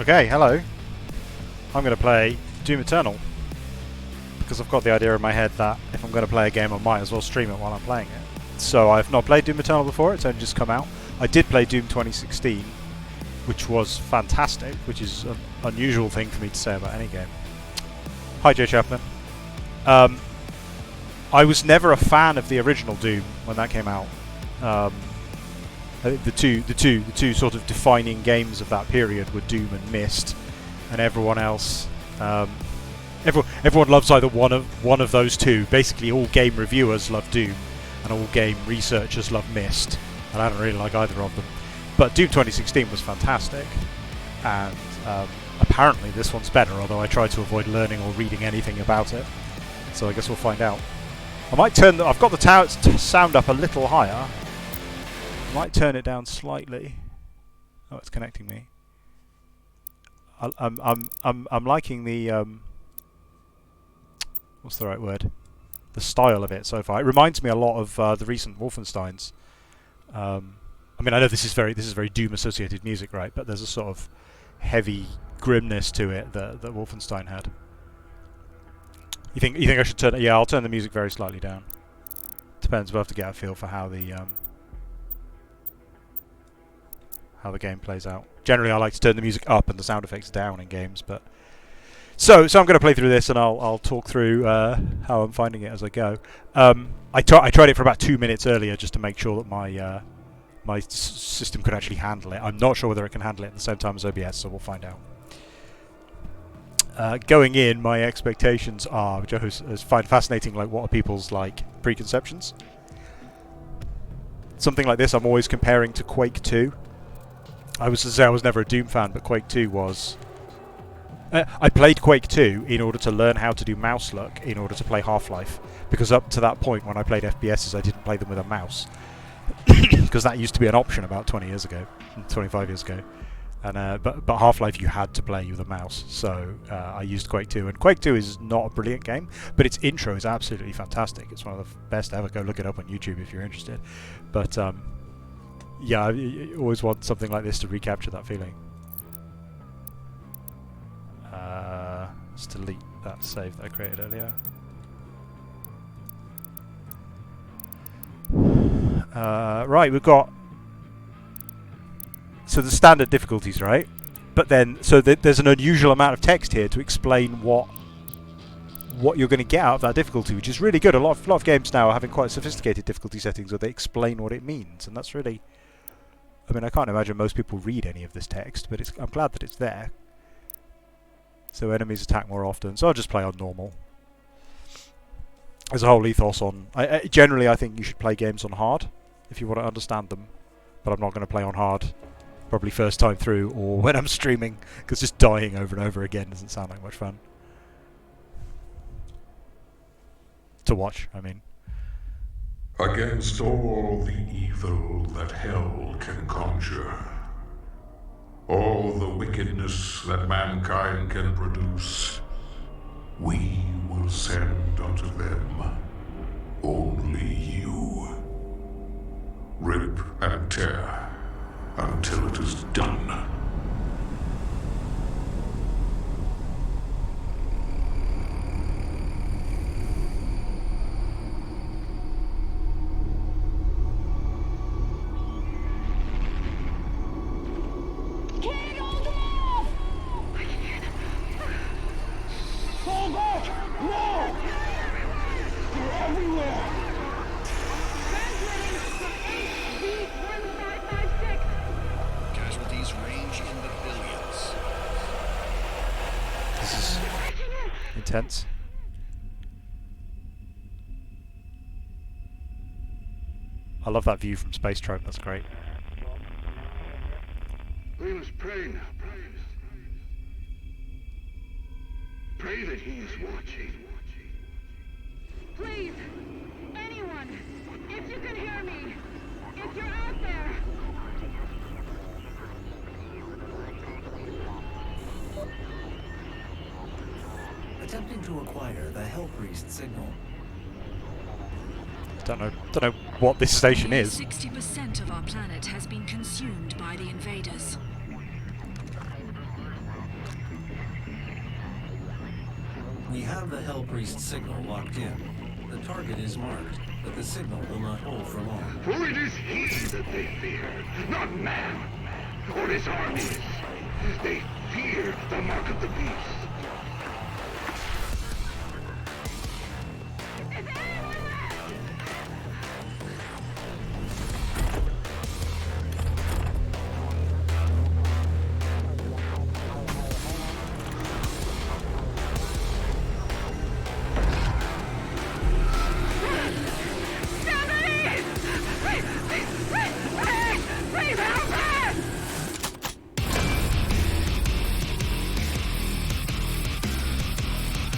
Okay, hello. I'm going to play Doom Eternal because I've got the idea in my head that if I'm going to play a game I might as well stream it while I'm playing it. So I've not played Doom Eternal before, it's only just come out. I did play Doom 2016, which was fantastic, which is an unusual thing for me to say about any game. Hi Jay Chapman. I was never a fan of the original Doom when that came out. The two sort of defining games of that period were Doom and Myst, and everyone else. Everyone loves either one of those two. Basically, all game reviewers love Doom, and all game researchers love Myst. And I don't really like either of them. But Doom 2016 was fantastic, and apparently this one's better. Although I tried to avoid learning or reading anything about it, so I guess we'll find out. I might turn. I've got the sound up a little higher. I might turn it down slightly. Oh, it's connecting me. I'm liking the what's the right word? The style of it so far. It reminds me a lot of the recent Wolfensteins. I mean, I know this is very Doom associated music, right? But there's a sort of heavy grimness to it that Wolfenstein had. You think I should turn it? Yeah, I'll turn the music very slightly down. Depends. We'll have to get a feel for how the game plays out. Generally, I like to turn the music up and the sound effects down in games, but so I'm going to play through this and I'll talk through how I'm finding it as I go. I tried it for about 2 minutes earlier just to make sure that my system could actually handle it. I'm not sure whether it can handle it at the same time as OBS, so we'll find out. Going in, my expectations are, which I find fascinating, like what are people's preconceptions. Something like this I'm always comparing to Quake 2. I was never a Doom fan, but Quake 2 was. I played Quake 2 in order to learn how to do mouse look in order to play Half-Life, because up to that point when I played FPSs I didn't play them with a mouse, because that used to be an option about 25 years ago. And but Half-Life you had to play with a mouse, so I used Quake 2. And Quake 2 is not a brilliant game, but its intro is absolutely fantastic. It's one of the best ever. Go look it up on YouTube if you're interested. But yeah, you always want something like this to recapture that feeling. Let's delete that save that I created earlier. Right, we've got the standard difficulties, right? But then, there's an unusual amount of text here to explain what you're going to get out of that difficulty, which is really good. A lot of games now are having quite sophisticated difficulty settings where they explain what it means, and that's really. I mean, I can't imagine most people read any of this text, but I'm glad that it's there. So enemies attack more often, so I'll just play on normal. There's a whole ethos on. Generally, I think you should play games on hard if you want to understand them, but I'm not going to play on hard. Probably first time through or when I'm streaming, because just dying over and over again doesn't sound like much fun. To watch, I mean. Against all the evil that hell can conjure, all the wickedness that mankind can produce, we will send unto them only you. Rip and tear until it is done. Intense. I love that view from Space Trope, that's great. We must pray now, brothers. Pray that he is watching. Please, anyone, if you can hear me, if you're out there. Attempting to acquire the Hellpriest signal. Don't know what this station is. 60% of our planet has been consumed by the invaders. We have the Hell Priest signal locked in. The target is marked, but the signal will not hold for long. For it is he that they fear, not man, or his armies. They fear the mark of the beast.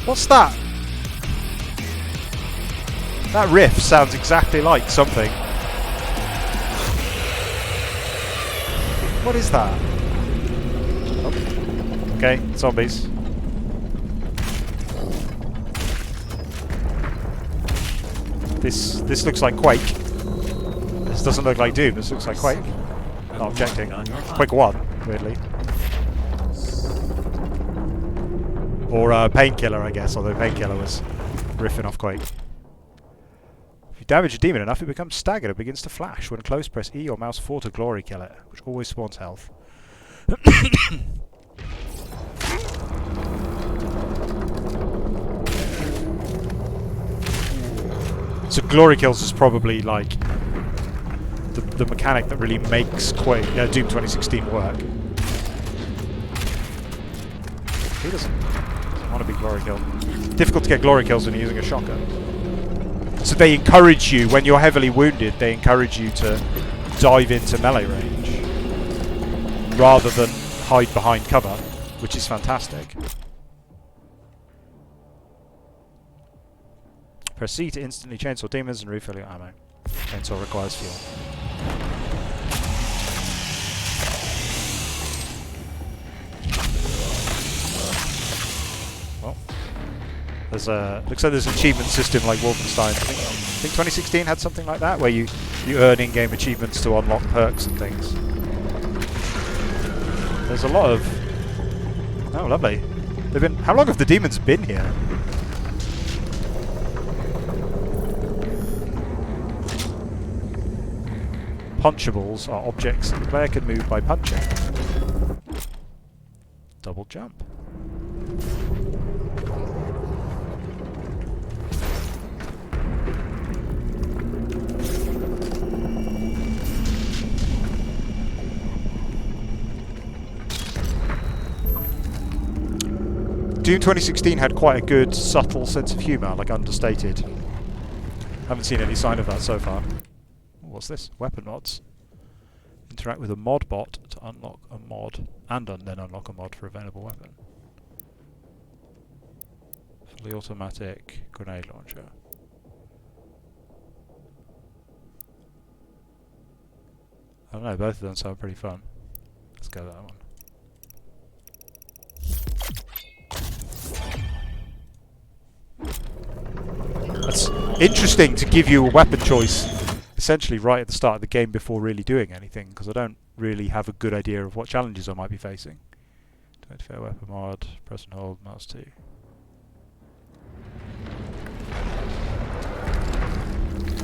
What's that? That riff sounds exactly like something. What is that? Oh. Okay, zombies. This looks like Quake. This doesn't look like Doom, this looks like Quake. Not objecting. Quake 1, weirdly. Or Painkiller, I guess, although Painkiller was riffing off Quake. If you damage a demon enough, it becomes staggered and begins to flash. When close, press E or mouse 4 to glory kill it, which always spawns health. So glory kills is probably like the mechanic that really makes Quake, Doom 2016 work. He doesn't want to be glory killed. Difficult to get glory kills when you're using a shotgun. So they encourage you, when you're heavily wounded, they encourage you to dive into melee range rather than hide behind cover, which is fantastic. Press C to instantly chainsaw demons and refill your ammo. Chainsaw requires fuel. Well, there's a looks like there's an achievement system like Wolfenstein. I think 2016 had something like that, where you earn in-game achievements to unlock perks and things. There's a lot of... Oh, lovely. They've been... How long have the demons been here? Punchables are objects that the player can move by punching. Double jump. Doom 2016 had quite a good, subtle sense of humour, like understated. Haven't seen any sign of that so far. What's this? Weapon mods. Interact with a mod bot to unlock a mod, and then unlock a mod for available weapon. Fully automatic grenade launcher. I don't know, both of them sound pretty fun. Let's go with that one. That's interesting to give you a weapon choice essentially right at the start of the game before really doing anything, because I don't really have a good idea of what challenges I might be facing. Don't fair weapon mod, press and hold, mouse 2.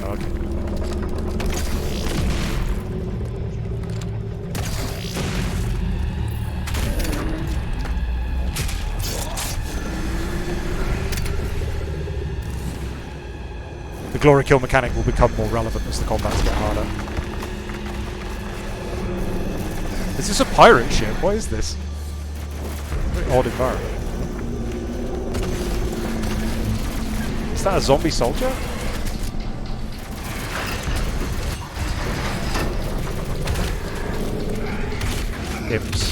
Okay. The glory kill mechanic will become more relevant as the combats get harder. Is this a pirate ship? What is this? Very odd environment. Is that a zombie soldier? Imps.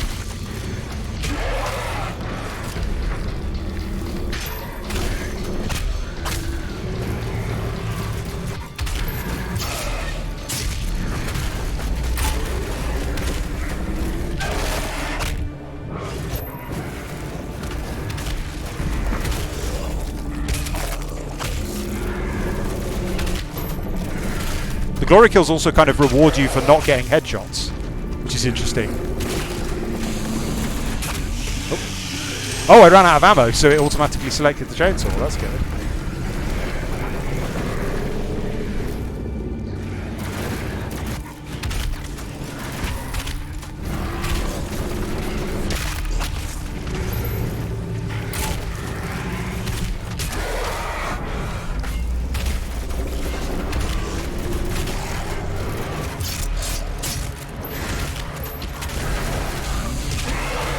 The glory kills also kind of reward you for not getting headshots, which is interesting. Oh. Oh, I ran out of ammo, so it automatically selected the chainsaw. That's good.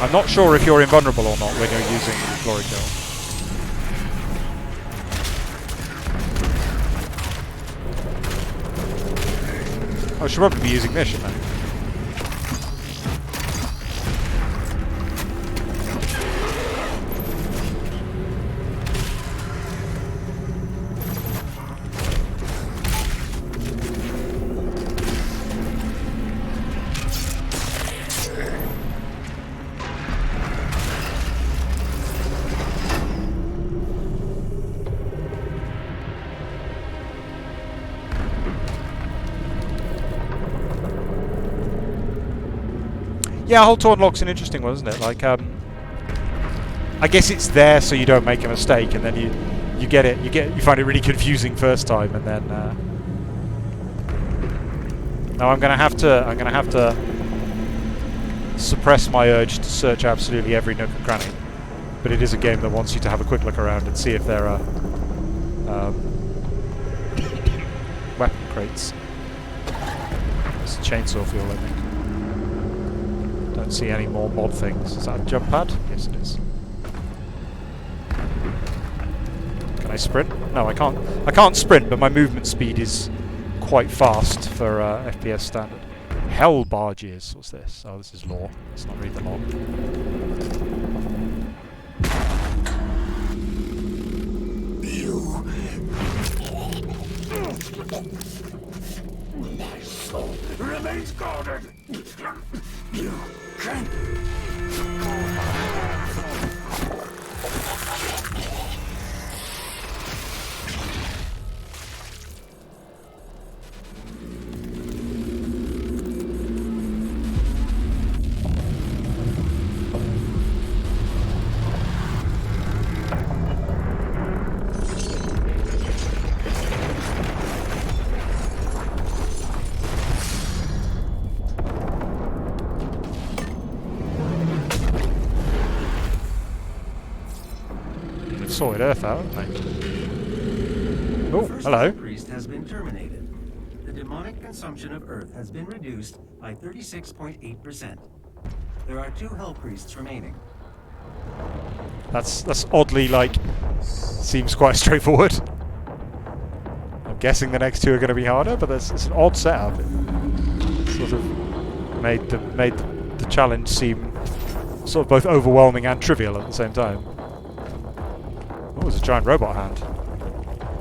I'm not sure if you're invulnerable or not when you're using Glory Kill. I should probably be using this, shouldn't I? Yeah, Hold to Unlock's an interesting one, isn't it? Like, I guess it's there so you don't make a mistake, and then you get it. You find it really confusing first time, and then. Now I'm gonna have to suppress my urge to search absolutely every nook and cranny. But it is a game that wants you to have a quick look around and see if there are weapon crates. It's a chainsaw fuel, I think. Don't see any more mod things. Is that a jump pad? Yes, it is. Can I sprint? No, I can't. I can't sprint, but my movement speed is quite fast for FPS standard. Hell barges. What's this? Oh, this is lore. Let's not read the lore. My soul remains guarded. You can't. Sorted Earth out, haven't they? Oh, First hello. Priest has been terminated. The demonic consumption of Earth has been reduced by 36.8%. There are 2 Hell Priests remaining. That's oddly, like, seems quite straightforward. I'm guessing the next 2 are going to be harder, but it's an odd setup. It sort of made the challenge seem sort of both overwhelming and trivial at the same time. Oh, it's a giant robot hand.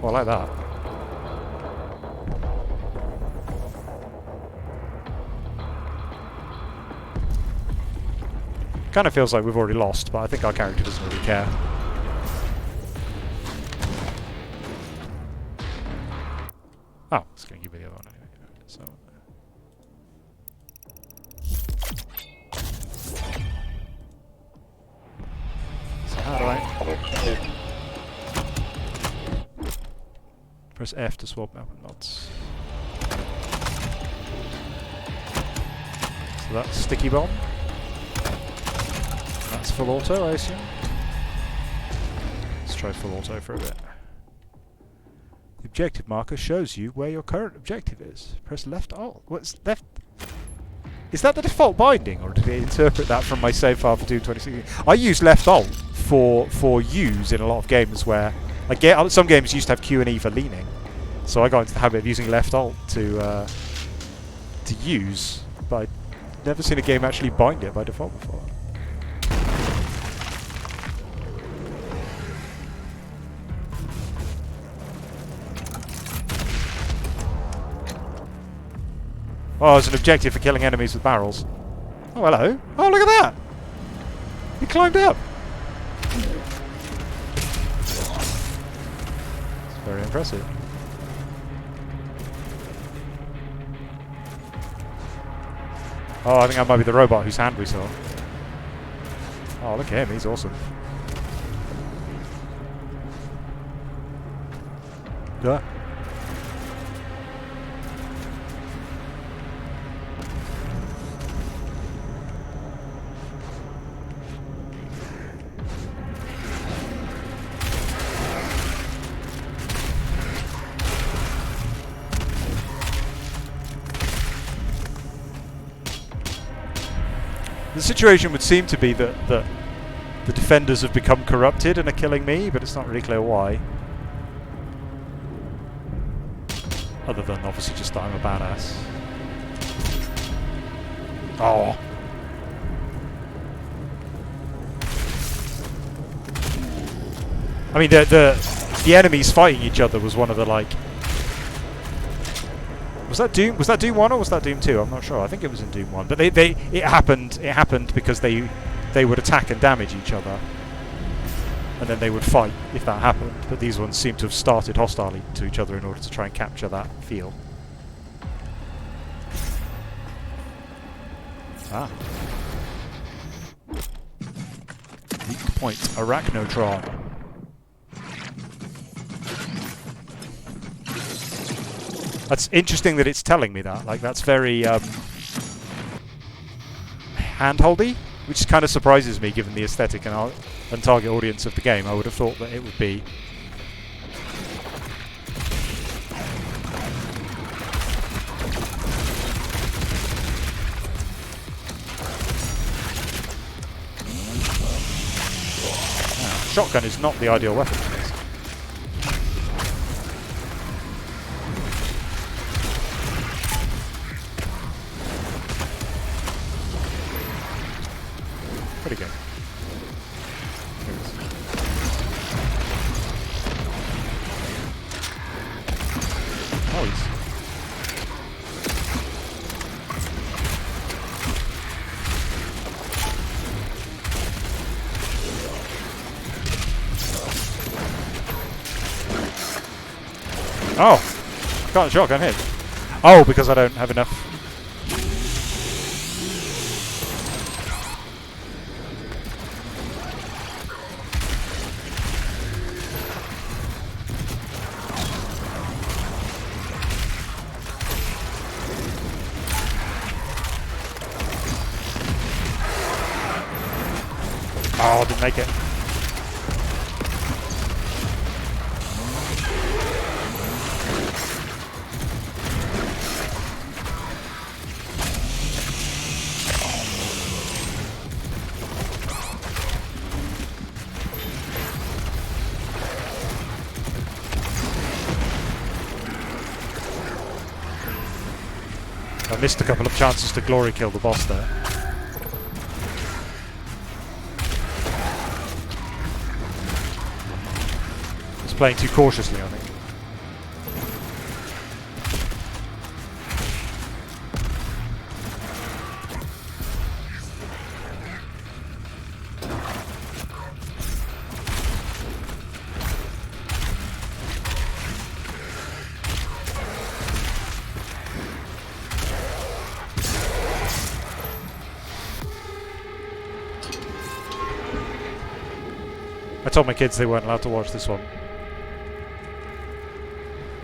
Oh, I like that. Kind of feels like we've already lost, but I think our character doesn't really care. Oh, it's going to give me the other one anyway. So. So how do I... Press F to swap weapon mods. So that's sticky bomb. That's full auto, I assume. Let's try full auto for a bit. The objective marker shows you where your current objective is. Press left alt. What's left? Is that the default binding, or did it interpret that from my save file for Doom 2016? I use left alt for use in a lot of games where some games used to have Q and E for leaning, so I got into the habit of using left alt to use, but I'd never seen a game actually bind it by default before. Oh, there's an objective for killing enemies with barrels. Oh, hello. Oh, look at that! He climbed up! It's very impressive. Oh, I think that might be the robot whose hand we saw. Oh, look at him, he's awesome. Yeah. The situation would seem to be that the defenders have become corrupted and are killing me, but it's not really clear why. Other than obviously just that I'm a badass. Oh. I mean, the enemies fighting each other was one of the like. Was that Doom? Was that Doom 1 or was that Doom 2? I'm not sure. I think it was in Doom 1. But it happened because they would attack and damage each other, and then they would fight if that happened. But these ones seem to have started hostilely to each other in order to try and capture that feel. Ah. Weak point, Arachnotron. That's interesting that it's telling me that. Like, that's very handholdy, which kind of surprises me given the aesthetic and target audience of the game. I would have thought that it would be shotgun is not the ideal weapon for this. Pretty good. Oh, he's... Oh! Got the shotgun hit. Oh, because I don't have enough. Oh, didn't make it. I missed a couple of chances to glory kill the boss there. Just playing too cautiously, I think. I told my kids they weren't allowed to watch this one.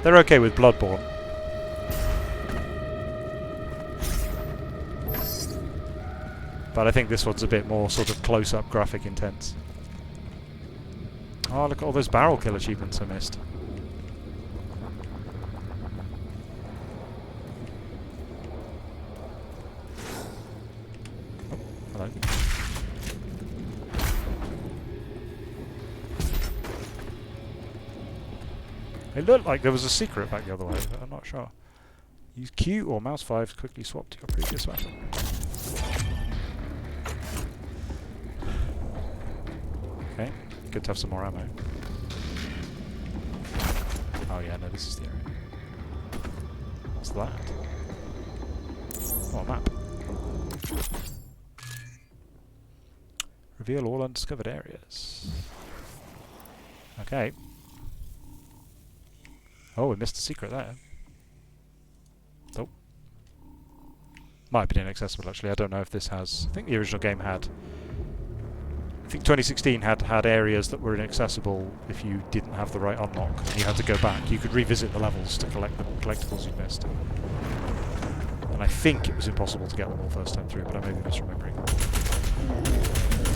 They're okay with Bloodborne. But I think this one's a bit more sort of close-up graphic intense. Oh, look at all those barrel kill achievements I missed. Oh, hello. It looked like there was a secret back the other way, but I'm not sure. Use Q or mouse 5 to quickly swap to your previous weapon. Okay, good to have some more ammo. Oh yeah, no, this is the area. What's that? Oh, a map. Reveal all undiscovered areas. Okay. Oh, we missed a secret there. Oh. Might have been inaccessible, actually. I don't know if this has... I think the original game had... I think 2016 had areas that were inaccessible if you didn't have the right unlock, and you had to go back. You could revisit the levels to collect the collectibles you missed. And I think it was impossible to get them all first time through, but I may be misremembering.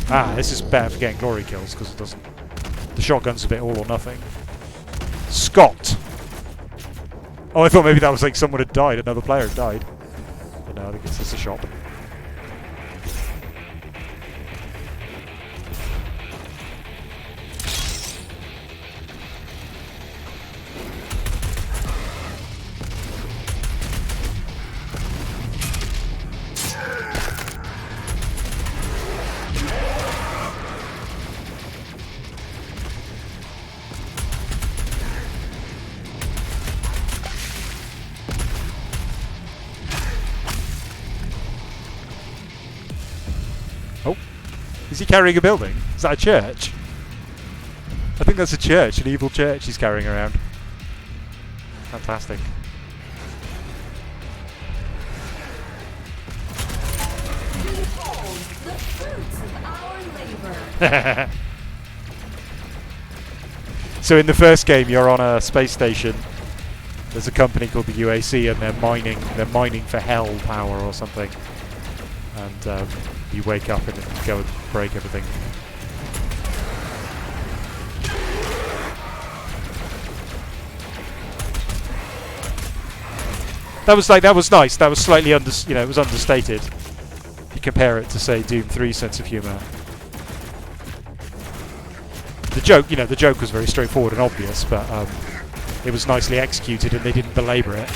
Ah, this is better for getting glory kills, because it doesn't... The shotgun's a bit all or nothing. Scott! Oh, I thought maybe that was like someone had died, another player had died. But no, I think it's just a shop. Is he carrying a building? Is that a church? I think that's a church, an evil church he's carrying around. Fantastic. Behold the fruits of our labor. So in the first game, you're on a space station. There's a company called the UAC, and they're mining for hell power or something. And you wake up and go and break everything. That was nice. That was slightly it was understated. If you compare it to, say, Doom 3's sense of humour. The joke was very straightforward and obvious, but it was nicely executed and they didn't belabour it.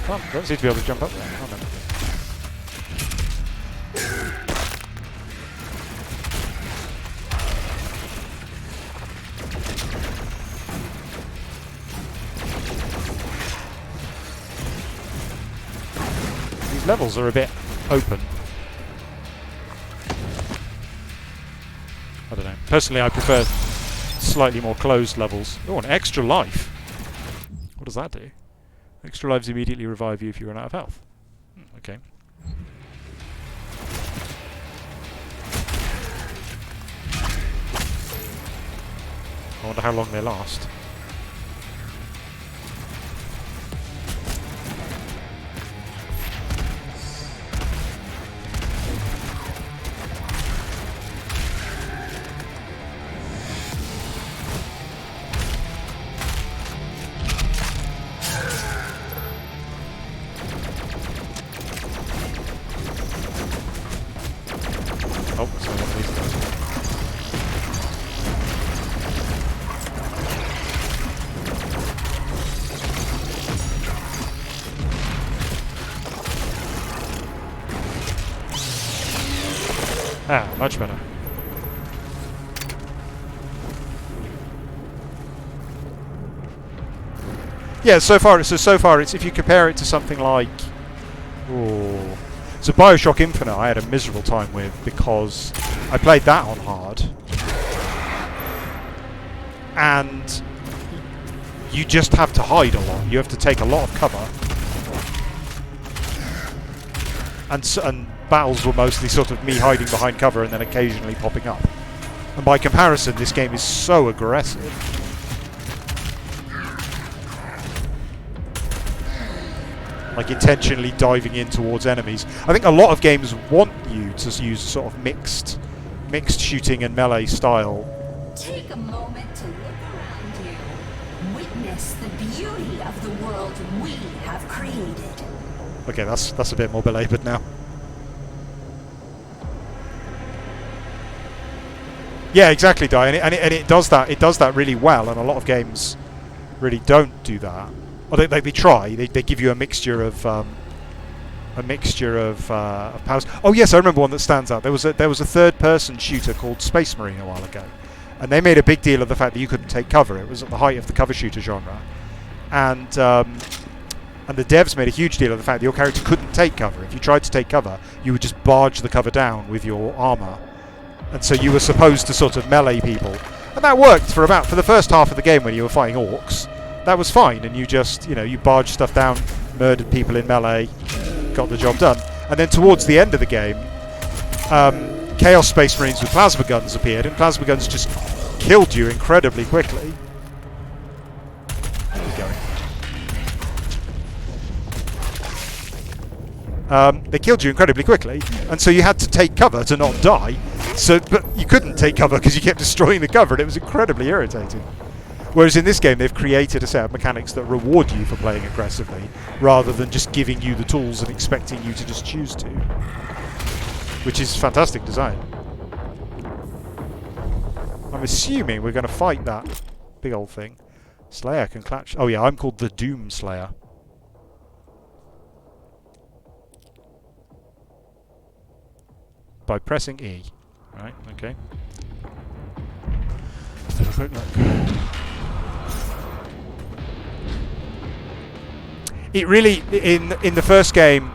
Oh, don't seem to be able to jump up there. Oh, no. These levels are a bit open. I don't know. Personally, I prefer slightly more closed levels. Oh, an extra life. What does that do? Extra lives immediately revive you if you run out of health. Okay. I wonder how long they last. Oh, so one of these guys. Ah, much better. Yeah, so far it's if you compare it to something like so BioShock Infinite I had a miserable time with because I played that on hard. And you just have to hide a lot. You have to take a lot of cover. And battles were mostly sort of me hiding behind cover and then occasionally popping up. And by comparison, this game is so aggressive. Like intentionally diving in towards enemies. I think a lot of games want you to use sort of mixed shooting and melee style. Take a moment to look around you. Witness the beauty of the world we have created. Okay, that's a bit more belabored now. Yeah, exactly, Di, and it does that. It does that really well, and a lot of games really don't do that. Or they try. They give you a mixture of powers. Oh yes, I remember one that stands out. There was a third-person shooter called Space Marine a while ago, and they made a big deal of the fact that you couldn't take cover. It was at the height of the cover shooter genre, and the devs made a huge deal of the fact that your character couldn't take cover. If you tried to take cover, you would just barge the cover down with your armor, and so you were supposed to sort of melee people, and that worked for the first half of the game when you were fighting orcs. That was fine, and you just, you barged stuff down, murdered people in melee, got the job done. And then towards the end of the game, Chaos Space Marines with plasma guns appeared, and plasma guns just killed you incredibly quickly. There we go. They killed you incredibly quickly, and so you had to take cover to not die. But you couldn't take cover because you kept destroying the cover, and it was incredibly irritating. Whereas in this game, they've created a set of mechanics that reward you for playing aggressively, rather than just giving you the tools and expecting you to just choose to. Which is fantastic design. I'm assuming we're going to fight that big old thing. Slayer can clutch. Oh yeah, I'm called the Doom Slayer. By pressing E. Right, okay. Let's have a quick look. It really, in the first game,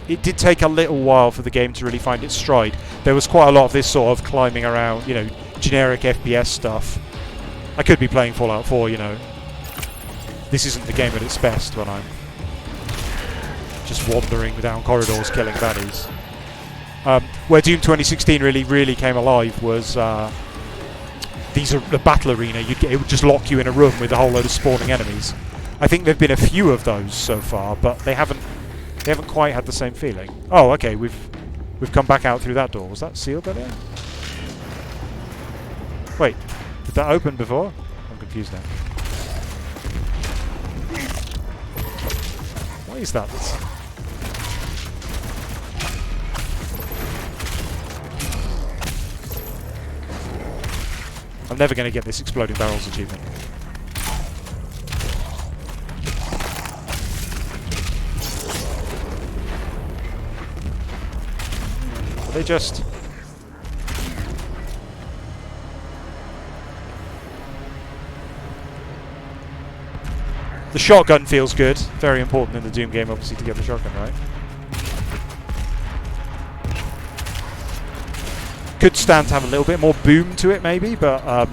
it did take a little while for the game to really find its stride. There was quite a lot of this sort of climbing around, you know, generic FPS stuff. I could be playing Fallout 4, you know. This isn't the game at its best when I'm just wandering down corridors killing baddies. Where Doom 2016 really came alive was these are the battle arena. It would just lock you in a room with a whole load of spawning enemies. I think there've been a few of those so far, but they haven't quite had the same feeling. Oh, okay, we've come back out through that door. Was that sealed earlier? Wait, did that open before? I'm confused now. What is that? I'm never going to get this exploding barrels achievement. Are they just... The shotgun feels good. Very important in the Doom game, obviously, to get the shotgun right. Could stand to have a little bit more boom to it, maybe, but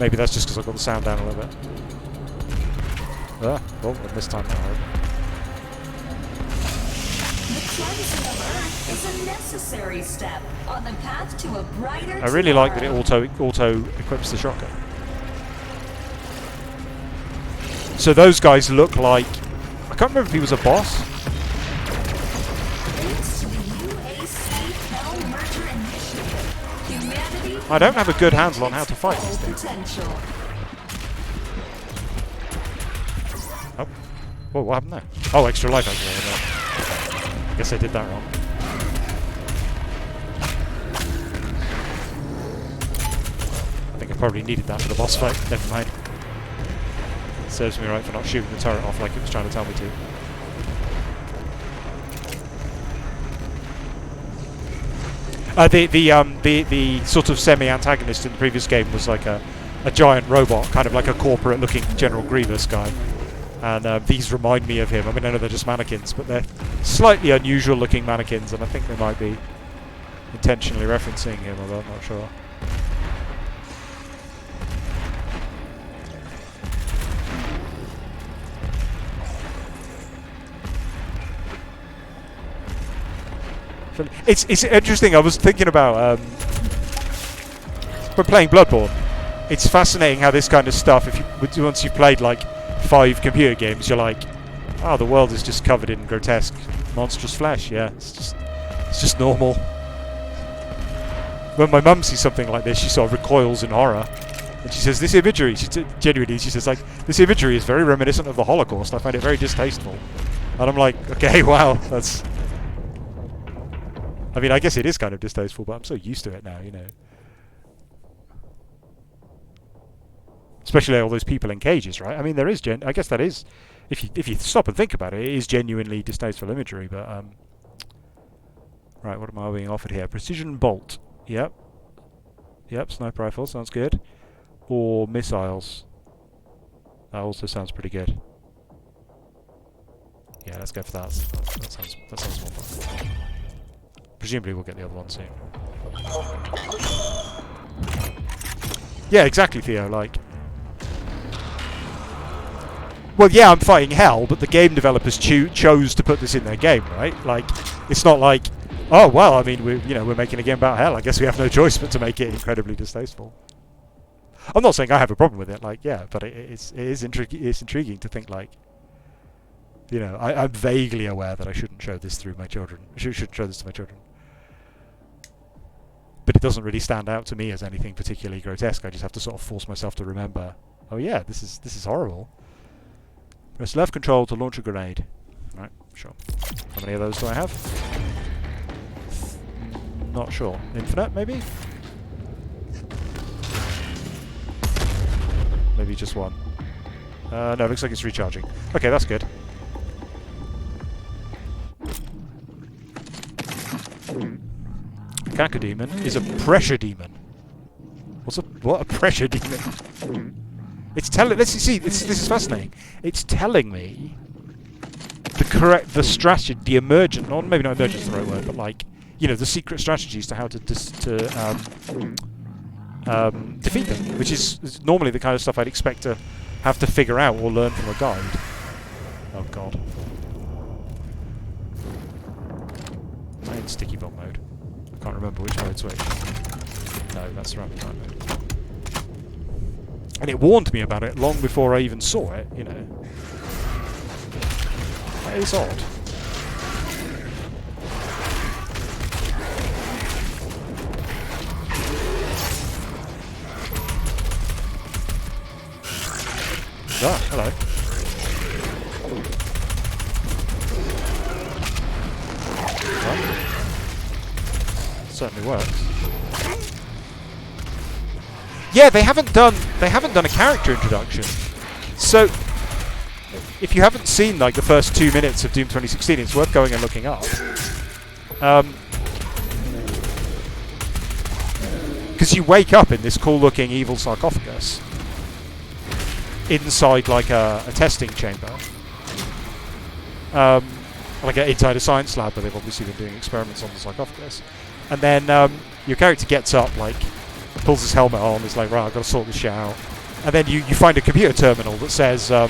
maybe that's just because I've got the sound down a little bit. Oh, and this time not. The cleansing of Earth is a necessary step on the path to a brighter I really like that it tomorrow. auto equips the shotgun. So those guys look like... I can't remember if he was a boss. Thanks to the UAC Hell Merger Initiative, humanity I don't have a good handle on how to fight these full things. potential. Oh. Whoa, what happened there? Oh, extra life actually. I guess I did that wrong. I think I probably needed that for the boss fight. Never mind. Serves me right for not shooting the turret off like it was trying to tell me to. The sort of semi-antagonist in the previous game was like a giant robot, kind of like a corporate-looking General Grievous guy. And these remind me of him. I mean, I know they're just mannequins, but they're slightly unusual-looking mannequins, and I think they might be intentionally referencing him, although I'm not sure. It's interesting. I was thinking about we're playing Bloodborne. It's fascinating how this kind of stuff. Once you've played like 5 computer games, you're like, oh, the world is just covered in grotesque, monstrous flesh. Yeah, it's just normal. When my mum sees something like this, she sort of recoils in horror, and she says, "This imagery." Genuinely, she says, like, "This imagery is very reminiscent of the Holocaust. I find it very distasteful." And I'm like, okay, wow, that's. I mean, I guess it is kind of distasteful, but I'm so used to it now, you know. Especially all those people in cages, right? I mean, there is I guess that is, if you stop and think about it, it is genuinely distasteful imagery. But right, what am I being offered here? Precision bolt. Yep. Sniper rifle sounds good. Or missiles. That also sounds pretty good. Yeah, let's go for that. That sounds more fun. Presumably we'll get the other one soon. Yeah, exactly, Theo. Like, Well, yeah, I'm fighting hell, but the game developers chose to put this in their game, right? Like, it's not like, oh well, I mean, we're making a game about hell. I guess we have no choice but to make it incredibly distasteful. I'm not saying I have a problem with it, like, yeah, but it's intriguing to think, like, you know, I'm vaguely aware that I shouldn't show this through my children. Shouldn't show this to my children. But it doesn't really stand out to me as anything particularly grotesque. I just have to sort of force myself to remember, oh yeah, this is horrible. Press left control to launch a grenade. Right, sure. How many of those do I have? Not sure. Infinite, maybe? Maybe just one. No, it looks like it's recharging. Okay, that's good. Cacodemon is a pressure demon. What a pressure demon? It's telling. Let's see. This is fascinating. It's telling me the strategy, the emergent, or maybe not emergent is the right word, but like, you know, the secret strategies to how to defeat them, which is normally the kind of stuff I'd expect to have to figure out or learn from a guide. Oh god. I'm in sticky bomb mode. I can't remember which mode's which. No, that's the rapid fire mode. And it warned me about it long before I even saw it, you know. That is odd. Ah, hello. Well, certainly works. Yeah, they haven't done a character introduction. So if you haven't seen like the first 2 minutes of Doom 2016, it's worth going and looking up. Because you wake up in this cool-looking evil sarcophagus inside like a testing chamber, inside a science lab where they've obviously been doing experiments on the sarcophagus. And then your character gets up, like, pulls his helmet on, is like, right, I've got to sort this shit out. And then you find a computer terminal that says, oh,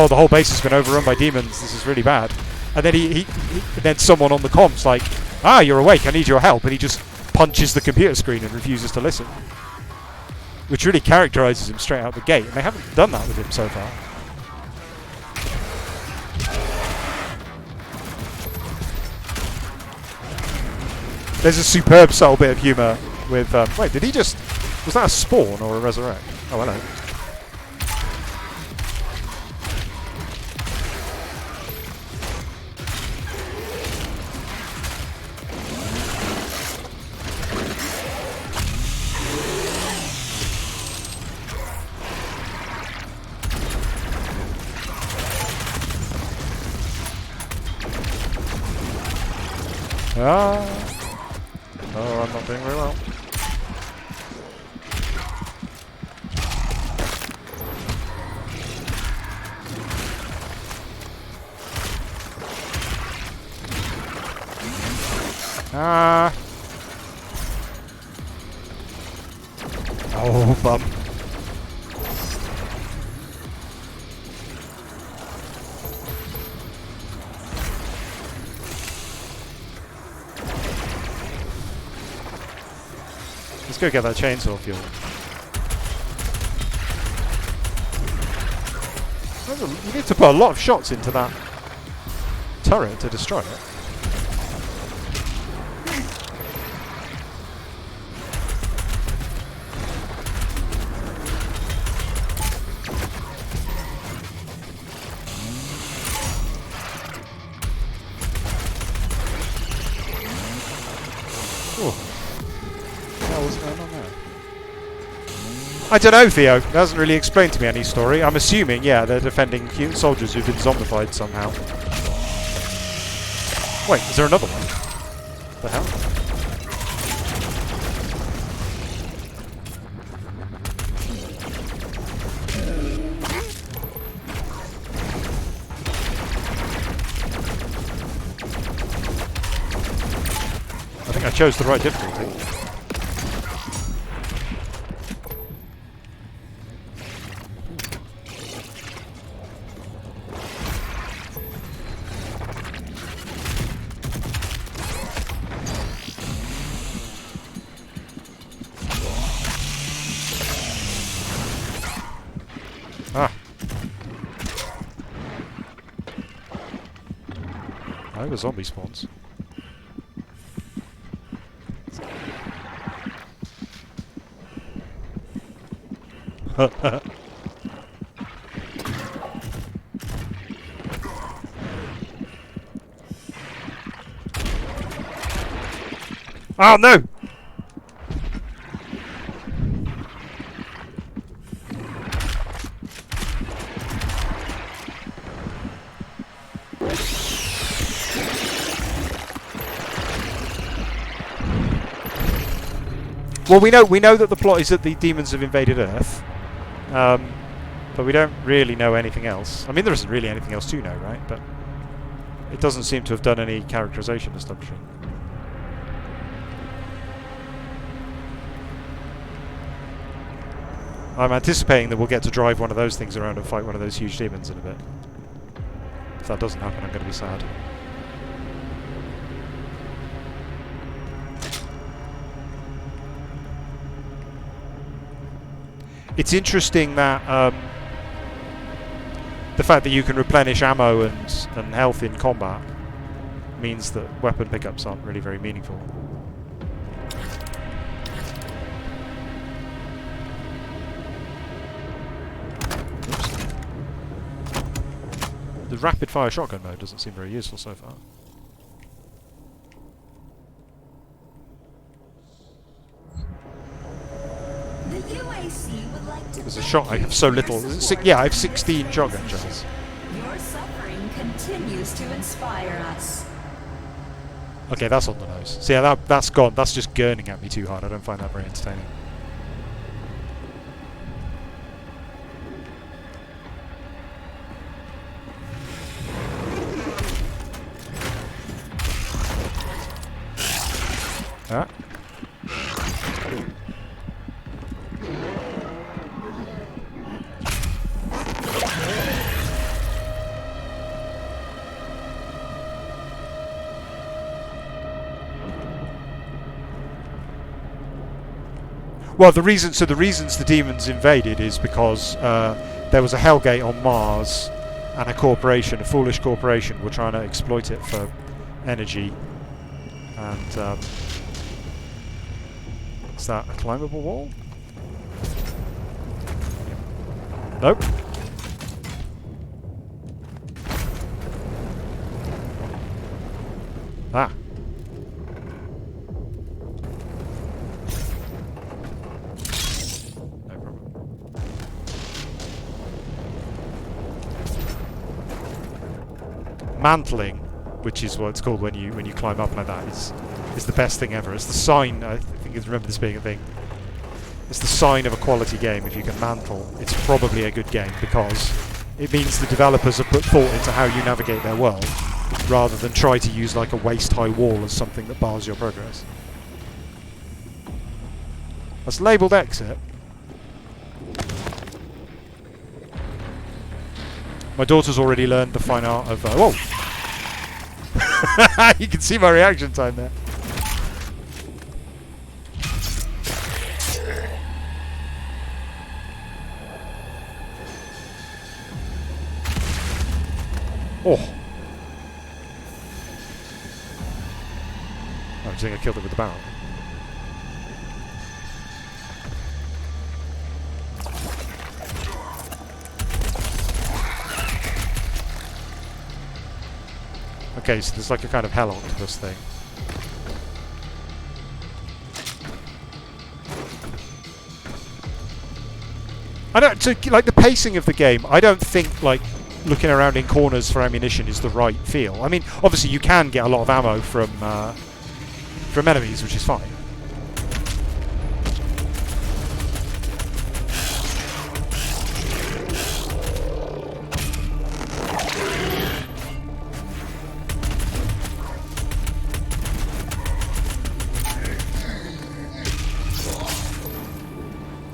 the whole base has been overrun by demons, this is really bad. And then then someone on the comms like, ah, you're awake, I need your help. And he just punches the computer screen and refuses to listen. Which really characterizes him straight out the gate. And they haven't done that with him so far. There's a superb subtle bit of humour with... wait, did he just... Was that a spawn or a resurrect? Oh, hello. Oh, I'm not doing very well. Oh, bum. Let's go get that chainsaw fuel. You need to put a lot of shots into that turret to destroy it. I don't know, Theo. It hasn't really explained to me any story. I'm assuming, yeah, they're defending soldiers who've been zombified somehow. Wait, is there another one? The hell? I think I chose the right difficulty. Oh, the zombie spawns. Oh no! Well, we know that the plot is that the demons have invaded Earth, but we don't really know anything else. I mean, there isn't really anything else to know, right? But it doesn't seem to have done any characterization establishing. I'm anticipating that we'll get to drive one of those things around and fight one of those huge demons in a bit. If that doesn't happen, I'm going to be sad. It's interesting that the fact that you can replenish ammo and health in combat means that weapon pickups aren't really very meaningful. The rapid fire shotgun mode doesn't seem very useful so far. The UAC would like to There's a thank shot. I you have so for little. your Is it support yeah, I have of 16 this shotgun organization. shells. Your suffering continues to inspire us. Okay, that's on the nose. So yeah, that's gone. That's just gurning at me too hard. I don't find that very entertaining. Ah. Well, the reasons the demons invaded is because there was a Hellgate on Mars, and a corporation, a foolish corporation, were trying to exploit it for energy. And is that a climbable wall? Nope. Ah. No problem. Mantling, which is what it's called when you climb up like that, is the best thing ever. It's the sign. I think I remember this being a thing. It's the sign of a quality game. If you can mantle, it's probably a good game because it means the developers have put thought into how you navigate their world, rather than try to use like a waist-high wall as something that bars your progress. That's labelled exit. My daughter's already learned the fine art of... whoa! You can see my reaction time there. Oh! Oh, I think I killed it with the barrel. Okay, so there's like a kind of hell octopus thing. I don't... So, like, the pacing of the game, I don't think, like, looking around in corners for ammunition is the right feel. I mean, obviously you can get a lot of ammo from enemies, which is fine.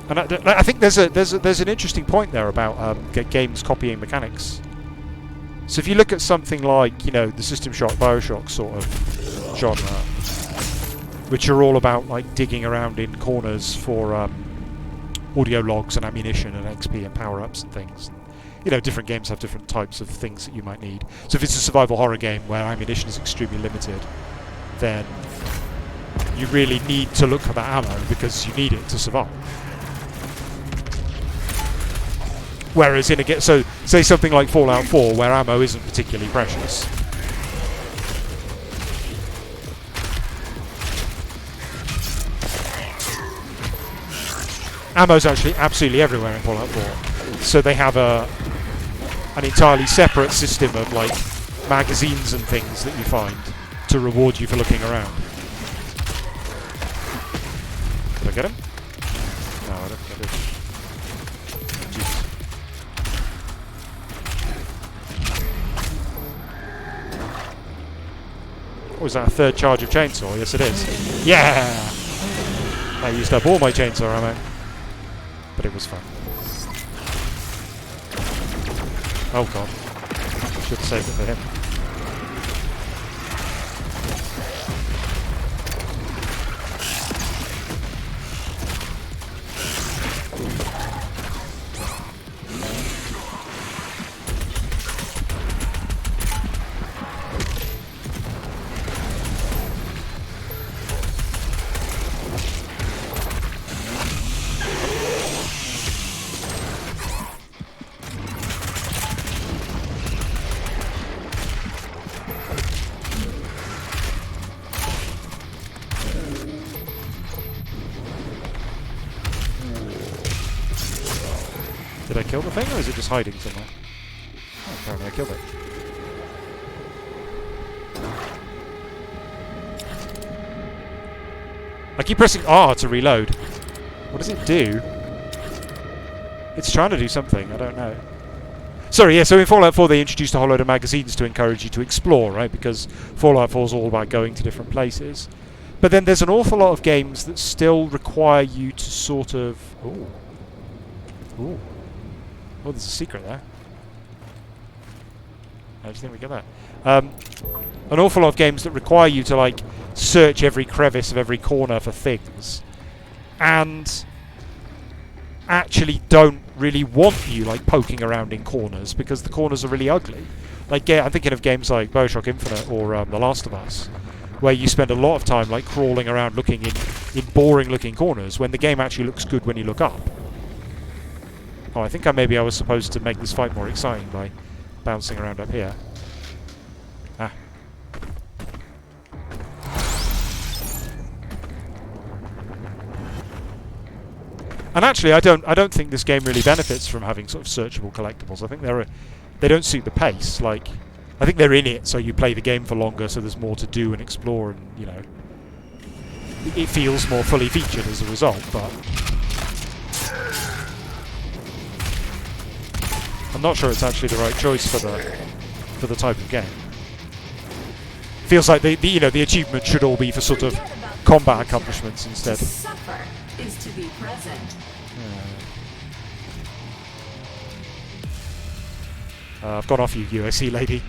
And I think there's an interesting point there about games copying mechanics. So if you look at something like, you know, the System Shock, BioShock sort of genre, which are all about like digging around in corners for audio logs and ammunition and XP and power-ups and things. you know, different games have different types of things that you might need. So if it's a survival horror game where ammunition is extremely limited, then you really need to look for that ammo because you need it to survive. Whereas in a game, so say something like Fallout 4 where ammo isn't particularly precious. Ammo's actually absolutely everywhere in Fallout 4. So they have an entirely separate system of like magazines and things that you find to reward you for looking around. Did I get him? No, I don't think I did. Jesus. Oh, is that a third charge of chainsaw? Yes, it is. Yeah! I used up all my chainsaw ammo. But it was fun. Oh god. Should have saved it for him. Did I kill the thing, or is it just hiding somewhere? Oh, apparently I killed it. I keep pressing R to reload. What does it do? It's trying to do something, I don't know. Sorry, yeah, so in Fallout 4 they introduced a whole load of magazines to encourage you to explore, right? Because Fallout 4 is all about going to different places. But then there's an awful lot of games that still require you to sort of... Ooh. Ooh. Oh, there's a secret there. How do you think we get that? An awful lot of games that require you to, like, search every crevice of every corner for things. And actually don't really want you, like, poking around in corners, because the corners are really ugly. Like, I'm thinking of games like BioShock Infinite or The Last of Us, where you spend a lot of time, like, crawling around looking in boring-looking corners, when the game actually looks good when you look up. Oh, I think maybe I was supposed to make this fight more exciting by bouncing around up here. Ah. And actually, I don't think this game really benefits from having sort of searchable collectibles. I think they don't suit the pace. Like, I think they're in it so you play the game for longer, so there's more to do and explore, and you know, it feels more fully featured as a result. But I'm not sure it's actually the right choice for the type of game. Feels like the achievement should all be for sort of combat accomplishments instead. To suffer is to be present. I've gone off you, USC lady.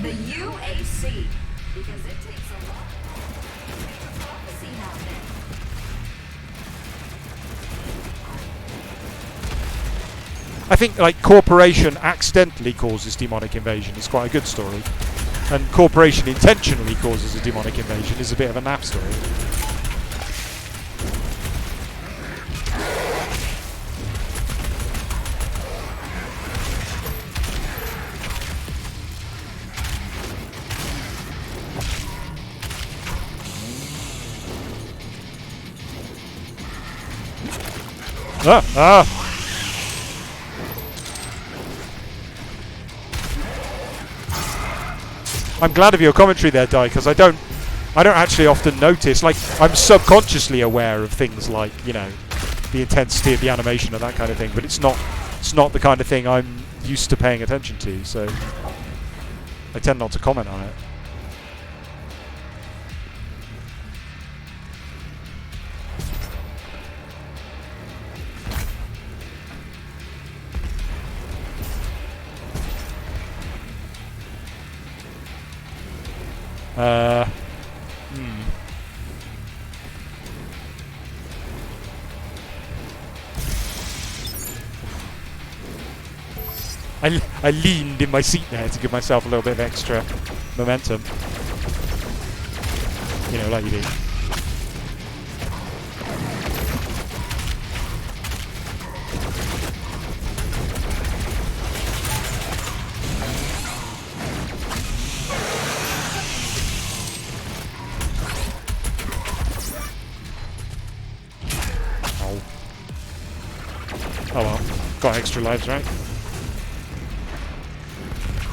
The UAC, because it takes a lot to make a prophecy happen. I think, like, Corporation accidentally causes demonic invasion is quite a good story, and Corporation intentionally causes a demonic invasion is a bit of a naff story. Ah! I'm glad of your commentary there, Dai, because I don't actually often notice. Like, I'm subconsciously aware of things like, you know, the intensity of the animation and that kind of thing, but it's not the kind of thing I'm used to paying attention to, so I tend not to comment on it. Hmm. I leaned in my seat there to give myself a little bit of extra momentum. You know, like you do. Oh. Oh well. Got extra lives, right?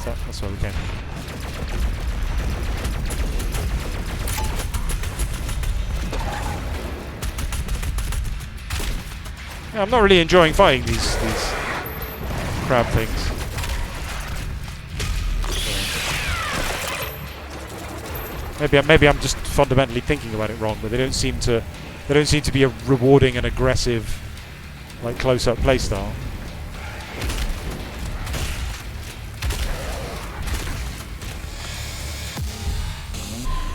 So that's where we came. Yeah, I'm not really enjoying fighting these crab things. Maybe I'm just fundamentally thinking about it wrong, but they don't seem to be a rewarding and aggressive, like, close-up playstyle.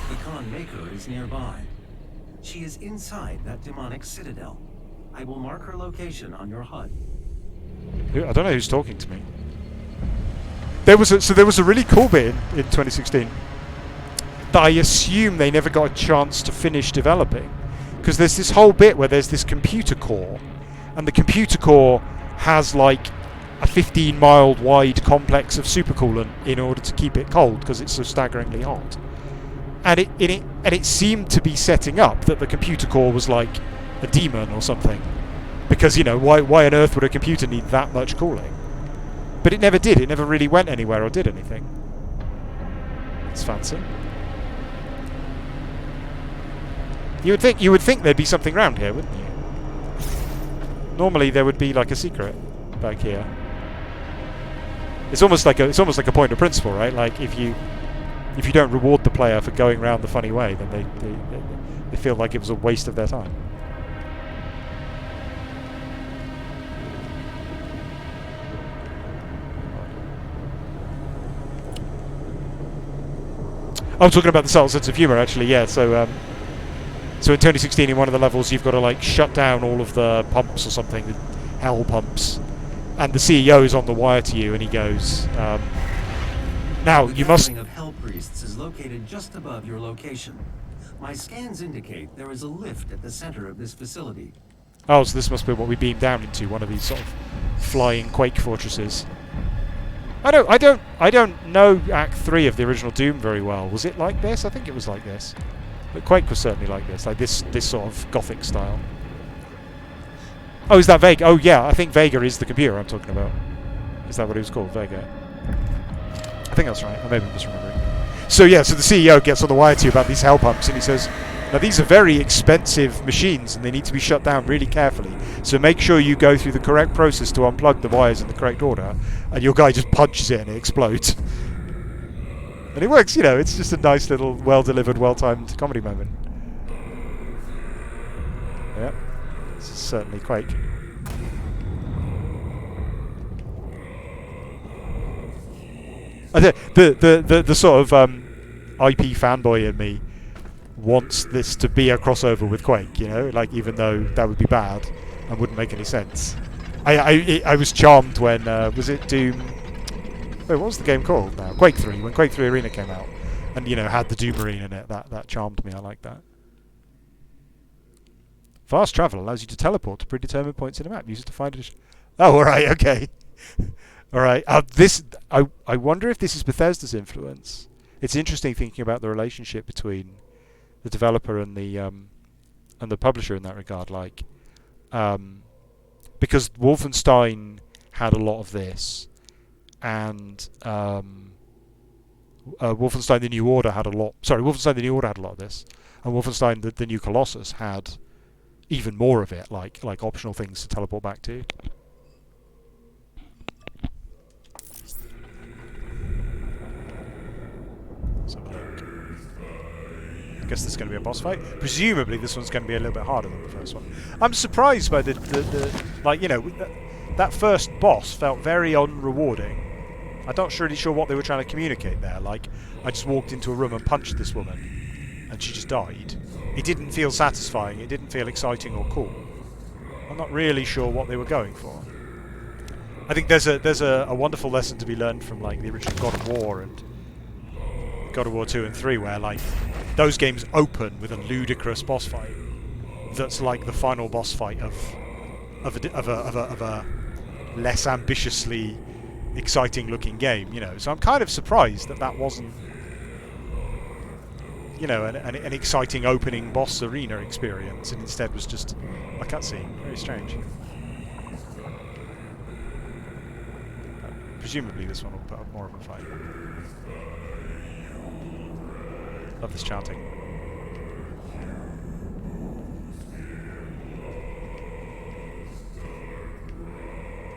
The Khan Maker is nearby. She is inside that demonic citadel. I will mark her location on your HUD. I don't know who's talking to me. There was a really cool bit in 2016 that I assume they never got a chance to finish developing, because there's this whole bit where there's this computer core, and the computer core has like a 15-mile wide complex of supercoolant in order to keep it cold because it's so staggeringly hot. And it seemed to be setting up that the computer core was like a demon or something, because, you know, why on earth would a computer need that much cooling? But it never did. It never really went anywhere or did anything. It's fancy. You would think there'd be something around here, wouldn't you? Normally there would be like a secret back here. It's almost like a point of principle, right? Like if you don't reward the player for going around the funny way, then they feel like it was a waste of their time. I'm talking about the subtle sense of humour, actually. Yeah. So in 2016, in one of the levels, you've got to like shut down all of the pumps or something, the hell pumps, and the CEO is on the wire to you, and he goes, "Now you must." The gathering of Hell Priests is located just above your location. My scans indicate there is a lift at the center of this facility. Oh, so this must be what we beamed down into, one of these sort of flying Quake fortresses. I don't know Act 3 of the original Doom very well. Was it like this? I think it was like this. But Quake was certainly like this sort of gothic style. Oh, is that Vega? Oh yeah, I think Vega is the computer I'm talking about. Is that what it was called, Vega? I think that's right. I may be misremembering. So yeah, so the CEO gets on the wire to you about these hell pumps, and he says, now these are very expensive machines and they need to be shut down really carefully. So make sure you go through the correct process to unplug the wires in the correct order. And your guy just punches it and it explodes. And it works, you know, it's just a nice little well-delivered, well-timed comedy moment. Yeah, this is certainly Quake. The sort of IP fanboy in me wants this to be a crossover with Quake, you know, like, even though that would be bad and wouldn't make any sense. I was charmed when was it Doom? Wait, what was the game called now? Quake 3. When Quake 3 Arena came out, and, you know, had the Doom Marine in it, that charmed me. I like that. Fast travel allows you to teleport to predetermined points in the map. Use it to find a. Oh, all right, okay. All right. I wonder if this is Bethesda's influence. It's interesting thinking about the relationship between the developer and the publisher in that regard. Like, because Wolfenstein had a lot of this, and Wolfenstein: The New Order had a lot. Sorry, Wolfenstein: The New Order had a lot of this, and Wolfenstein: The New Colossus had even more of it, like optional things to teleport back to. I guess there's going to be a boss fight. Presumably this one's going to be a little bit harder than the first one. I'm surprised by the like, you know, that first boss felt very unrewarding. I'm not really sure what they were trying to communicate there. Like, I just walked into a room and punched this woman, and she just died. It didn't feel satisfying. It didn't feel exciting or cool. I'm not really sure what they were going for. I think there's a wonderful lesson to be learned from like the original God of War and God of War 2 and 3, where like those games open with a ludicrous boss fight that's like the final boss fight of a less ambitiously exciting looking game, you know. So I'm kind of surprised that wasn't, you know, an exciting opening boss arena experience, and instead was just a cutscene. Very strange. Presumably this one will put up more of a fight. Love this chanting.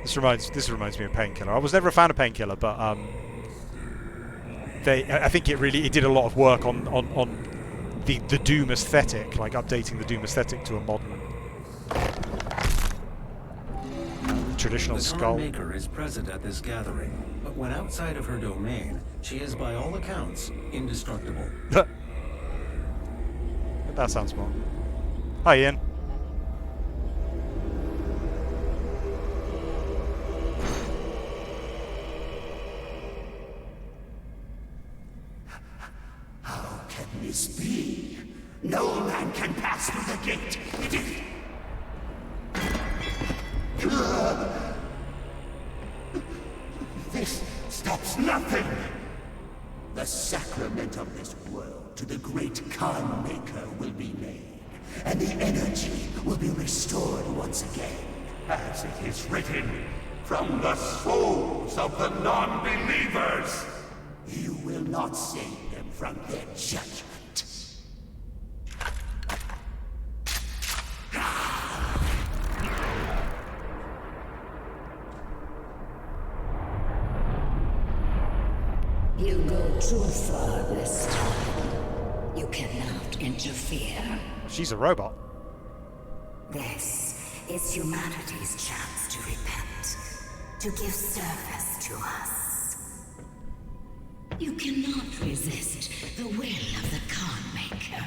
This reminds me of Painkiller. I was never a fan of Painkiller, but I think it did a lot of work on the Doom aesthetic, like updating the Doom aesthetic to a modern traditional skull. The Maker is present at this gathering, but when outside of her domain, she is by all accounts indestructible. That sounds more. Hi, Ian. How can this be? No man can pass through the gate. It is... This stops nothing. The sacrament of this world to the great Khan Maker will be made, and the energy will be restored once again. As it is written, from the souls of the non-believers. You will not save them from their judgment. You go too far this time. You cannot interfere. She's a robot. This is humanity's chance to repent, to give service to us. You cannot resist the will of the Khan Maker.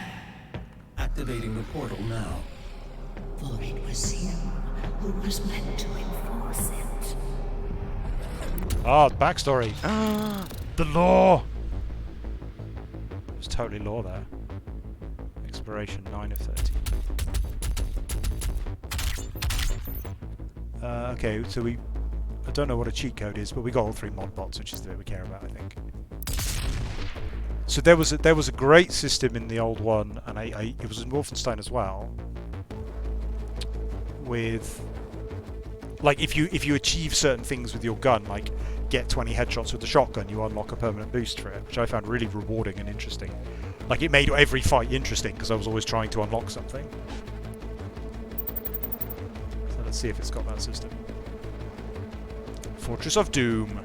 Activating the portal now. For it was you who was meant to enforce it. Ah, backstory. The law. There's totally law there. Exploration 9 of 30. Okay, so I don't know what a cheat code is, but we got all 3 mod bots, which is the bit we care about, I think. So there was a great system in the old one, and it was in Wolfenstein as well. With like if you achieve certain things with your gun, like get 20 headshots with the shotgun, you unlock a permanent boost for it, which I found really rewarding and interesting. Like it made every fight interesting because I was always trying to unlock something. So let's see if it's got that system. Fortress of Doom.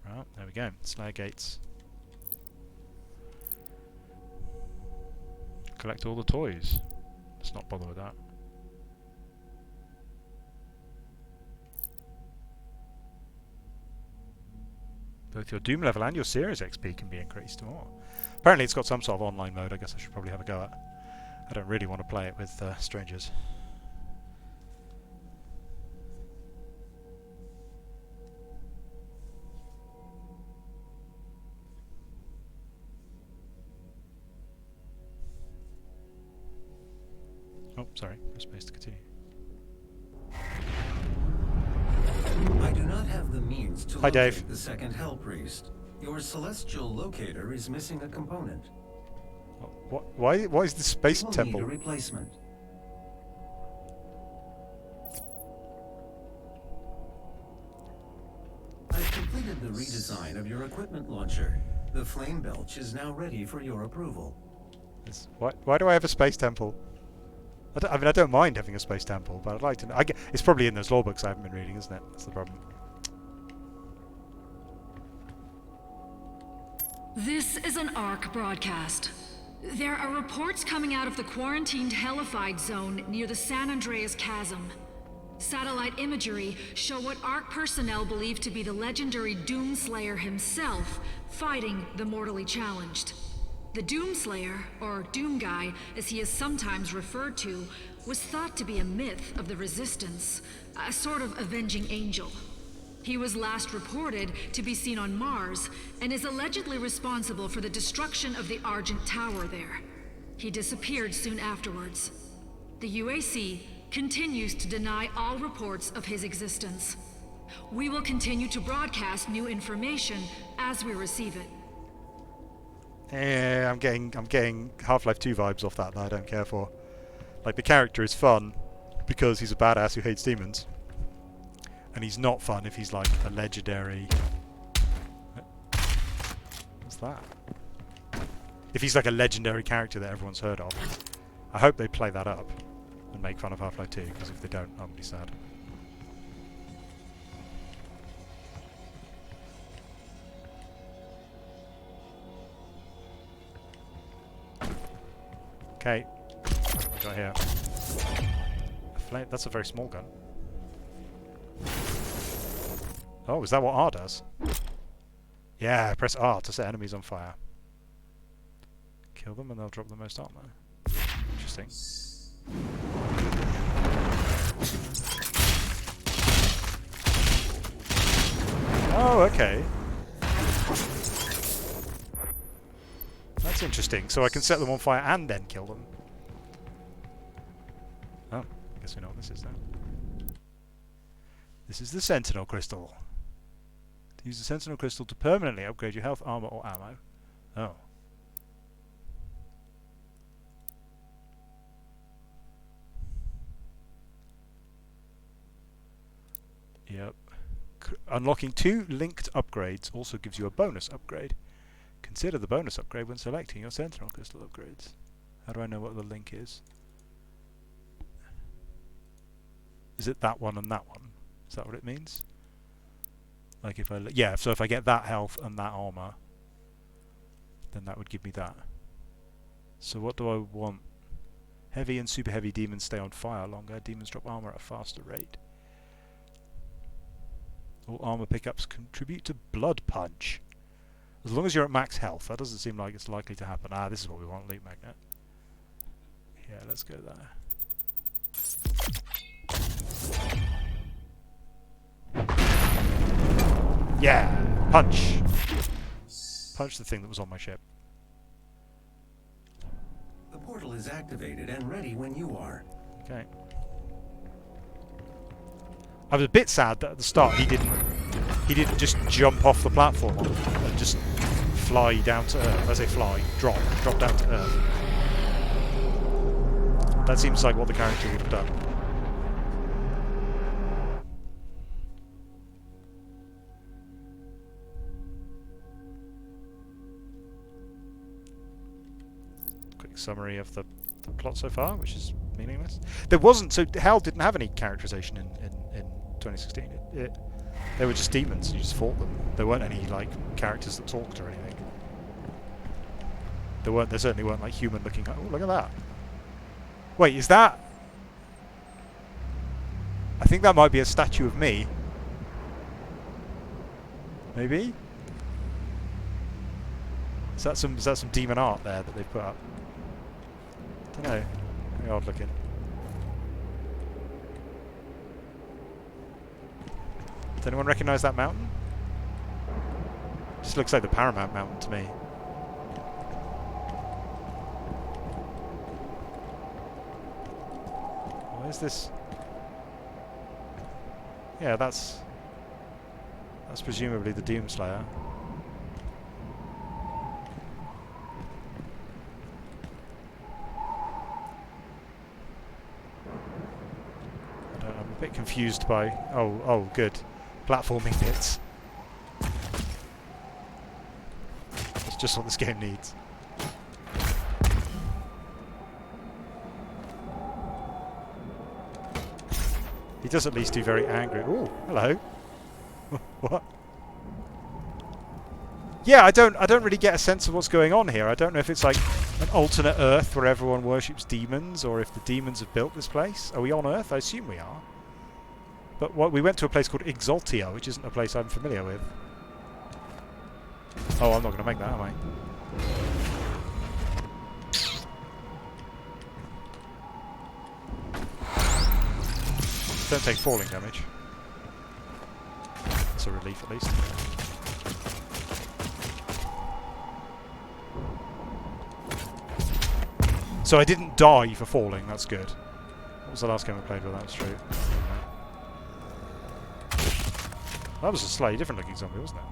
Right, there we go. Slayer Gates. Collect all the toys. Let's not bother with that. Both your Doom level and your Series XP can be increased more. Apparently it's got some sort of online mode. I guess I should probably have a go at. I don't really want to play it with strangers. Oh, sorry. Press space to continue. I do not have the means to Hi, locate Dave. the second Hell Priest. Your celestial locator is missing a component. Why is the space You will temple? need a replacement. I've completed the redesign of your equipment launcher. The flame belch is now ready for your approval. Why do I have a space temple? I mean, I don't mind having a space temple, but I'd like to know. It's probably in those law books I haven't been reading, isn't it? That's the problem. This is an ARC broadcast. There are reports coming out of the quarantined Hellified zone near the San Andreas Chasm. Satellite imagery show what ARC personnel believe to be the legendary Doomslayer himself fighting the mortally challenged. The Doomslayer, or Doom Guy, as he is sometimes referred to, was thought to be a myth of the Resistance, a sort of avenging angel. He was last reported to be seen on Mars, and is allegedly responsible for the destruction of the Argent Tower there. He disappeared soon afterwards. The UAC continues to deny all reports of his existence. We will continue to broadcast new information as we receive it. I'm getting Half-Life 2 vibes off that I don't care for. Like, the character is fun because he's a badass who hates demons. And he's not fun if he's like a legendary... What's that? If he's like a legendary character that everyone's heard of. I hope they play that up and make fun of Half-Life 2, because if they don't, I'll be sad. Okay, what have we got here? A flame. That's a very small gun. Oh, is that what R does? Yeah, press R to set enemies on fire. Kill them and they'll drop the most armor. Interesting. Oh, okay. That's interesting. So I can set them on fire and then kill them. Oh, guess we know what this is now. This is the Sentinel Crystal. Use the Sentinel Crystal to permanently upgrade your health, armor, or ammo. Oh. Yep. Unlocking 2 linked upgrades also gives you a bonus upgrade. Consider the bonus upgrade when selecting your Sentinel Crystal upgrades. How do I know what the link is? Is it that one and that one? Is that what it means? Like if I... yeah, so if I get that health and that armor, then that would give me that. So what do I want? Heavy and super heavy demons stay on fire longer. Demons drop armor at a faster rate. All armor pickups contribute to Blood Punch. As long as you're at max health, that doesn't seem like it's likely to happen. Ah, this is what we want, Loot Magnet. Yeah, let's go there. Yeah! Punch! Punch the thing that was on my ship. The portal is activated and ready when you are. Okay. I was a bit sad that at the start he didn't just jump off the platform and just fly down to Earth. I say fly, drop down to Earth. That seems like what the character would have done. Quick summary of the plot so far, which is meaningless. There wasn't, so Hell didn't have any characterization in 2016. They were just demons, you just fought them. There weren't any like characters that talked or anything. There certainly weren't like human looking. Oh, look at that. Wait, is that? I think that might be a statue of me. Maybe? Is that some demon art there that they put up? Don't know. Very odd looking. Does anyone recognise that mountain? Just looks like the Paramount Mountain to me. Where's this? Yeah, that's presumably the Doomslayer. I'm a bit confused by... Oh, good. Platforming bits. That's just what this game needs. He does at least do very angry... Ooh, hello. What? Yeah, I don't really get a sense of what's going on here. I don't know if it's like an alternate Earth where everyone worships demons, or if the demons have built this place. Are we on Earth? I assume we are. But what we went to a place called Exaltia, which isn't a place I'm familiar with. Oh, I'm not going to make that, am I? Don't take falling damage. That's a relief, at least. So I didn't die for falling, that's good. What was the last game I played where that was true? That was a slightly different looking zombie, wasn't it?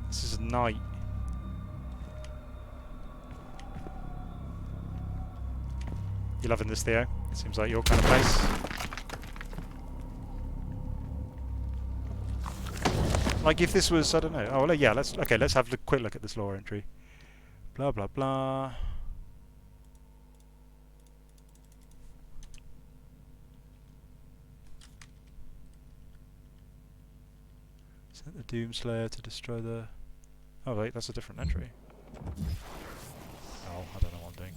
This is night. You loving this, Theo? Seems like your kind of place. Like if this was, I don't know. Oh well, yeah. Let's have a quick look at this lore entry. Blah blah blah. Sent the Doomslayer to destroy the. Oh wait, that's a different entry. Oh, I don't know what I'm doing.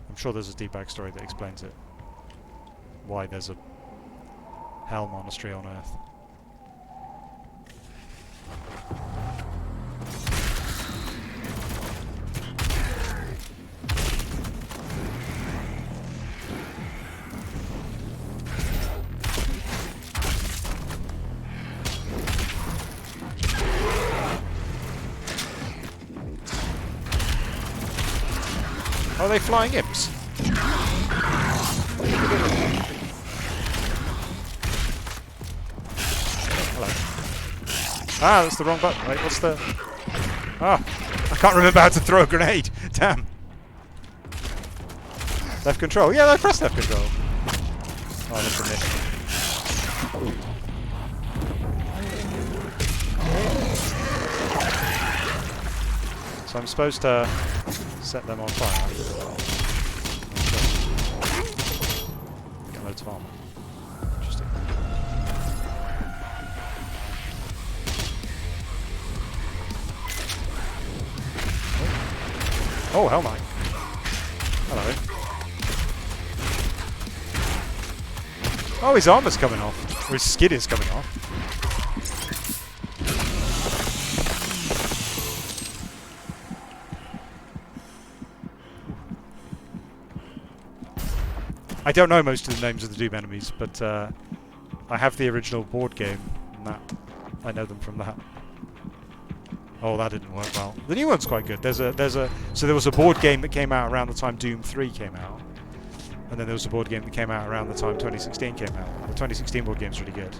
I'm sure there's a deep backstory that explains it. Why there's a Hell Monastery on Earth. Are they flying imps? Hello. Ah, that's the wrong button. Wait, what's the... Ah, I can't remember how to throw a grenade. Damn. Left control. Yeah, I pressed left control. Oh, I missed a miss. So I'm supposed to set them on fire. Get loads of armor. Interesting. Oh, hell no. Hello. Oh, his armor's coming off. Or his skin is coming off. I don't know most of the names of the Doom enemies, but I have the original board game, and that I know them from that. Oh, that didn't work well. The new one's quite good. So there was a board game that came out around the time Doom 3 came out, and then there was a board game that came out around the time 2016 came out. The 2016 board game's really good.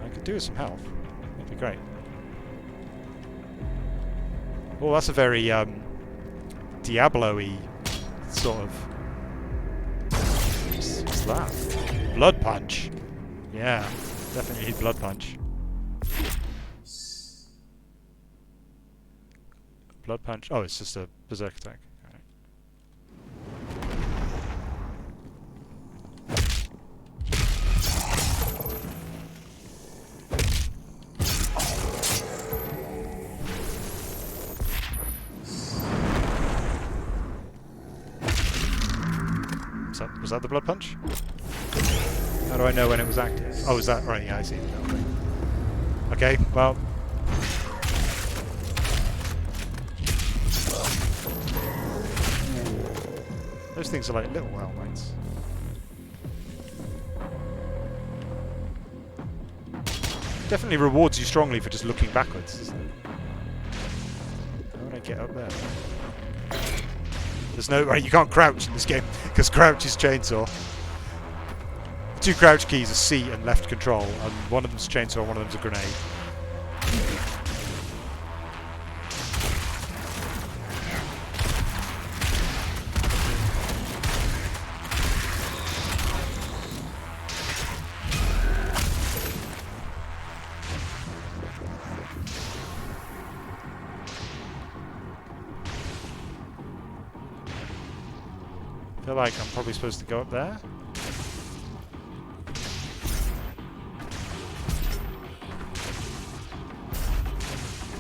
I could do with some health. That'd be great. Well, that's a very Diablo-y sort of. What's that? Blood Punch. Yeah, definitely need Blood Punch. Blood Punch. Oh, it's just a berserk attack. Alright. Was that the Blood Punch? How do I know when it was active? Oh, is that right? Yeah, I see. Okay, well. Those things are like little Hellknights. Definitely rewards you strongly for just looking backwards, doesn't it? How would I get up there? There's no... Right, you can't crouch in this game, because crouch is chainsaw. The two crouch keys are C and left control, and one of them's chainsaw and one of them's a grenade. feel like I'm probably supposed to go up there.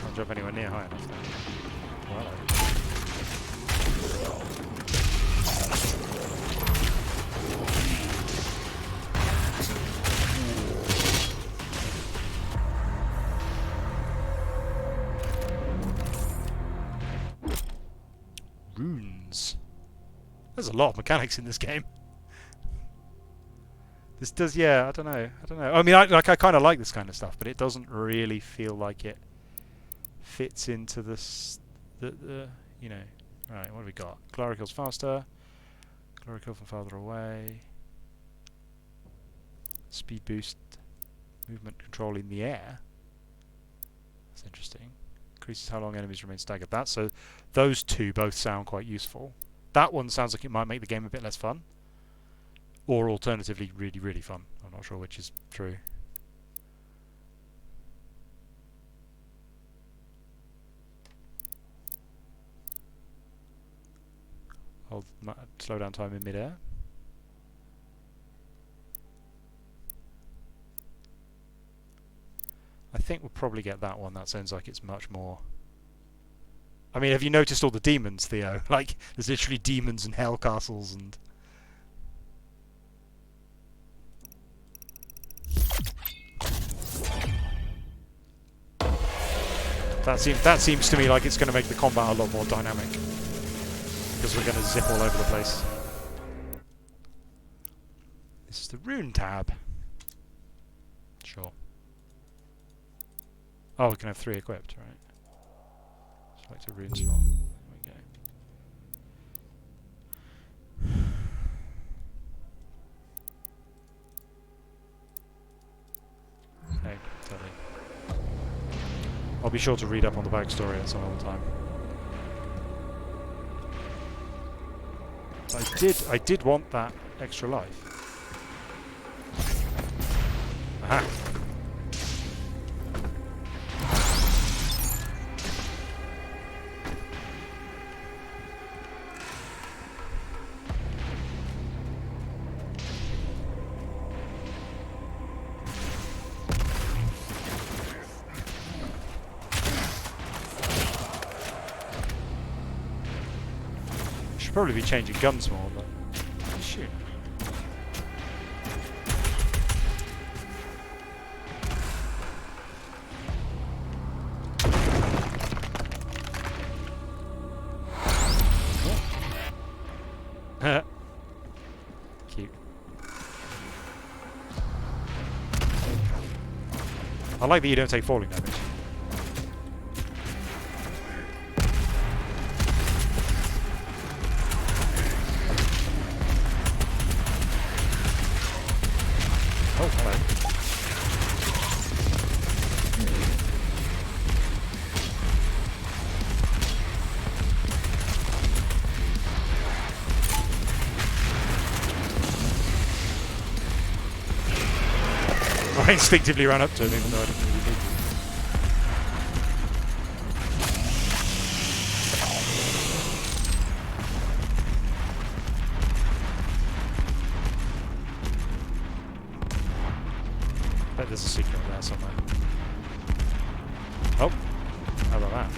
Can't jump anywhere near high enough now. Well, runes. There's a lot of mechanics in this game. This does, yeah, I don't know. I mean, I kind of like this kind of stuff, but it doesn't really feel like it fits into this, the you know. Right, what have we got? Clara kills faster. Clara kill from farther away. Speed boost. Movement control in the air. That's interesting. Increases how long enemies remain staggered. So those two both sound quite useful. That one sounds like it might make the game a bit less fun. Or alternatively, really, really fun. I'm not sure which is true. Hold slow down time in midair. I think we'll probably get that one. That sounds like it's much more... I mean, have you noticed all the demons, Theo? Like, there's literally demons and hell castles and... That seems to me like it's going to make the combat a lot more dynamic. Because we're going to zip all over the place. This is the rune tab. Sure. Oh, we can have 3 equipped, right? Select a rune slot. There we go. Hey, totally. I'll be sure to read up on the backstory at some other time. I did want that extra life. Aha! Probably be changing guns more, but shoot. Cute. I like that you don't take falling damage. Oh, hello. I instinctively ran up to him even though I didn't really need to. There's a secret there somewhere. Oh, how about that?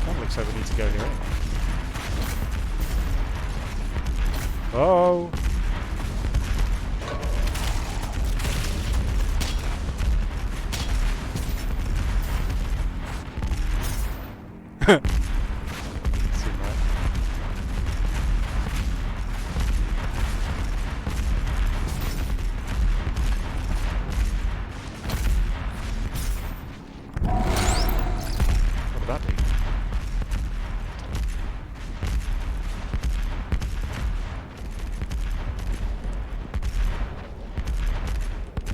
That looks like we need to go here anyway. Oh!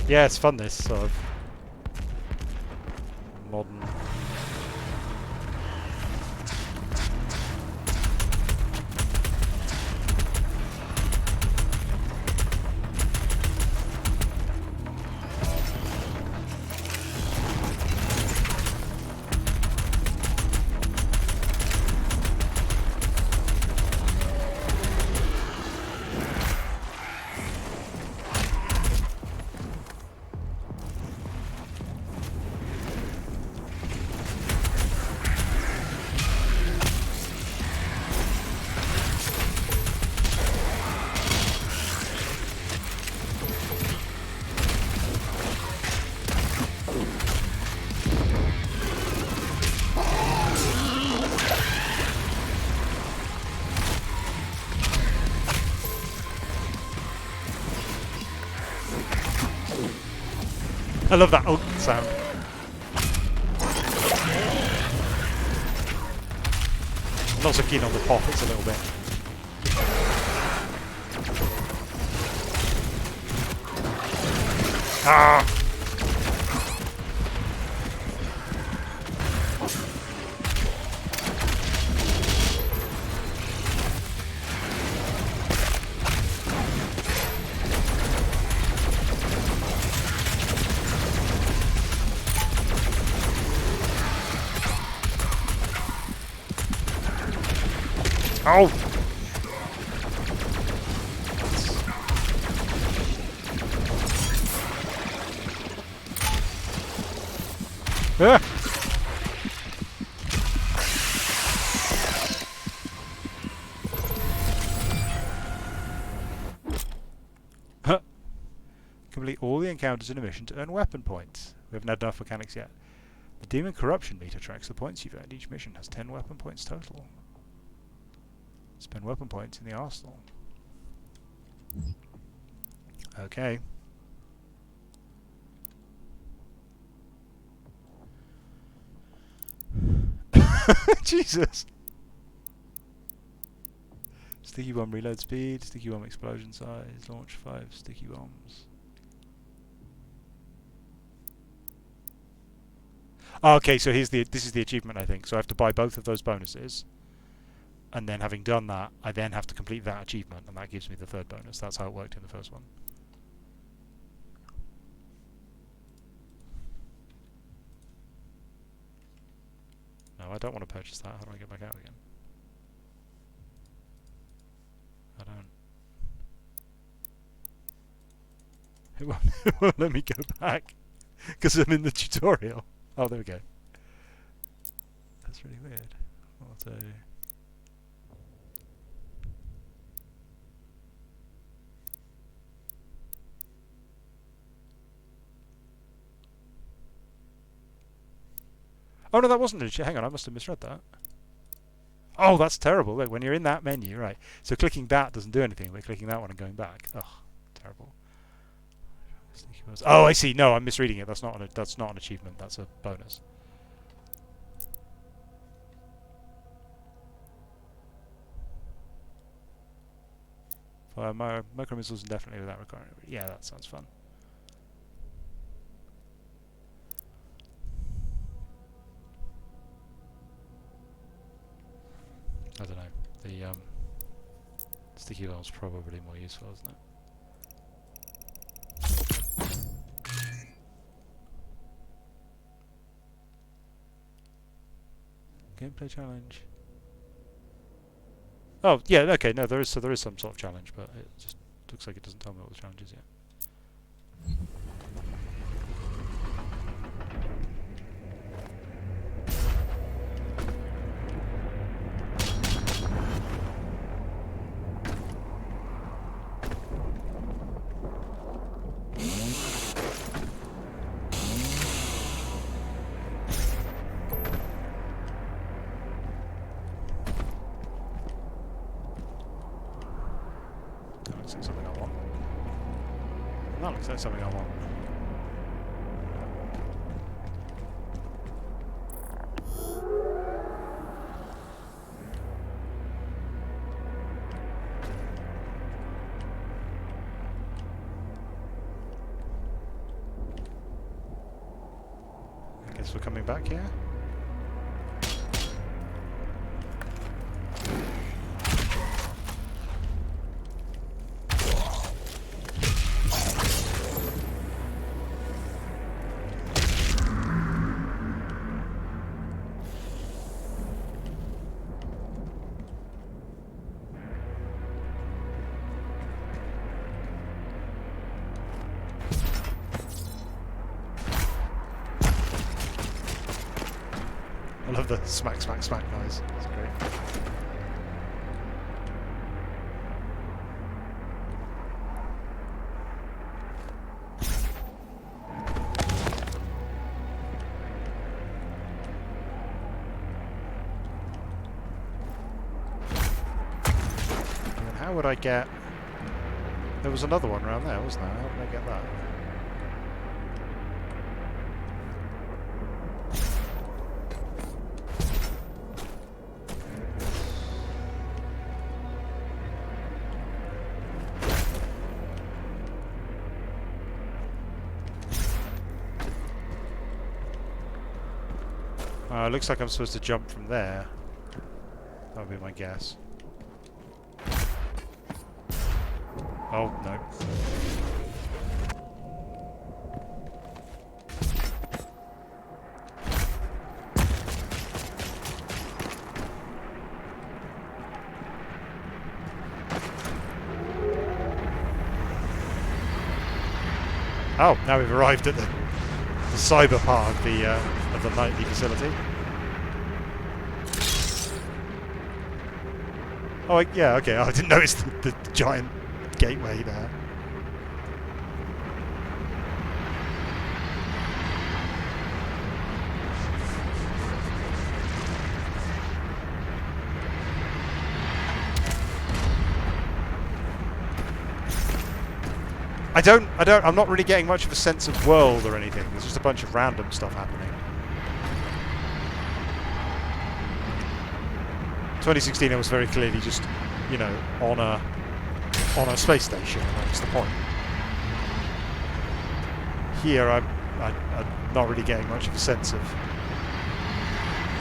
Yeah, it's fun, this sort of modern. I love that sound. I'm not so keen on the pop, it's a little bit. Ah! Oh! Ah! Complete all the encounters in a mission to earn weapon points. We haven't had enough mechanics yet. The Demon Corruption meter tracks the points you've earned. Each mission has 10 weapon points total. Spend weapon points in the arsenal. Okay. Jesus! Sticky bomb reload speed, sticky bomb explosion size, launch 5 sticky bombs. Oh, okay, so this is the achievement, I think. So I have to buy both of those bonuses. And then having done that, I then have to complete that achievement, and that gives me the third bonus. That's how it worked in the first one. No, I don't want to purchase that. How do I get back out again? I don't. It won't let me go back because I'm in the tutorial. Oh, there we go. That's really weird. Auto. Oh no, that wasn't a hang on, I must have misread that. Oh, that's terrible. Look, when you're in that menu, right. So clicking that doesn't do anything. We're clicking that one and going back. Oh, terrible. Oh, I see. No, I'm misreading it. That's not an achievement. That's a bonus. Fire micro missiles indefinitely without requiring. Yeah, that sounds fun. I don't know. The sticky bomb's probably more useful, isn't it? Gameplay challenge. Oh yeah, okay. No, there is some sort of challenge, but it just looks like it doesn't tell me what the challenge is yet. That looks like something I want. I guess we're coming back here. I love the smack, smack, smack noise. It's great. And then how would I get... There was another one around there, wasn't there? How did I get that? it looks like I'm supposed to jump from there. That would be my guess. Oh, no. Oh, now we've arrived at the cyber part of the nightly facility. Oh, yeah, okay. I didn't notice the giant gateway there. I'm not really getting much of a sense of world or anything. There's just a bunch of random stuff happening. 2016 I was very clearly just, you know, on a space station, and that was the point. Here I'm not really getting much of a sense of,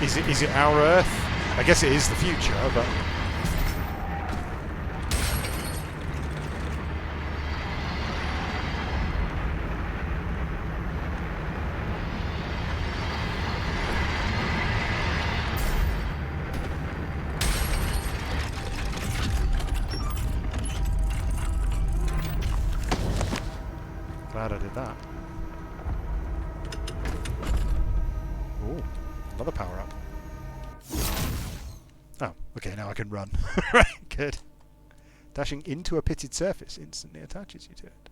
is it our Earth? I guess it is the future, but glad I did that. Ooh, another power up. Oh, okay, now I can run. Right, good. Dashing into a pitted surface instantly attaches you to it.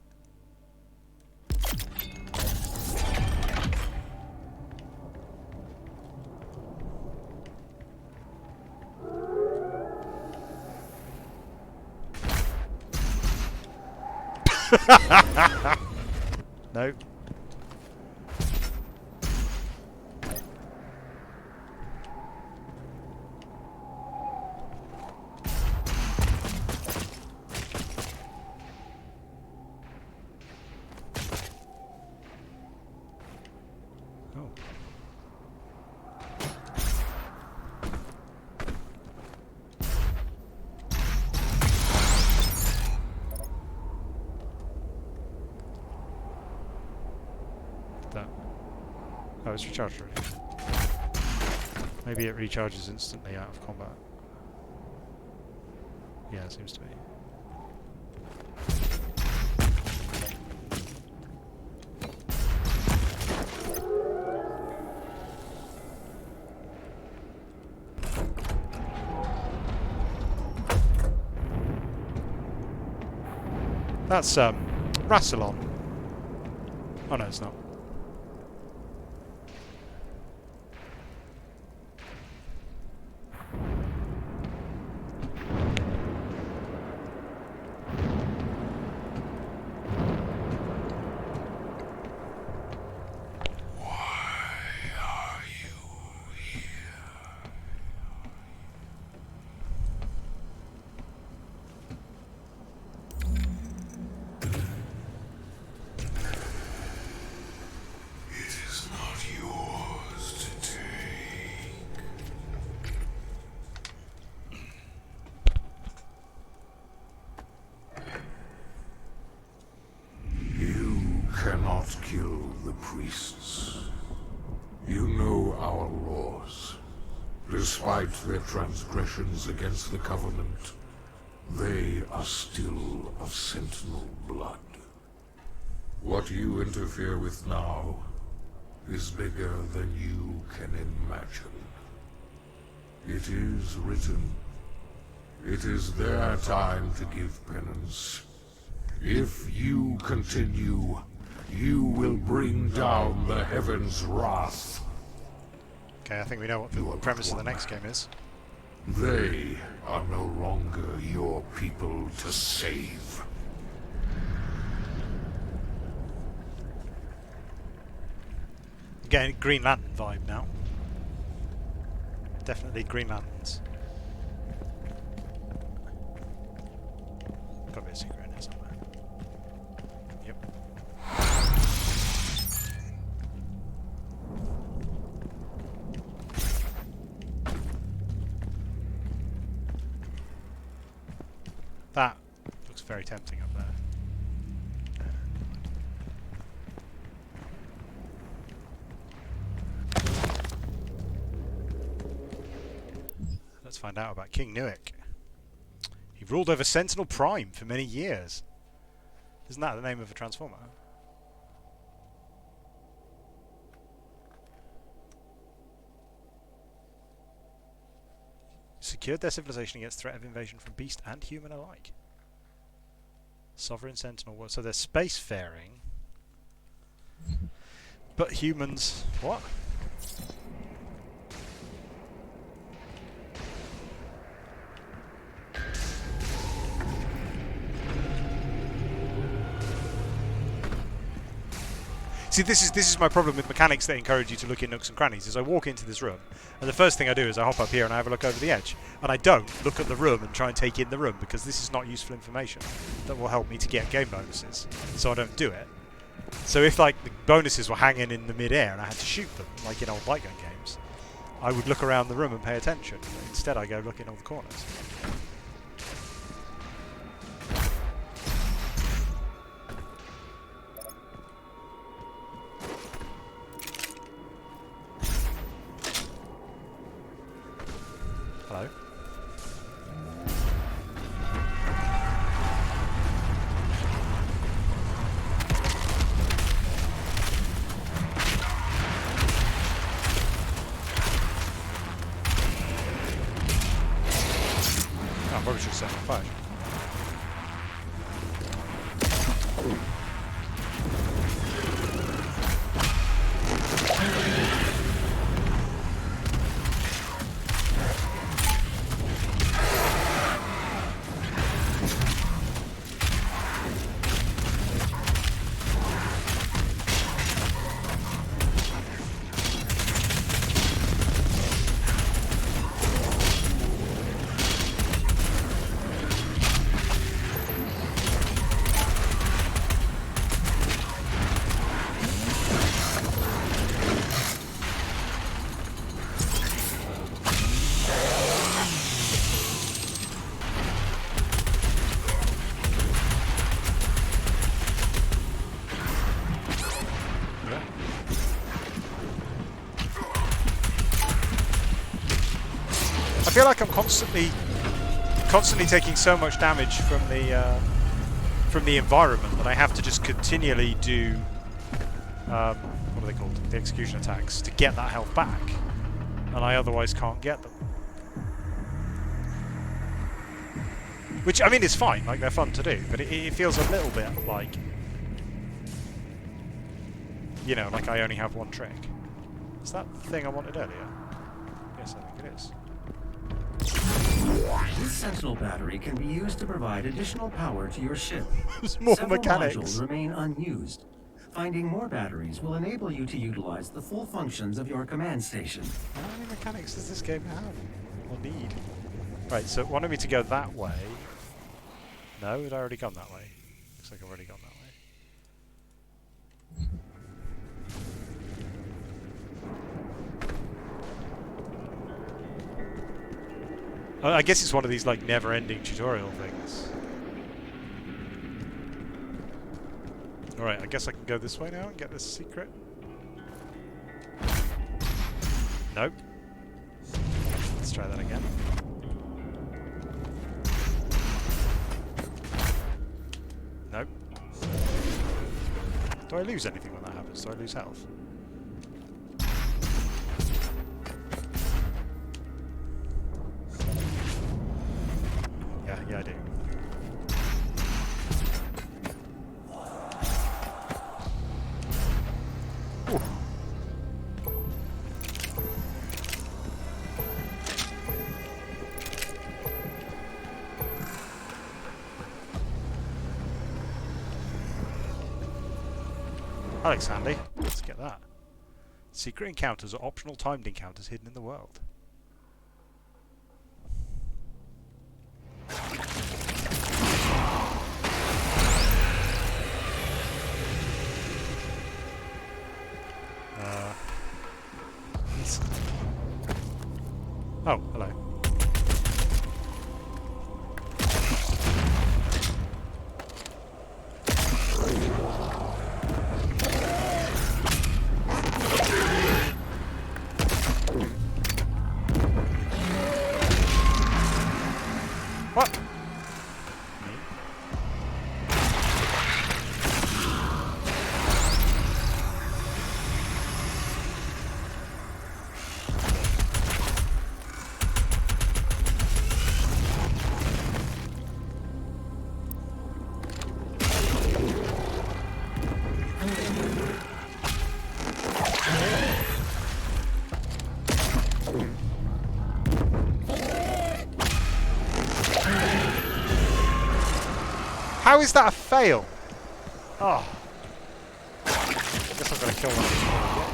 No. Oh. That. Oh, it's recharged already. Maybe it recharges instantly out of combat. Yeah, it seems to be. That's Rassilon. Oh no, it's not. Cannot kill the priests. You know our laws. Despite their transgressions against the Covenant, they are still of Sentinel blood. What you interfere with now is bigger than you can imagine. It is written. It is their time to give penance. If you continue, you will bring down the heavens' wrath. Okay, I think we know what the premise of the next game is. They are no longer your people to save. Getting Green Lantern vibe now. Definitely Green Lanterns. Gotta be a secret in here somewhere. Yep. very tempting up there. Let's find out about King Nuic. He ruled over Sentinel Prime for many years. Isn't that the name of a transformer? Secured their civilization against threat of invasion from beast and human alike. Sovereign Sentinel world. So they're spacefaring. But humans... What? See, this is my problem with mechanics that encourage you to look in nooks and crannies, is I walk into this room, and the first thing I do is I hop up here and I have a look over the edge. And I don't look at the room and try and take in the room, because this is not useful information that will help me to get game bonuses. So I don't do it. So if, like, the bonuses were hanging in the mid-air and I had to shoot them, like in old light gun games, I would look around the room and pay attention. But instead I go look in all the corners. Hello? Oh, I probably should set my phone. I feel like I'm constantly taking so much damage from the environment that I have to just continually do what are they called? The execution attacks to get that health back, and I otherwise can't get them. Which, I mean, is fine, like they're fun to do, but it feels a little bit like, you know, like I only have one trick. Is that the thing I wanted earlier? Yes, I think it is. This Sentinel battery can be used to provide additional power to your ship. There's more Several mechanics. modules remain unused. Finding more batteries will enable you to utilize the full functions of your command station. How many mechanics does this game have? Or need? Right, so it wanted me to go that way. No, had I already gone that way? Looks like I've already gone that way. I guess it's one of these like never-ending tutorial things. Alright, I guess I can go this way now and get this secret. Nope. Let's try that again. Nope. Do I lose anything when that happens? Do I lose health? Yeah, I do. Ooh. Alex Handy, let's get that. Secret encounters are optional timed encounters hidden in the world. Oh, hello. How is that a fail? Oh. I guess I'm going to kill one of these before I get it.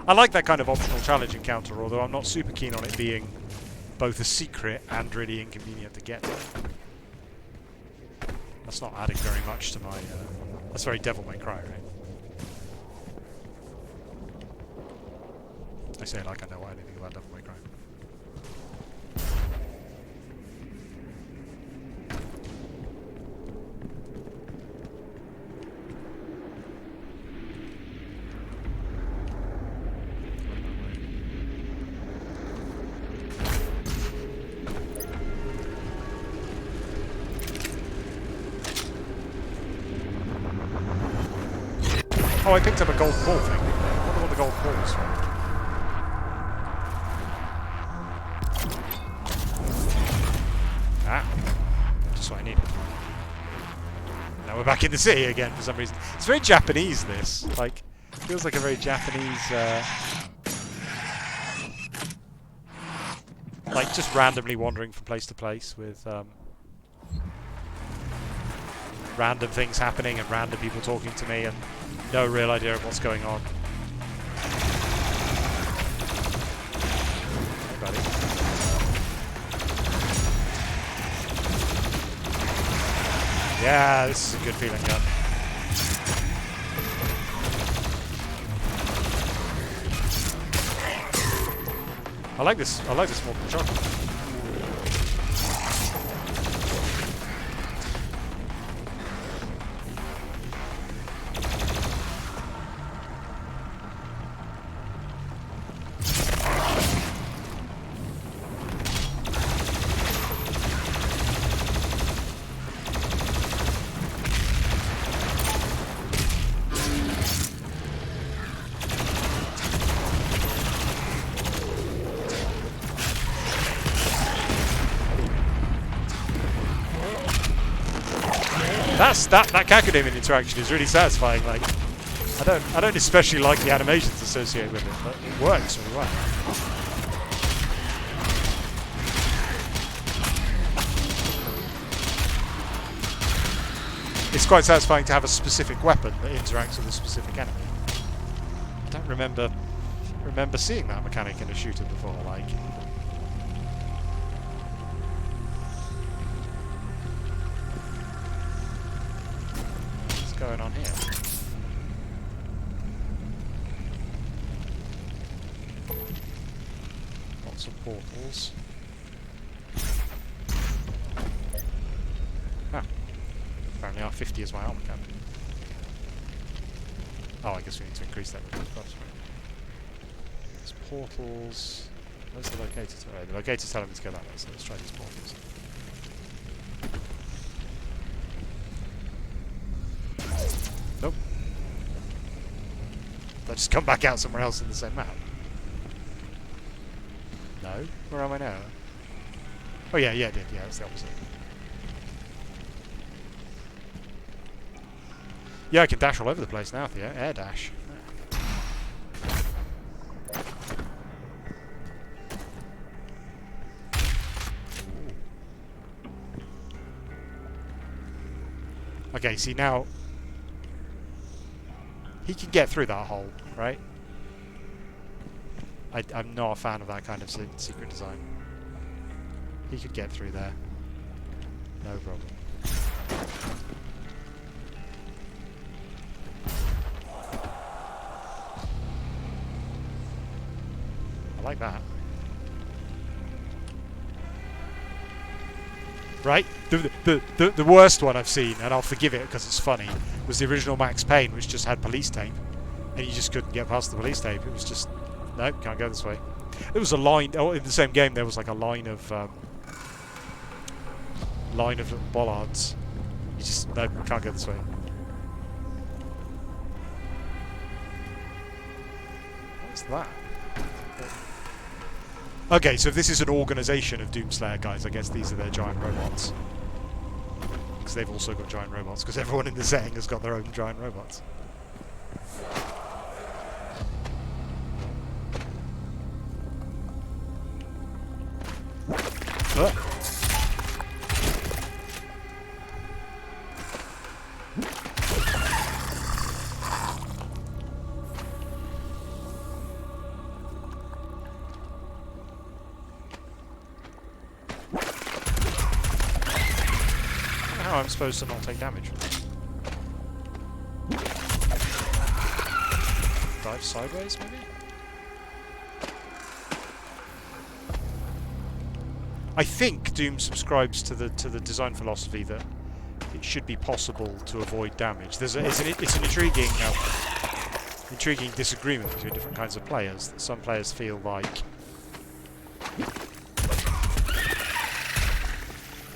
I like that kind of optional challenge encounter, although I'm not super keen on it being both a secret and really inconvenient to get to. That's not adding very much to my... that's very Devil May Cry, right? I say like I know anything about Devil May Cry. Oh, I picked up a gold ball thing. I wonder what the gold ball is from. Ah. Just what I needed. Now we're back in the city again for some reason. It's very Japanese, this. Like, feels like a very Japanese, like, just randomly wandering from place to place with, random things happening and random people talking to me and no real idea of what's going on. Hey, buddy. Yeah, this is a good feeling gun. I like this more than the shotgun. That Kakudemon interaction is really satisfying. Like, I don't especially like the animations associated with it, but it works really well. It's quite satisfying to have a specific weapon that interacts with a specific enemy. I don't remember seeing that mechanic in a shooter before. Like, going on here? Lots of portals. Ah. Apparently R50 is my armor cap. Oh, I guess we need to increase that with those buffs, right? There's portals. Where's the locator? Oh, the locator's telling me to go that way, so let's try these portals. Nope. Did I just come back out somewhere else in the same map? No? Where am I now? Oh yeah, I did. Yeah, that's the opposite. Yeah, I can dash all over the place now, Theo. Air dash. Okay, see now... He can get through that hole, right? I'm not a fan of that kind of secret design. He could get through there. No problem. I like that. right? The worst one I've seen, and I'll forgive it because it's funny, was the original Max Payne, which just had police tape, and you just couldn't get past the police tape. It was just, no, can't go this way. There was a line, oh, in the same game there was like a line of bollards. You just, no, can't go this way. What's that? Okay, so if this is an organisation of Doomslayer guys, I guess these are their giant robots. Because they've also got giant robots, because everyone in the setting has got their own giant robots. How I'm supposed to not take damage. Dive sideways, maybe? I think Doom subscribes to the design philosophy that it should be possible to avoid damage. It's an intriguing disagreement between different kinds of players. Some players feel like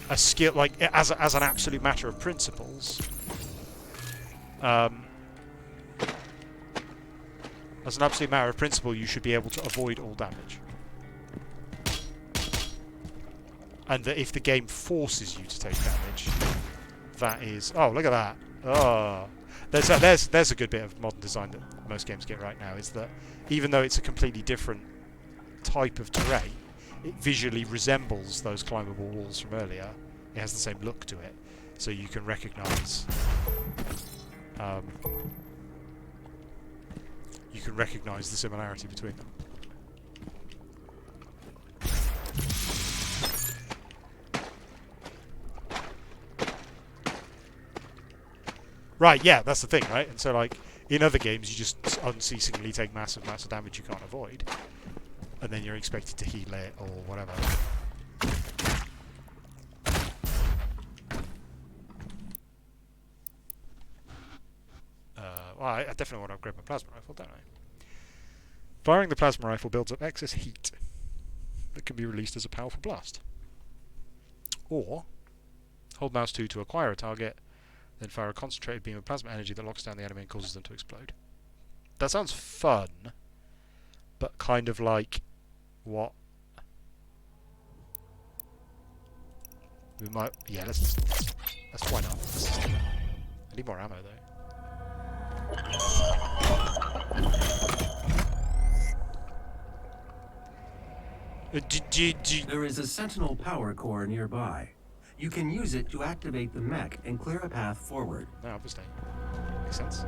a skill, like as an absolute matter of principles, you should be able to avoid all damage. And that if the game forces you to take damage, that is... Oh, look at that. Oh. There's a good bit of modern design that most games get right now, is that even though it's a completely different type of terrain, it visually resembles those climbable walls from earlier. It has the same look to it, so you can recognise... you can recognise the similarity between them. Right, yeah, that's the thing, right? And so, like, in other games, you just unceasingly take massive amounts of damage you can't avoid. And then you're expected to heal it, or whatever. Well, I definitely want to upgrade my plasma rifle, don't I? Firing the plasma rifle builds up excess heat that can be released as a powerful blast. Or, hold mouse 2 to acquire a target, then fire a concentrated beam of plasma energy that locks down the enemy and causes them to explode. That sounds fun, but kind of like what we might. Yeah, let's why not? I need more ammo though. There is a Sentinel power core nearby. You can use it to activate the mech and clear a path forward. No, obviously. Makes sense.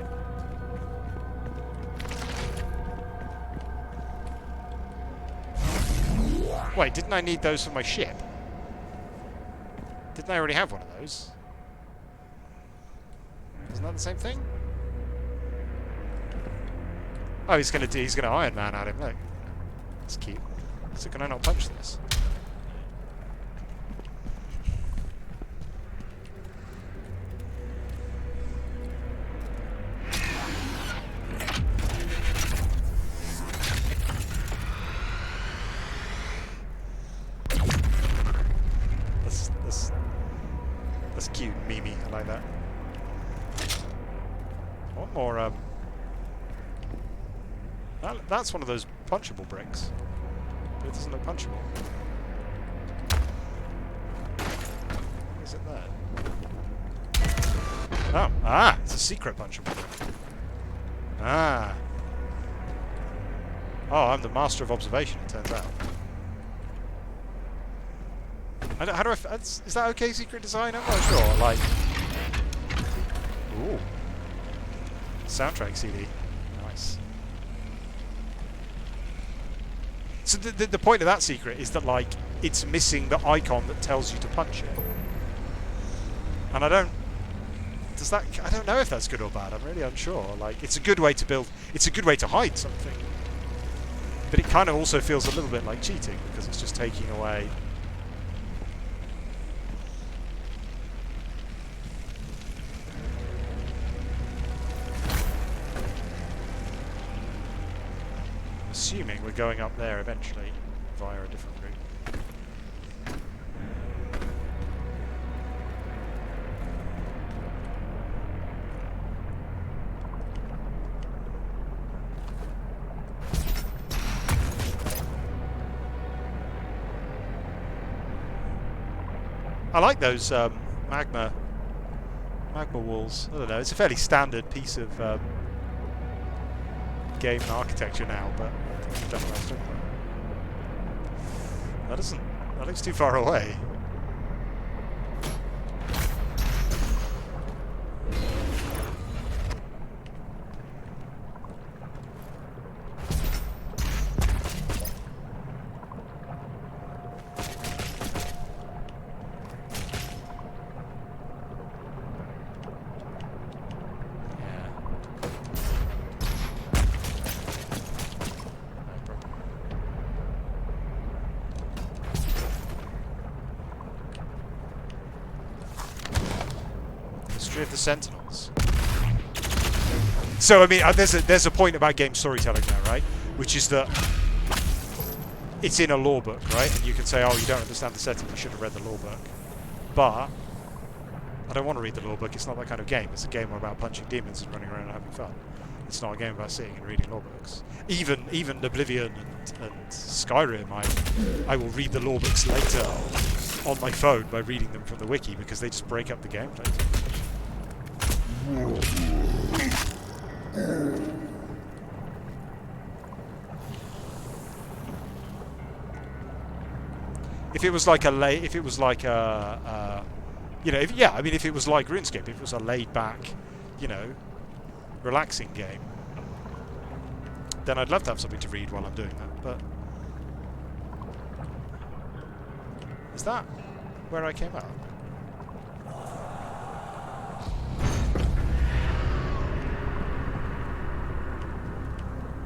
Wait, didn't I need those for my ship? Didn't I already have one of those? Isn't that the same thing? Oh, he's gonna Iron Man at him, look. That's cute. So can I not punch this? That's cute, Mimi. I like that. I want more. That's one of those punchable bricks. But it doesn't look punchable. What is it there? Oh, it's a secret punchable brick. Ah. Oh, I'm the master of observation, it turns out. Is that okay, secret design? I'm not sure. Like, ooh, soundtrack CD, nice. So the point of that secret is that, like, it's missing the icon that tells you to punch it, and I don't know if that's good or bad. I'm really unsure. Like, it's a good way to build. It's a good way to hide something, but it kind of also feels a little bit like cheating because it's just taking away. assuming we're going up there eventually via a different route. I like those magma walls. I don't know. It's a fairly standard piece of game architecture now, but I think we've done a nice job of it. That looks too far away. Of the Sentinels. So I mean, there's a point about game storytelling now, right? Which is that it's in a lore book, right? And you can say, oh, you don't understand the setting, you should have read the lore book. But I don't want to read the lore book. It's not that kind of game. It's a game about punching demons and running around and having fun. It's not a game about sitting and reading lore books. Even Oblivion and Skyrim, I will read the lore books later on my phone by reading them from the wiki because they just break up the gameplay. If it was like you know, if it was like RuneScape, if it was a laid back, you know, relaxing game, then I'd love to have something to read while I'm doing that. But is that where I came out?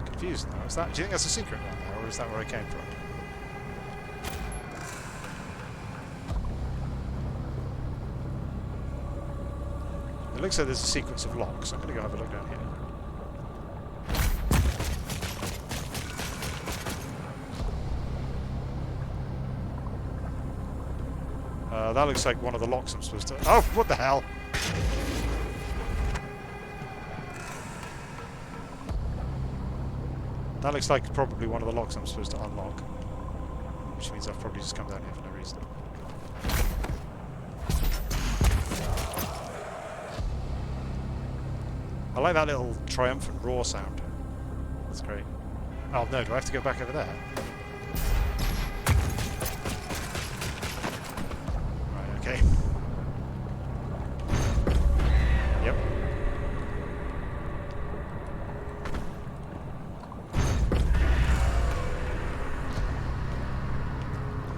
Confused now. Is that? Do you think that's a secret one there, or is that where I came from? It looks like there's a sequence of locks. I'm going to go have a look down here. That looks like one of the locks I'm supposed to... Oh, what the hell? That looks like probably one of the locks I'm supposed to unlock. Which means I've probably just come down here for no reason. I like that little triumphant roar sound. That's great. Oh no, do I have to go back over there? Right, okay. Yep.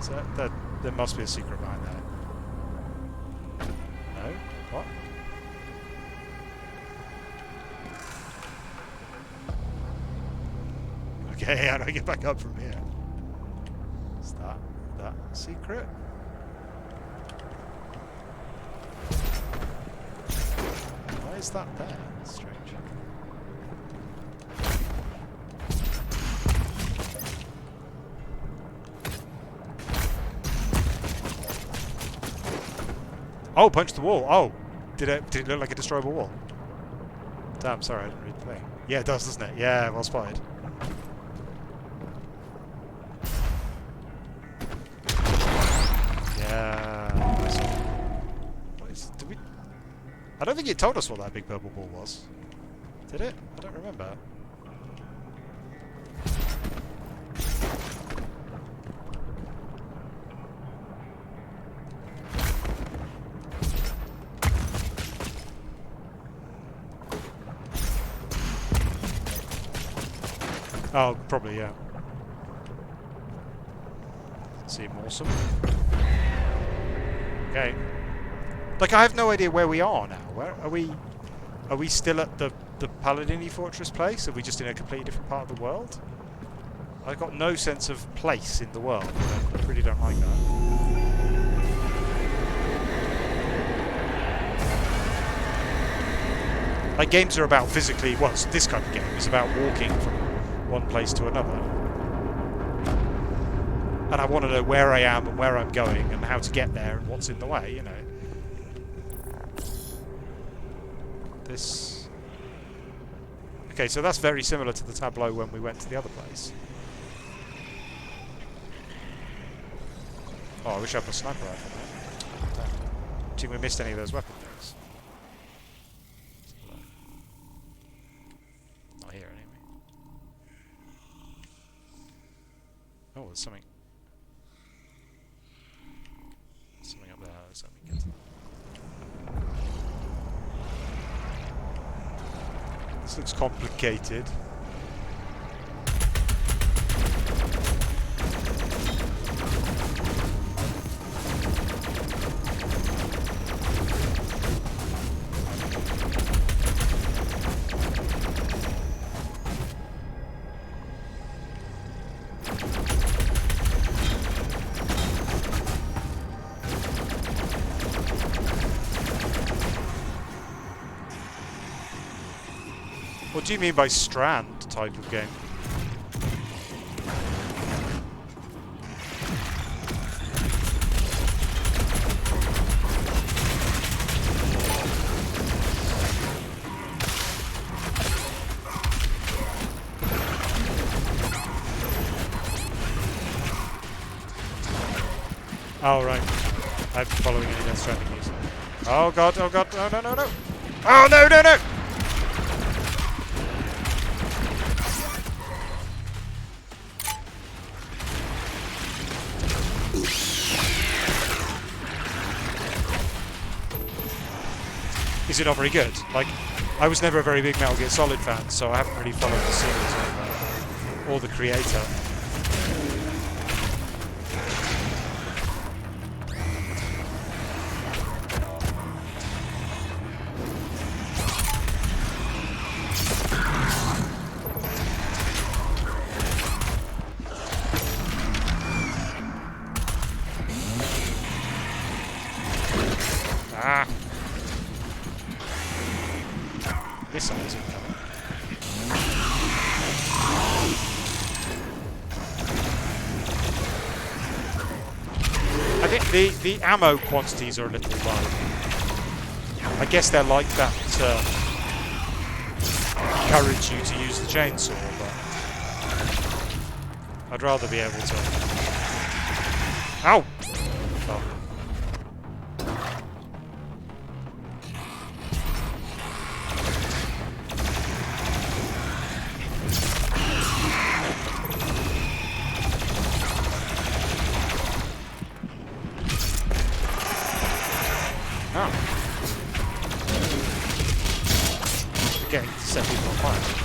So there must be a secret behind that. No? What? Okay, how do I get back up from here? Is that secret? Why is that there? That's strange. Oh, punch the wall. Oh, did it look like a destroyable wall? Damn, sorry, I didn't read the thing. Yeah, it does, doesn't it? Yeah, well spotted. I don't think it told us what that big purple ball was. Did it? I don't remember. Oh, probably, yeah. Seem awesome. Okay. Like, I have no idea where we are now. Where are we? Are we still at the Paladini Fortress place? Are we just in a completely different part of the world? I've got no sense of place in the world. I really don't like that. Like, games are about physically... Well, this kind of game is about walking from one place to another. And I want to know where I am and where I'm going and how to get there and what's in the way, you know. This... Okay, so that's very similar to the tableau when we went to the other place. Oh, I wish I had my sniper rifle there. Do you think we missed any of those weapon things? Not here, anyway. Oh, there's something. Something up there. Let's let me get to that. This looks complicated. What do you mean by Strand type of game? Oh, right. I'm following any Death Stranding news. Oh god, oh god, oh no, no, no! Oh no, no, no! Is it not very good? Like, I was never a very big Metal Gear Solid fan, so I haven't really followed the series or the creator. Ah! Missiles incoming. I think the ammo quantities are a little low. I guess they're like that to encourage you to use the chainsaw, but I'd rather be able to... Ow! Oh. Getting to set people on fire.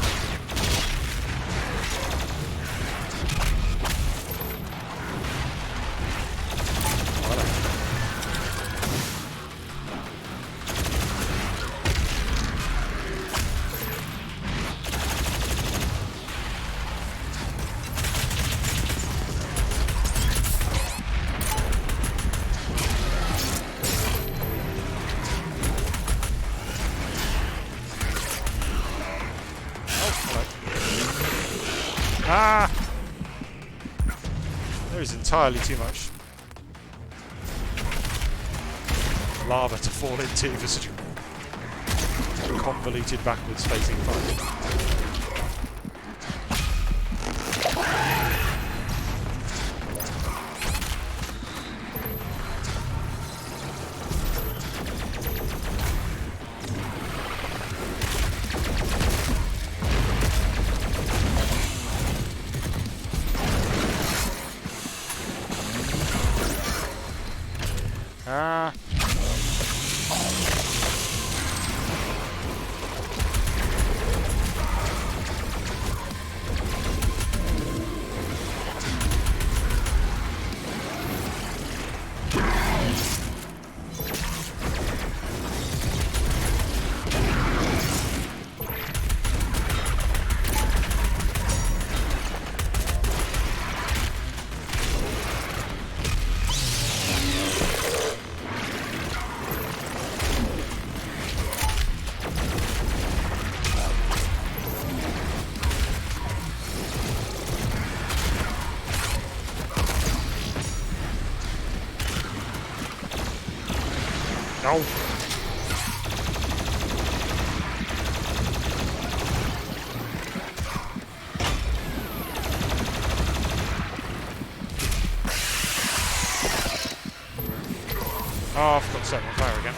Ah! There is entirely too much lava to fall into for such a convoluted backwards facing fight. Ah. No. Oh, I forgot to set them on fire again.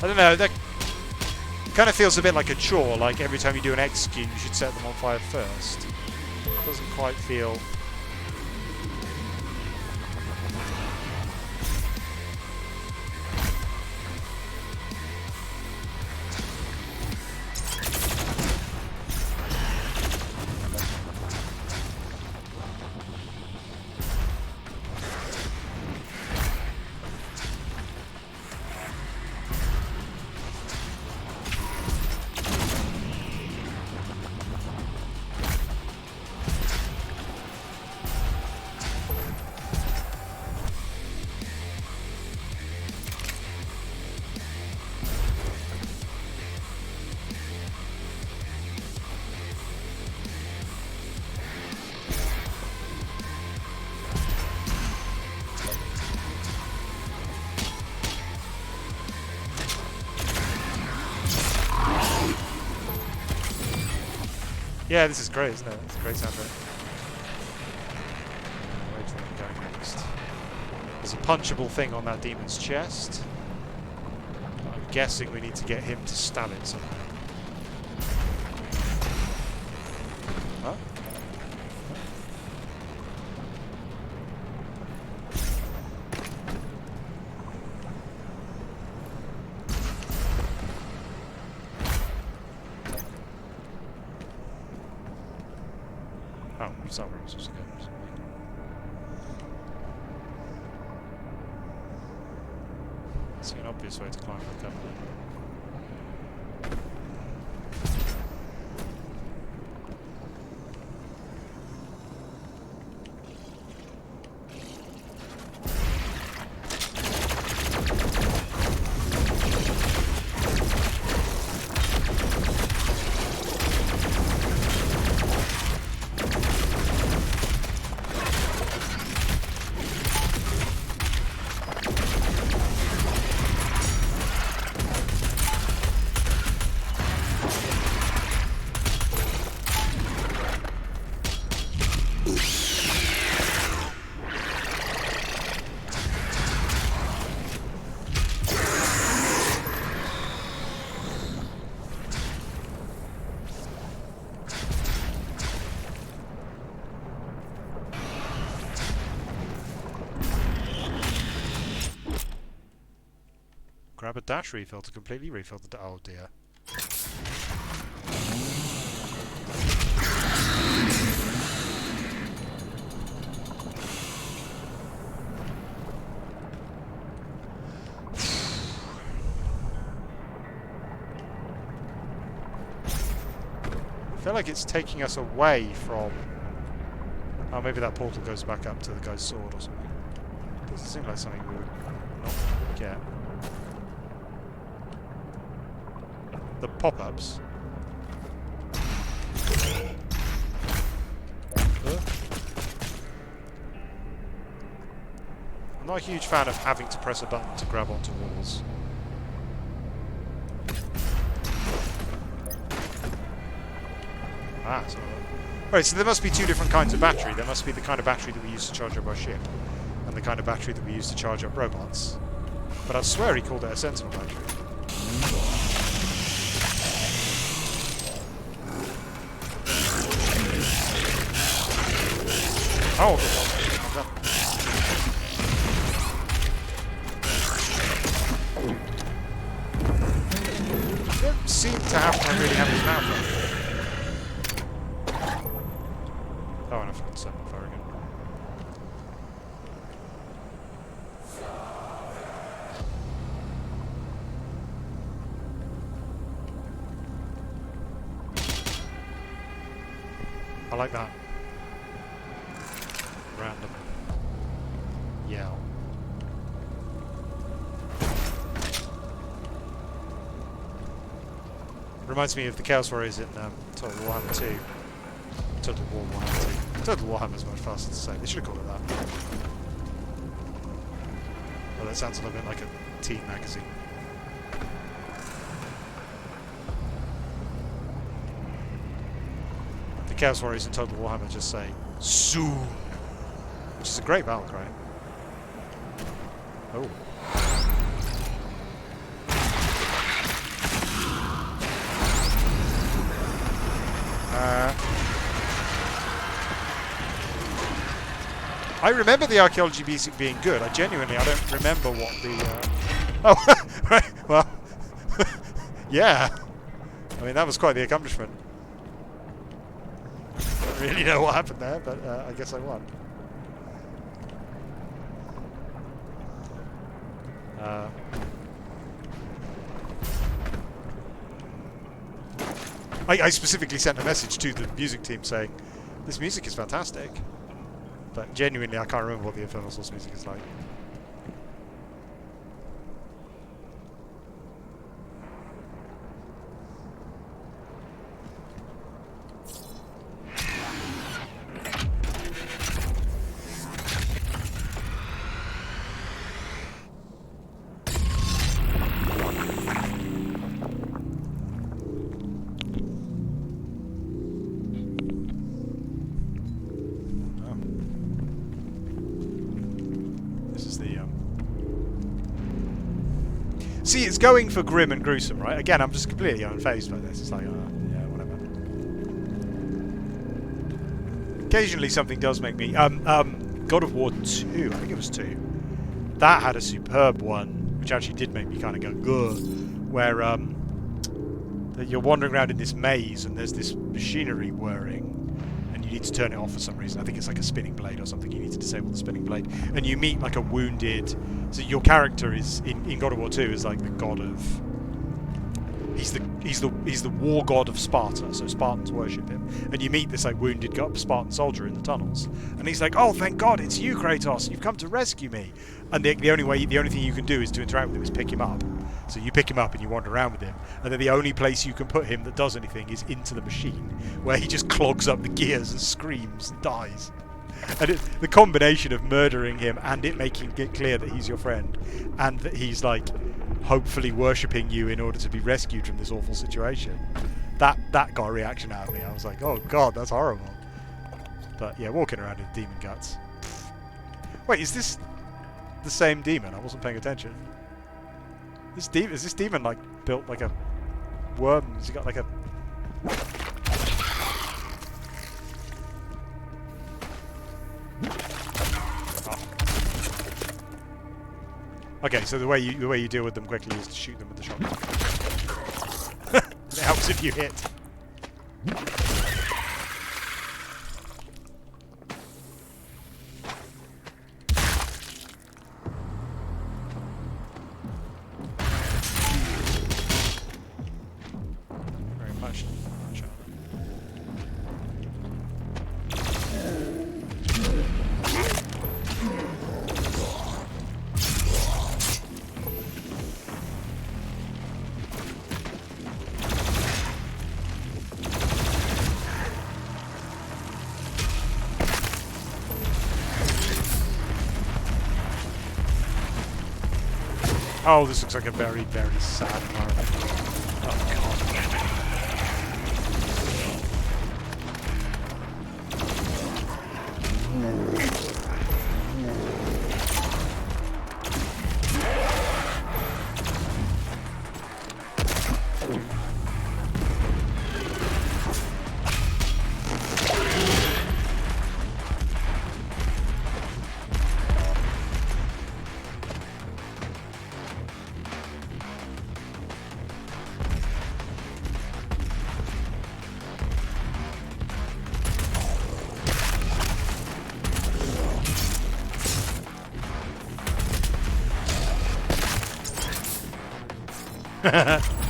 I don't know, that kind of feels a bit like a chore, like every time you do an execute you should set them on fire first. Doesn't quite feel... Yeah, this is great, isn't it? It's a great soundtrack. Where do we go next? There's a punchable thing on that demon's chest. I'm guessing we need to get him to stab it somehow. Huh? Oh, it's not where I'm supposed to go. It's an obvious way to climb back up. Grab a dash refill to completely refill the... oh dear. I feel like it's taking us away from... oh, maybe that portal goes back up to the guy's sword or something. Doesn't seem like something we would not get. The pop-ups. I'm not a huge fan of having to press a button to grab onto walls. Ah, so... right, so there must be two different kinds of battery. There must be the kind of battery that we use to charge up our ship, and the kind of battery that we use to charge up robots. But I swear he called it a sentinel battery. Oh, he don't seem to really have his mouth open. Oh, and I forgot to set my fire again. I like that. Random yell. Reminds me of the Chaos Warriors in Total War 1 and 2. Total War 1 and 2. Total Warhammer's much faster to say. They should have called it that. Well, that sounds a little bit like a teen magazine. The Chaos Warriors in Total Warhammer just say "Soon," which is a great battle cry. Oh. I remember the archaeology being good. I don't remember what the. Oh, right. Well, yeah. I mean, that was quite the accomplishment. Don't really know what happened there, but I guess I won. I specifically sent a message to the music team saying, "This music is fantastic." But genuinely, I can't remember what the Infernal Source music is like. See, it's going for grim and gruesome, right? Again, I'm just completely unfazed by this. It's like, yeah, whatever. Occasionally something does make me... God of War 2, I think it was 2. That had a superb one, which actually did make me kind of go, "Gugh," where you're wandering around in this maze and there's this machinery whirring, and you need to turn it off for some reason. I think it's like a spinning blade or something. You need to disable the spinning blade. And you meet like a wounded... So your character is in God of War 2 is like the god of... He's the war god of Sparta, so Spartans worship him. And you meet this like wounded Spartan soldier in the tunnels, and he's like, "Oh, thank God, it's you, Kratos! You've come to rescue me." And the only thing you can do is to interact with him is pick him up. So you pick him up and you wander around with him, and then the only place you can put him that does anything is into the machine, where he just clogs up the gears and screams and dies. And the combination of murdering him and it making it clear that he's your friend, and that he's like hopefully worshipping you in order to be rescued from this awful situation, that got a reaction out of me. I was like, "Oh God, that's horrible." But yeah, walking around in demon guts. Wait, is this the same demon? I wasn't paying attention. Is this demon like built like a worm? Has he got like a... Okay, so the way you deal with them quickly is to shoot them with the shotgun. It helps if you hit. Very much. Oh, this looks like a very, very sad environment. Oh, God.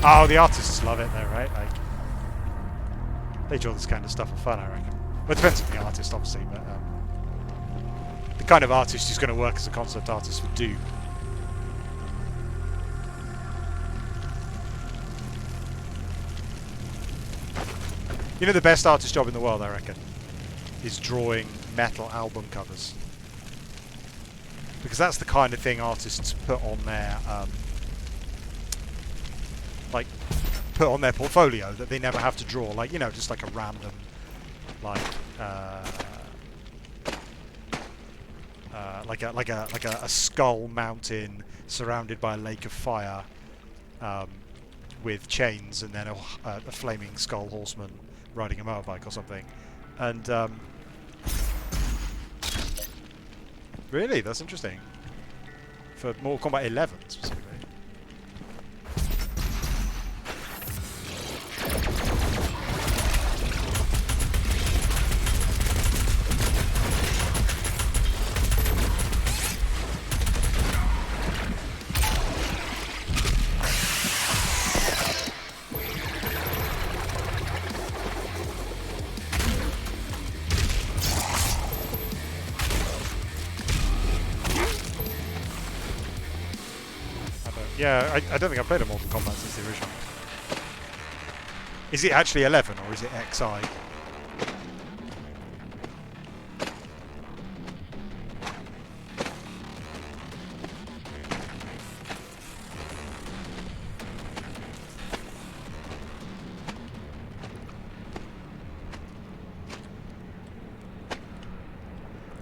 Oh, the artists love it though, right? Like, they draw this kind of stuff for fun, I reckon. Well, it depends on the artist, obviously, but the kind of artist who's going to work as a concept artist for Doom. You know, the best artist job in the world, I reckon. is drawing metal album covers. Because that's the kind of thing artists put on their like put on their portfolio that they never have to draw, like, you know, just like a random like like a skull mountain surrounded by a lake of fire with chains, and then a flaming skull horseman riding a motorbike or something. And really, that's interesting. For Mortal Kombat 11 specifically. Yeah, I don't think I've played a Mortal Kombat since the original. Is it actually 11 or is it XI?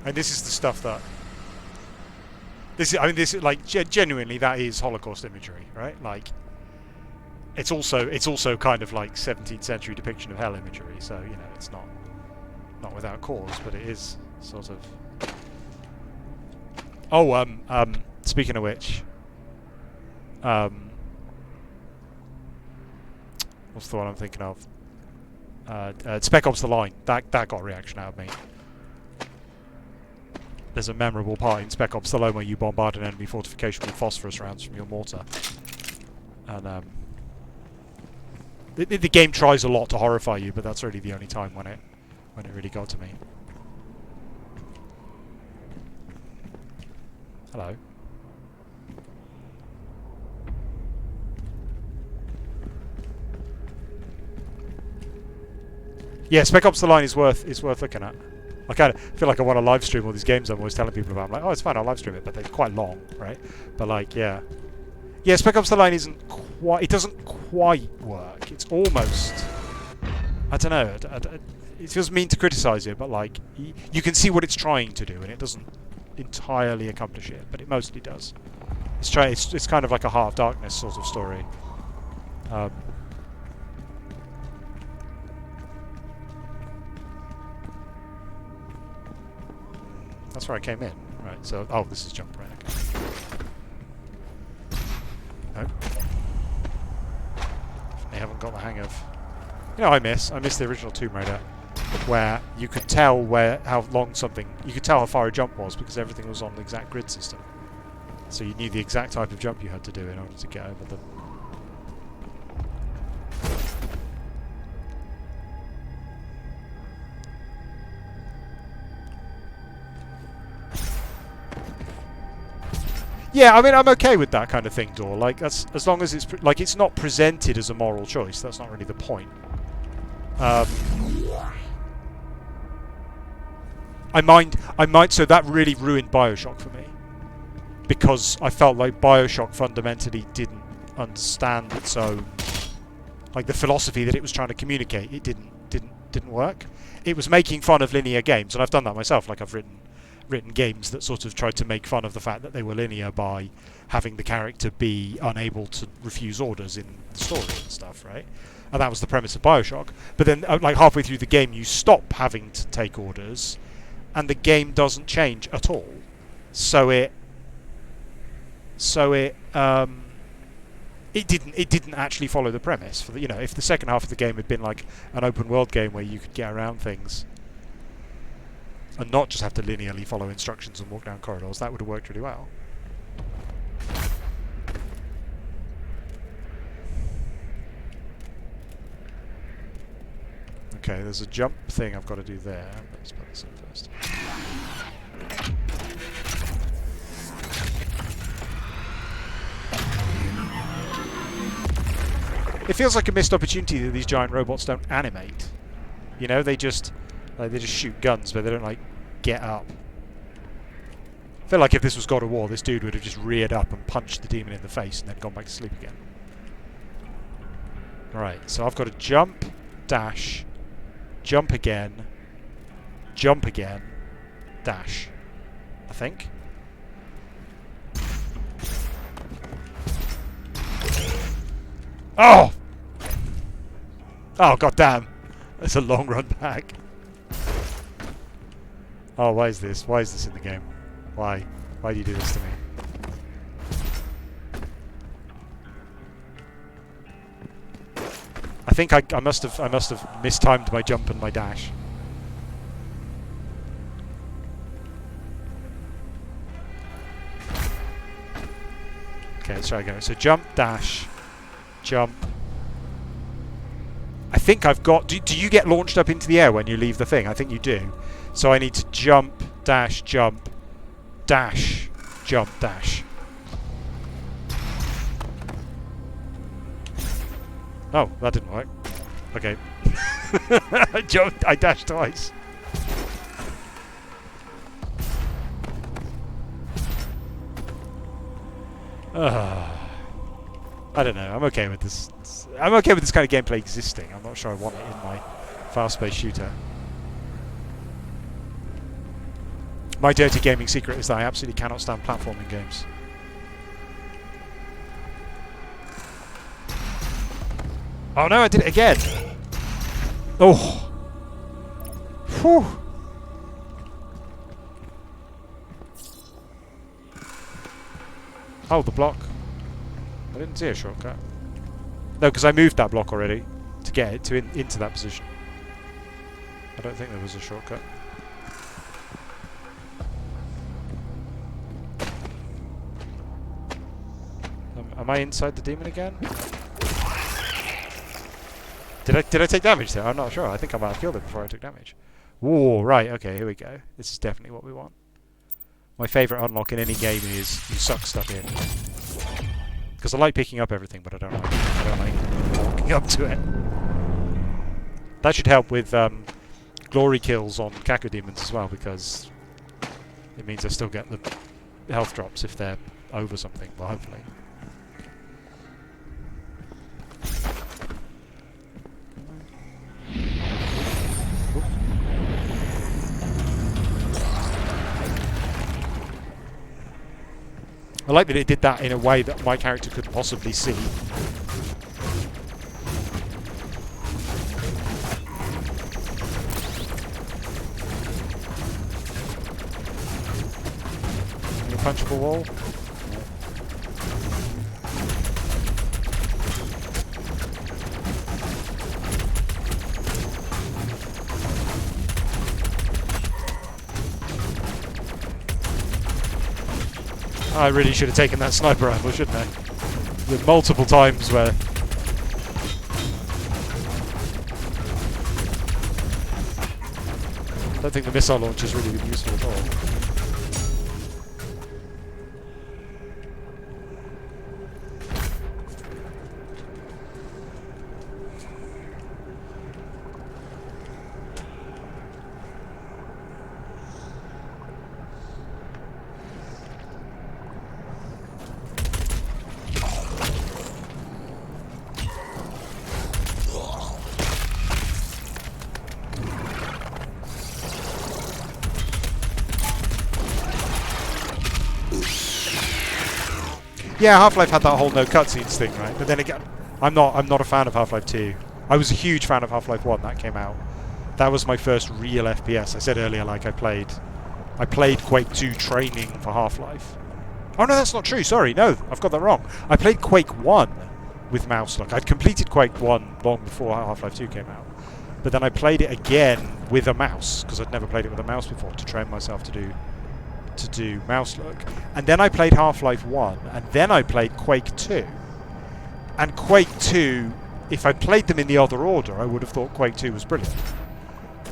And this is the stuff that this is like genuinely that is Holocaust imagery, right? Like it's also kind of like 17th century depiction of hell imagery. So, you know, it's not without cause, but it is sort of. Oh, speaking of which, what's the one I'm thinking of? Spec Ops: The Line. That got a reaction out of me. There's a memorable part in Spec Ops: The Line where you bombard an enemy fortification with phosphorus rounds from your mortar. And the game tries a lot to horrify you, but that's really the only time when it really got to me. Hello. Yeah, Spec Ops: The Line is worth looking at. I kind of feel like I want to live stream all these games I'm always telling people about. I'm like, oh, it's fine, I'll live stream it, but they're quite long, right? But like, yeah, Spec Ops: The Line it doesn't quite work. It's almost, I don't know. It feels mean to criticize it, but like, you can see what it's trying to do, and it doesn't entirely accomplish it, but it mostly does. It's kind of like a Heart of Darkness sort of story. That's where I came in, right? So, oh, this is jump, right? Okay. No. Definitely haven't got the hang of. You know, I miss the original Tomb Raider, where you could tell how far a jump was because everything was on the exact grid system. So you knew the exact type of jump you had to do in order to get over them. Yeah, I mean, I'm okay with that kind of thing, Dor. Like, that's as long as it's like it's not presented as a moral choice. That's not really the point. I mind. So that really ruined BioShock for me because I felt like BioShock fundamentally didn't understand its own, like the philosophy that it was trying to communicate. It didn't work. It was making fun of linear games, and I've done that myself. Like, I've written games that sort of tried to make fun of the fact that they were linear by having the character be unable to refuse orders in the story and stuff, right? And that was the premise of BioShock. But then, like, halfway through the game, you stop having to take orders, and the game doesn't change at all. So it didn't actually follow the premise. For the, you know, if the second half of the game had been like an open world game where you could get around things and not just have to linearly follow instructions and walk down corridors, that would have worked really well. Okay, there's a jump thing I've got to do there. Let's put this in first. It feels like a missed opportunity that these giant robots don't animate. You know, they just Like, they just shoot guns, but they don't, like, get up. I feel like if this was God of War, this dude would have just reared up and punched the demon in the face and then gone back to sleep again. Alright, so I've got to jump, dash, jump again, dash. I think. Oh! Oh, goddamn. That's a long run back. Oh, why is this? Why is this in the game? Why? Why do you do this to me? I think I must have mistimed my jump and my dash. Okay, let's try again. So jump, dash, jump. I think I've got... Do you get launched up into the air when you leave the thing? I think you do. So I need to jump, dash, jump, dash, jump, dash. Oh, that didn't work. Okay. I jumped, I dashed twice. I don't know. I'm okay with this. I'm okay with this kind of gameplay existing. I'm not sure I want it in my fast-paced shooter. My dirty gaming secret is that I absolutely cannot stand platforming games. Oh no, I did it again! Oh! Whew! Oh, the block. I didn't see a shortcut. No, because I moved that block already to get it into that position. I don't think there was a shortcut. Am I inside the demon again? Did I take damage there? I'm not sure. I think I might have killed it before I took damage. Whoa, right, okay, here we go. This is definitely what we want. My favourite unlock in any game is you suck stuff in. Because I like picking up everything, but I don't like walking up to it. That should help with glory kills on Cacodemons as well, because it means I still get the health drops if they're over something, well, hopefully. I like that it did that in a way that my character couldn't possibly see. Any punchable wall? I really should have taken that sniper rifle, shouldn't I? With multiple times where... I don't think the missile launcher's really been useful at all. Yeah, Half-Life had that whole no cutscenes thing, right? But then again, I'm not a fan of Half-Life 2. I was a huge fan of Half-Life 1 that came out. That was my first real FPS. I said earlier, like I played Quake 2 training for Half-Life. Oh no, that's not true. Sorry, no, I've got that wrong. I played Quake 1 with mouse lock. I'd completed Quake 1 long before Half-Life 2 came out. But then I played it again with a mouse, because I'd never played it with a mouse before, to train myself to do mouse look. And then I played Half-Life 1, and then I played Quake 2. And Quake 2, if I played them in the other order, I would have thought Quake 2 was brilliant.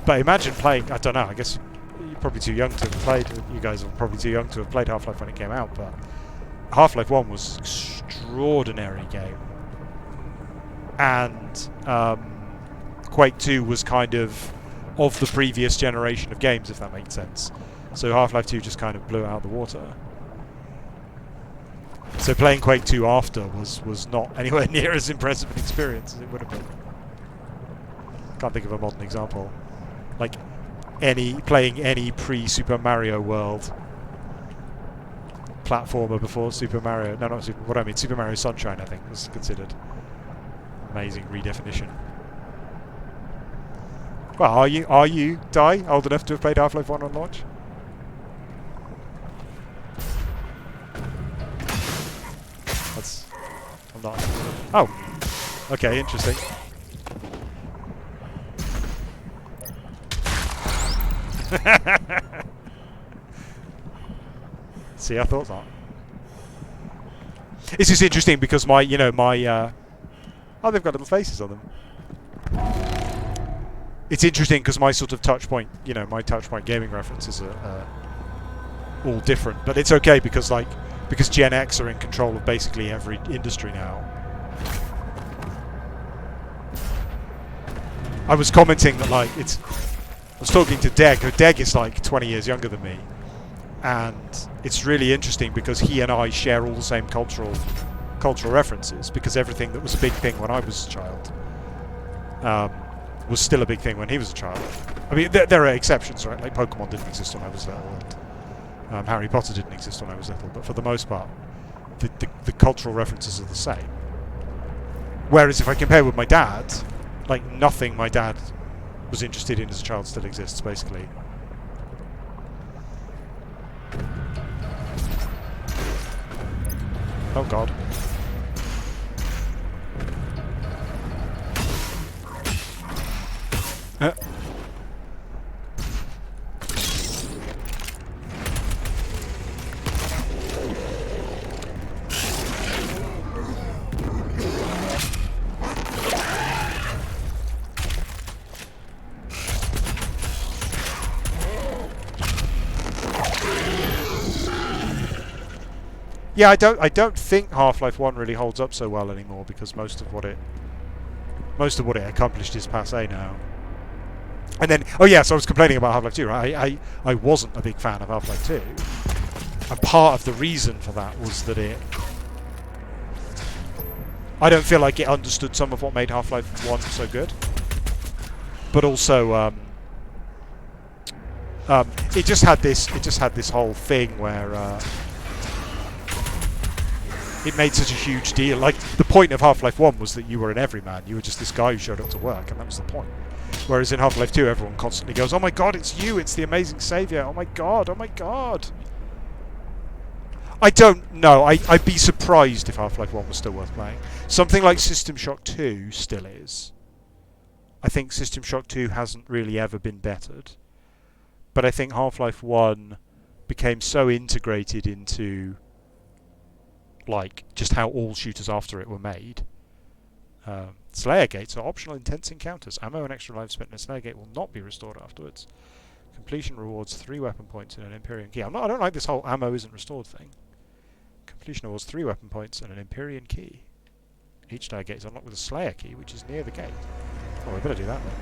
But imagine playing, I don't know, I guess you're probably too young to have played, you guys are probably too young to have played Half-Life when it came out, but Half-Life 1 was an extraordinary game. And Quake 2 was kind of of the previous generation of games, if that makes sense. So Half-Life 2 just kind of blew it out of the water. So playing Quake 2 after was not anywhere near as impressive an experience as it would have been. Can't think of a modern example. Like playing any pre-Super Mario World platformer before Super Mario. No, not Super. What I mean, Super Mario Sunshine, I think, was considered amazing redefinition. Well, are you, Dai, old enough to have played Half-Life 1 on launch? I'm not. Oh, okay, interesting. See, I thought that. It's just interesting because my oh, they've got little faces on them. It's interesting because my sort of touch point, my touch point gaming references are all different, but it's okay because Gen X are in control of basically every industry now. I was commenting that I was talking to Deg. Deg is like 20 years younger than me, and it's really interesting because he and I share all the same cultural references, because everything that was a big thing when I was a child was still a big thing when he was a child. I mean, there are exceptions, right? Like Pokemon didn't exist when I was little, and Harry Potter didn't exist when I was little, but for the most part, the cultural references are the same. Whereas if I compare with my dad, like nothing my dad was interested in as a child still exists, basically. Oh god. Yeah, I don't think Half-Life 1 really holds up so well anymore, because most of what it accomplished is passé now. And then, oh yeah, so I was complaining about Half-Life 2, right? I wasn't a big fan of Half-Life 2. And part of the reason for that was that I don't feel like it understood some of what made Half-Life 1 so good. But also, it just had this whole thing where it made such a huge deal. Like, the point of Half-Life 1 was that you were an everyman. You were just this guy who showed up to work, and that was the point. Whereas in Half-Life 2, everyone constantly goes, "Oh my god, it's you! It's the amazing saviour! Oh my god! Oh my god!" I don't know. I'd be surprised if Half-Life 1 was still worth playing. Something like System Shock 2 still is. I think System Shock 2 hasn't really ever been bettered. But I think Half-Life 1 became so integrated into just how all shooters after it were made. Slayer gates are optional intense encounters. Ammo and extra lives spent in a Slayer gate will not be restored afterwards. Completion rewards 3 weapon points and an Empyrean key. I don't like this whole ammo isn't restored thing. Completion awards 3 weapon points and an Empyrean key. Each Slayer gate is unlocked with a Slayer key, which is near the gate. Oh, we better do that then.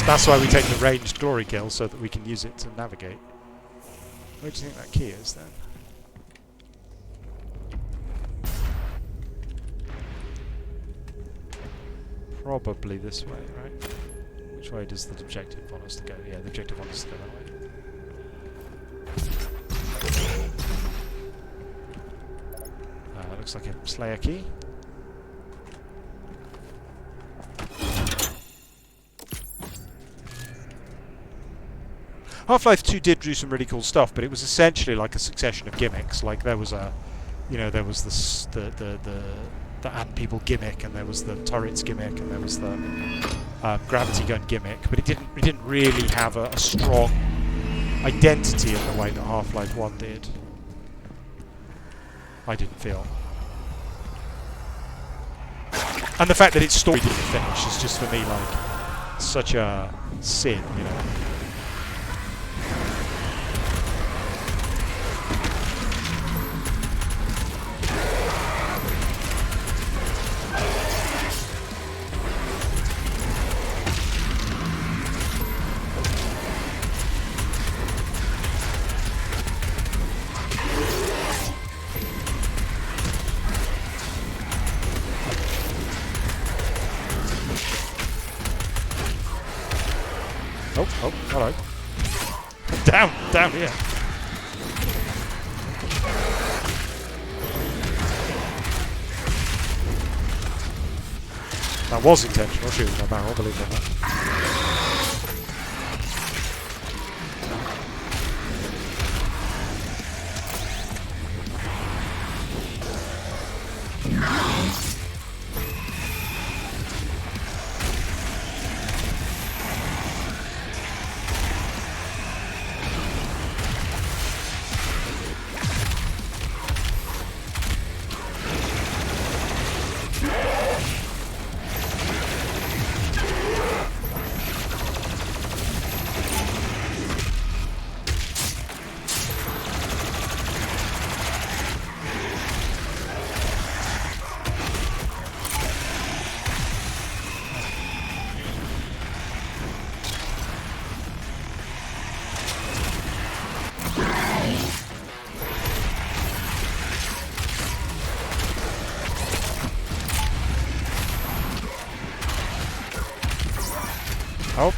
That's why we take the ranged glory kill, so that we can use it to navigate. Where do you think that key is then? Probably this way, right? Which way does the objective want us to go? Yeah, the objective wants us to go that way. Looks like a Slayer key. Half-Life 2 did do some really cool stuff, but it was essentially like a succession of gimmicks. Like there was there was the ant people gimmick, and there was the turrets gimmick, and there was the gravity gun gimmick. But it didn't really have a strong identity in the way that Half-Life 1 did. I didn't feel. And the fact that its story didn't finish is just for me like such a sin, you know. Oh, hello. Down here. That was intentional shooting my barrel, believe it or not. Oh.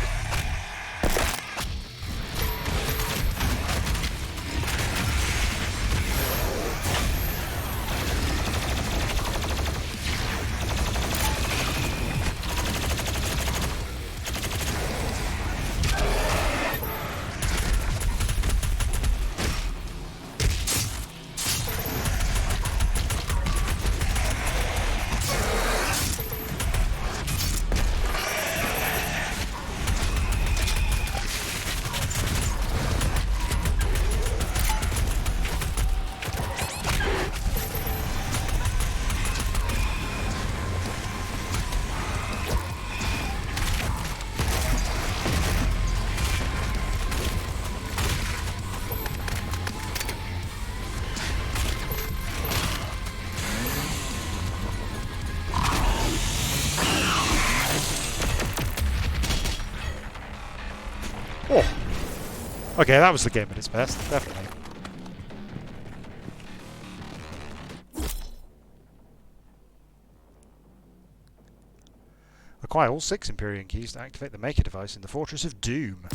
Oh. Okay, that was the game at its best, definitely. Acquire all 6 Empyrean keys to activate the Maker device in the Fortress of Doom.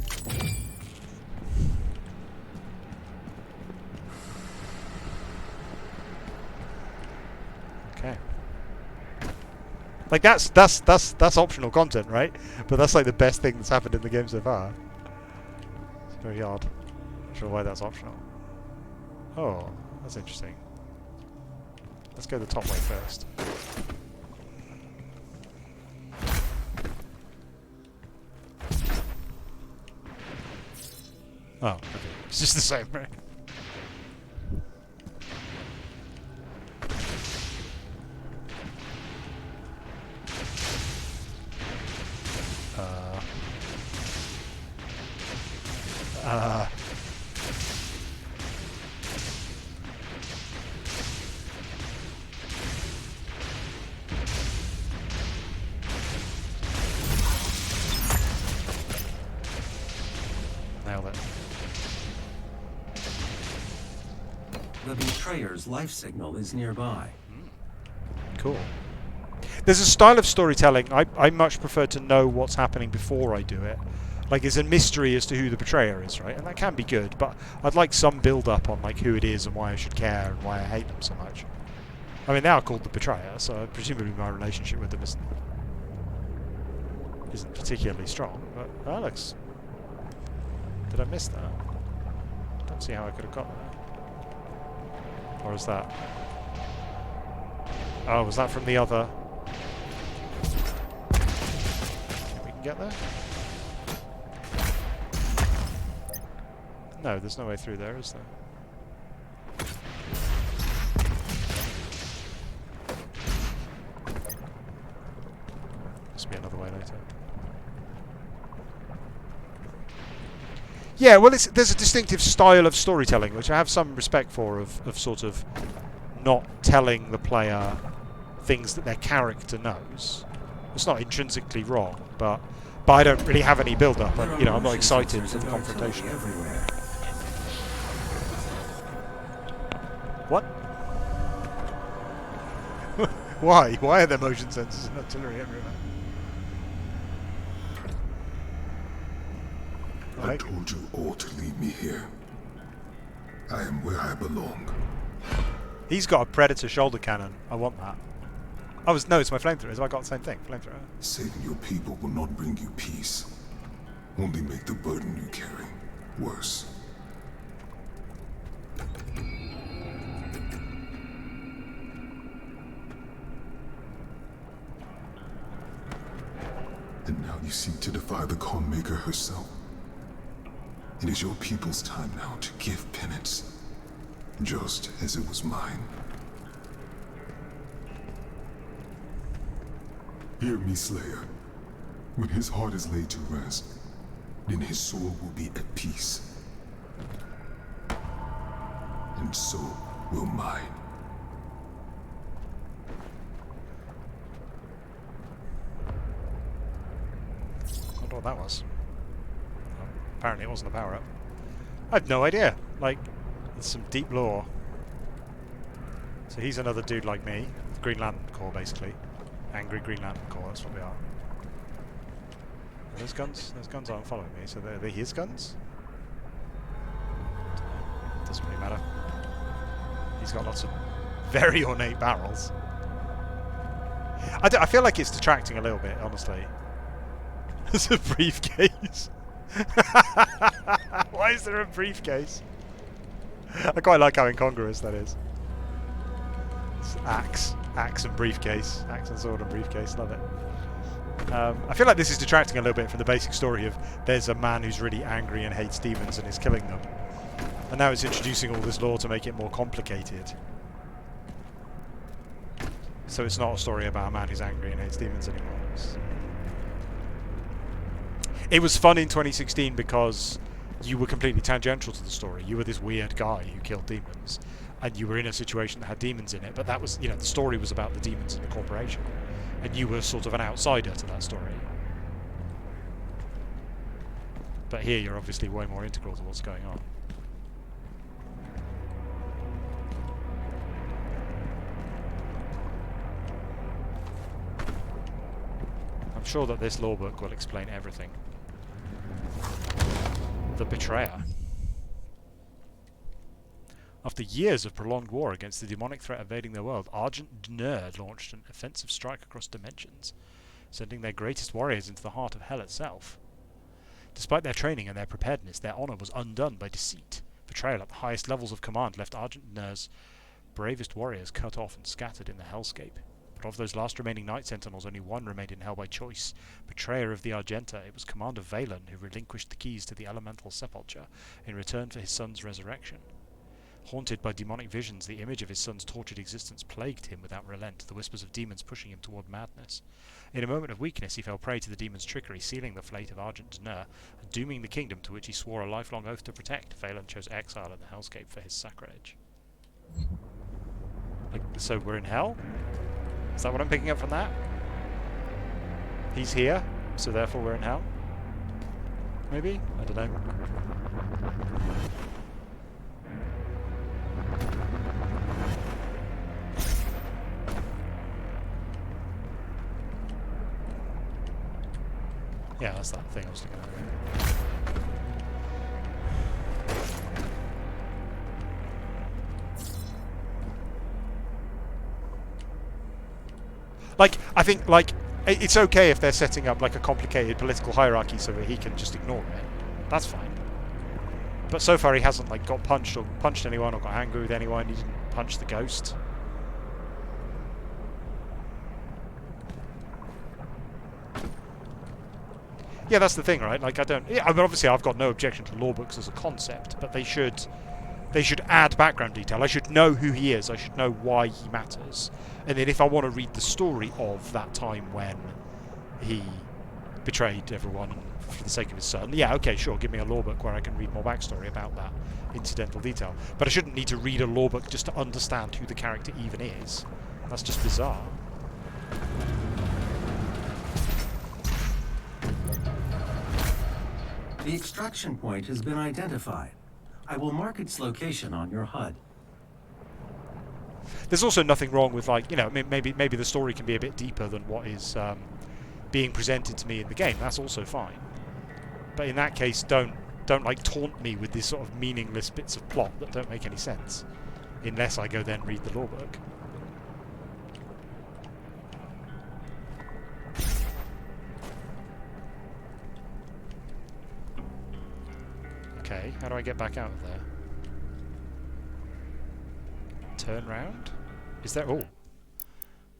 Okay. Like that's optional content, right? But that's like the best thing that's happened in the game so far. It's very odd. Not sure why that's optional. Oh, that's interesting. Let's go the top way first. Oh, okay. It's just the same, right? Nailed it. The Betrayer's life signal is nearby. Cool. There's a style of storytelling I much prefer to know what's happening before I do it. Like, there's a mystery as to who the betrayer is, right? And that can be good, but I'd like some build-up on like who it is and why I should care and why I hate them so much. I mean, they are called the Betrayer, so presumably my relationship with them isn't particularly strong. But that looks... Did I miss that? I don't see how I could have got there. Or is that... Oh, was that from the other... Think we can get there? No, there's no way through there, is there? Must be another way later. Yeah, well, there's a distinctive style of storytelling which I have some respect for, of sort of not telling the player things that their character knows. It's not intrinsically wrong, but I don't really have any build-up. You know, I'm not excited for the confrontation. Everywhere. What? Why? Why are there motion sensors and artillery everywhere? I told you all to leave me here. I am where I belong. He's got a Predator shoulder cannon. I want that. No, it's my flamethrower. Have I got the same thing? Flamethrower. Saving your people will not bring you peace. Only make the burden you carry worse. And now you seek to defy the Khan Maker herself. It is your people's time now to give penance, just as it was mine. Hear me, Slayer. When his heart is laid to rest, then his soul will be at peace. And so will mine. I wonder what that was. Well, apparently it wasn't a power-up. I have no idea. Like, there's some deep lore. So he's another dude like me. The Green Lantern Corps, basically. Angry Green Lantern Corps, that's what we are. Those guns aren't following me, so they're his guns? Doesn't really matter. He's got lots of very ornate barrels. I feel like it's detracting a little bit, honestly. There's a briefcase. Why is there a briefcase? I quite like how incongruous that is. It's axe and briefcase. Axe and sword and briefcase, love it. I feel like this is detracting a little bit from the basic story of there's a man who's really angry and hates demons and is killing them. And now it's introducing all this lore to make it more complicated. So it's not a story about a man who's angry and hates demons anymore. It was fun in 2016 because you were completely tangential to the story. You were this weird guy who killed demons, and you were in a situation that had demons in it, but that was, you know, the story was about the demons and the corporation, and you were sort of an outsider to that story. But here you're obviously way more integral to what's going on. I'm sure that this law book will explain everything. The Betrayer. After years of prolonged war against the demonic threat invading their world, Argent D'Nur launched an offensive strike across dimensions, sending their greatest warriors into the heart of hell itself. Despite their training and their preparedness, their honor was undone by deceit. Betrayal at the highest levels of command left Argent D'Nur's bravest warriors cut off and scattered in the hellscape. But of those last remaining Night Sentinels, only one remained in hell by choice. Betrayer of the Argenta, it was Commander Valen who relinquished the keys to the elemental sepulchre in return for his son's resurrection. Haunted by demonic visions, the image of his son's tortured existence plagued him without relent, the whispers of demons pushing him toward madness. In a moment of weakness, he fell prey to the demon's trickery, sealing the fate of Argent D'Nur, and dooming the kingdom to which he swore a lifelong oath to protect. Valen chose exile in the hellscape for his sacrilege. So we're in hell? Is that what I'm picking up from that? He's here, so therefore we're in hell? Maybe? I don't know. Yeah, that's that thing I was looking at earlier. Like, I think, like, it's okay if they're setting up, like, a complicated political hierarchy so that he can just ignore it. That's fine. But so far he hasn't, like, got punched or punched anyone or got angry with anyone. He didn't punch the ghost. Yeah, that's the thing, right? Like, I mean, obviously I've got no objection to law books as a concept, but they should add background detail. I should know who he is. I should know why he matters. And then if I want to read the story of that time when he betrayed everyone for the sake of his son. Yeah, okay, sure, give me a law book where I can read more backstory about that incidental detail. But I shouldn't need to read a law book just to understand who the character even is. That's just bizarre. The extraction point has been identified. I will mark its location on your HUD. There's also nothing wrong with, like, you know, maybe the story can be a bit deeper than what is being presented to me in the game. That's also fine. But in that case, don't like taunt me with these sort of meaningless bits of plot that don't make any sense, unless I go then read the law book. Okay, how do I get back out of there? Turn round? Is there... Oh.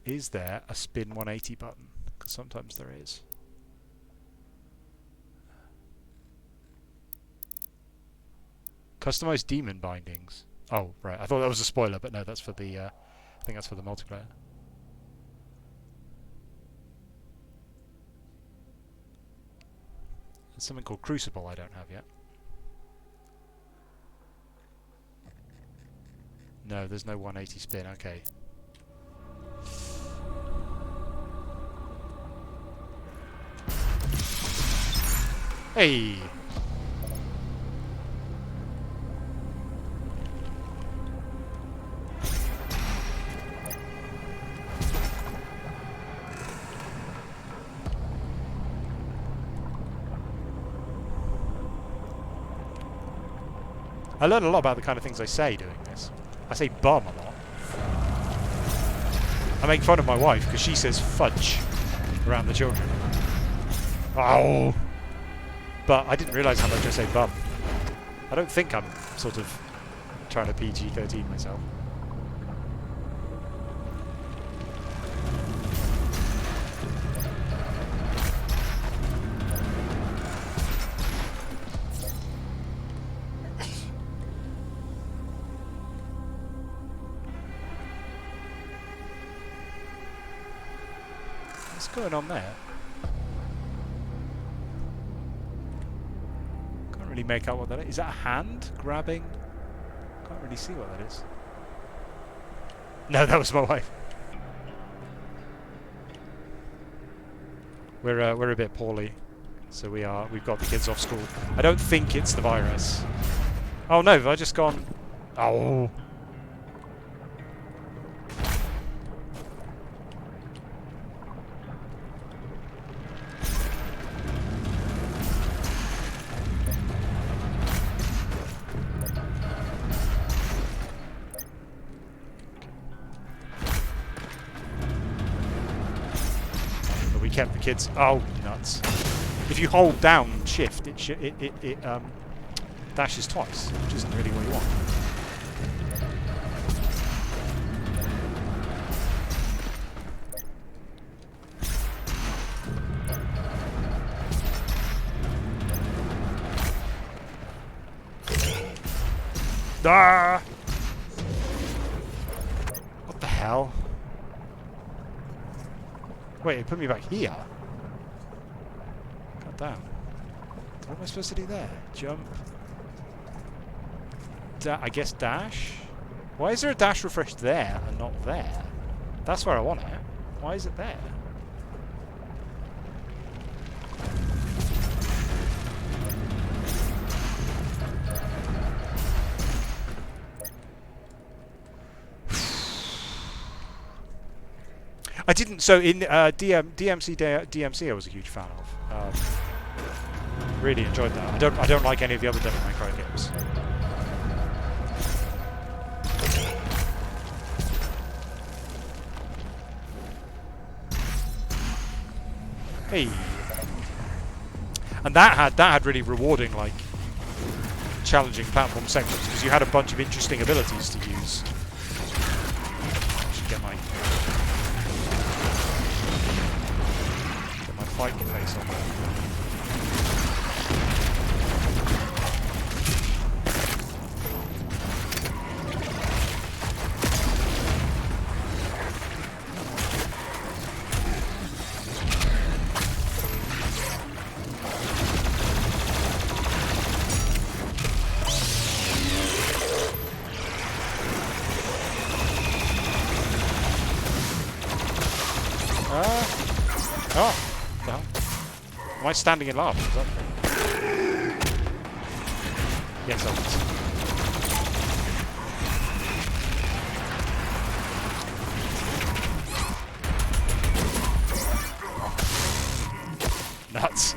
Is there a spin 180 button? Because sometimes there is. Customize demon bindings. Oh, right. I thought that was a spoiler, but no, that's for the... I think that's for the multiplayer. There's something called Crucible I don't have yet. No, there's no 180 spin, okay. Hey! I learn a lot about the kind of things I say doing this. I say bum a lot. I make fun of my wife because she says fudge around the children. Oh! But I didn't realise how much I say bum. I don't think I'm sort of trying to PG-13 myself. What's going on there? Can't really make out what that is. Is that a hand grabbing? Can't really see what that is. No, that was my wife. We're a bit poorly, so we've got the kids off school. I don't think it's the virus. Oh no, have I just gone? Oh. Kept the kids. Oh, nuts! If you hold down shift, it dashes twice, which isn't really what you want. Ah! What the hell? Wait, it put me back here? God damn. What am I supposed to do there? Jump. I guess dash? Why is there a dash refresh there and not there? That's where I want it. Why is it there? I didn't. So in DMC I was a huge fan of. Really enjoyed that. I don't like any of the other Devil May Cry games. Hey. And that had really rewarding, like, challenging platform sections because you had a bunch of interesting abilities to use. I should get my fight face on there. Oh, what the hell? Am I standing in lava? Is that... Yes, I was. Nuts.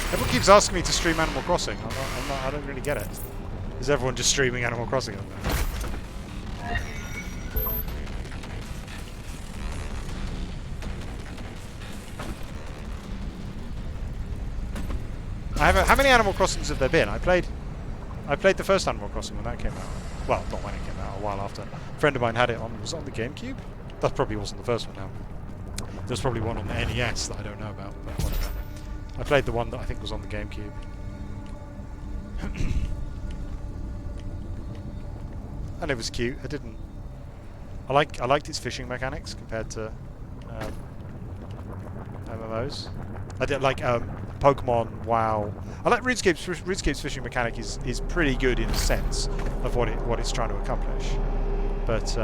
Everyone keeps asking me to stream Animal Crossing. I don't really get it. Is everyone just streaming Animal Crossing on there? How many Animal Crossings have there been? I played the first Animal Crossing when that came out. Well, not when it came out, a while after. A friend of mine had it on. Was it on the GameCube? That probably wasn't the first one now. There's probably one on the NES that I don't know about, but whatever. I played the one that I think was on the GameCube. And it was cute. I liked its fishing mechanics compared to MMOs. I did like Pokemon WoW. I like RuneScape's fishing mechanic is pretty good in a sense of what it's trying to accomplish. But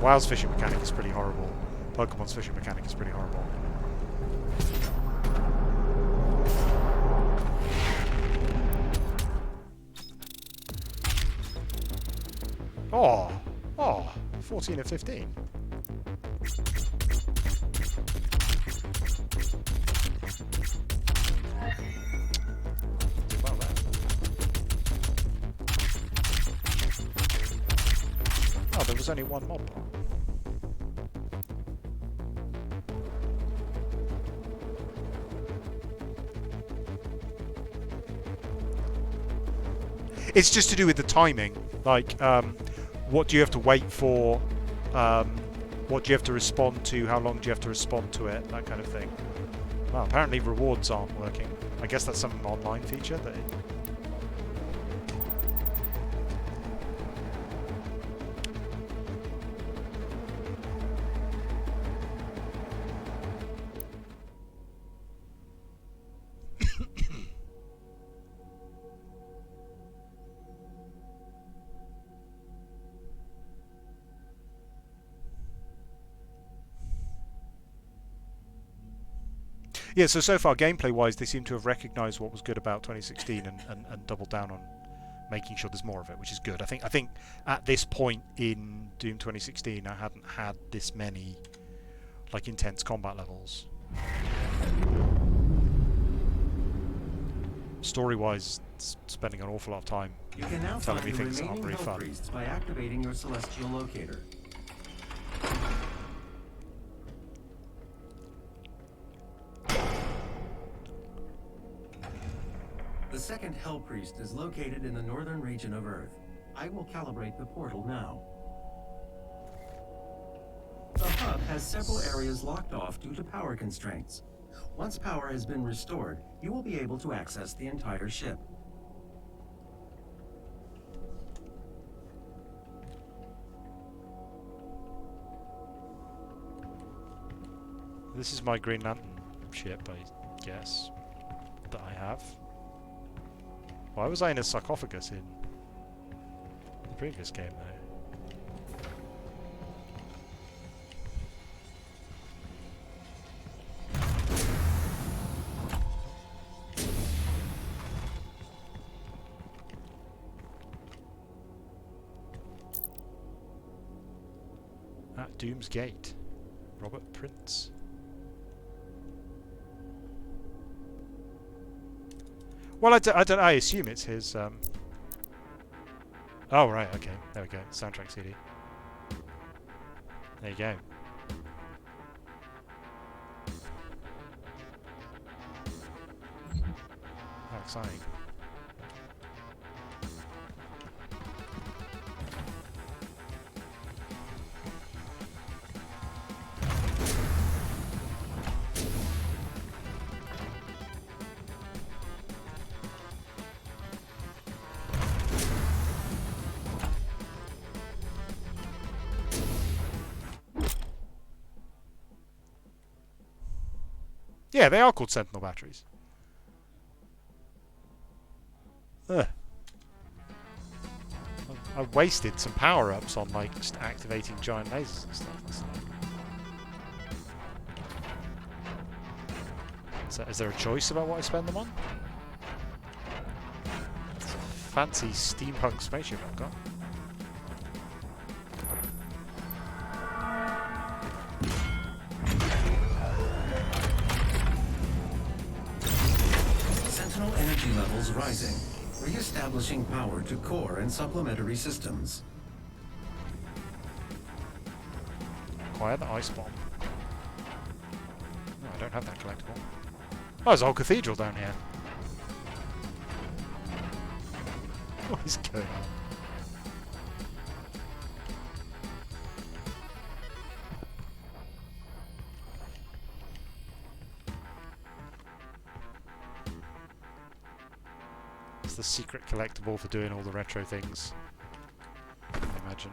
WoW's fishing mechanic is pretty horrible. Pokemon's fishing mechanic is pretty horrible. Oh, 14 of 15. Oh, there was only one mob. It's just to do with the timing, like what do you have to wait for, what do you have to respond to, how long do you have to respond to it, that kind of thing. Well, apparently rewards aren't working. I guess that's some online feature that yeah, so far, gameplay-wise, they seem to have recognised what was good about 2016 and doubled down on making sure there's more of it, which is good. I think at this point in Doom 2016, I hadn't had this many like intense combat levels. Story-wise, spending an awful lot of time telling me things that aren't very fun. By activating your celestial locator. The second Hell Priest is located in the northern region of Earth. I will calibrate the portal now. has several areas locked off due to power constraints. Once power has been restored, you will be able to access the entire ship. This is my Green Lantern ship, I guess, that I have. Why was I in a sarcophagus in the previous game, though? At Doom's Gate, Robert Prince. Well, I don't. I assume it's his. Oh right, okay. There we go. Soundtrack CD. There you go. How exciting! Yeah, they are called Sentinel batteries. Ugh. I wasted some power-ups on like just activating giant lasers and stuff. Is there a choice about what I spend them on? It's a fancy steampunk spaceship I've got. Sentinel energy levels rising, re-establishing power to core and supplementary systems. Acquire the ice bomb. No, I don't have that collectible. Oh, there's a whole cathedral down here. What is going on? It's the secret collectible for doing all the retro things, I imagine.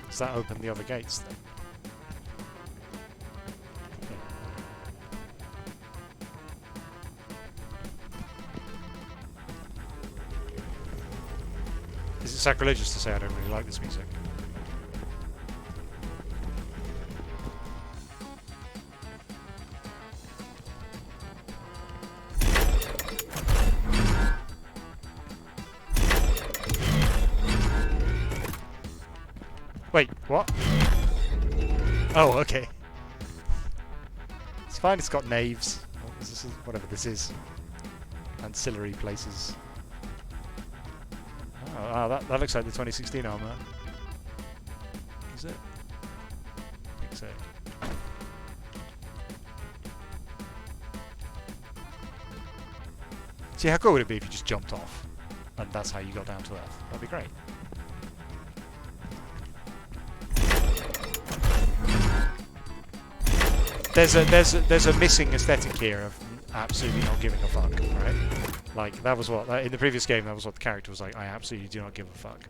Does that open the other gates then? Is it sacrilegious to say I don't really like this music? Wait, what? Oh, okay. It's fine, it's got naves. This is, whatever this is. Ancillary places. Oh, that looks like the 2016 armor. Is it? I think so. See, how cool would it be if you just jumped off? And that's how you got down to Earth. That'd be great. There's a missing aesthetic here of absolutely not giving a fuck, right? Like that was what in the previous game that was what the character was like. I absolutely do not give a fuck,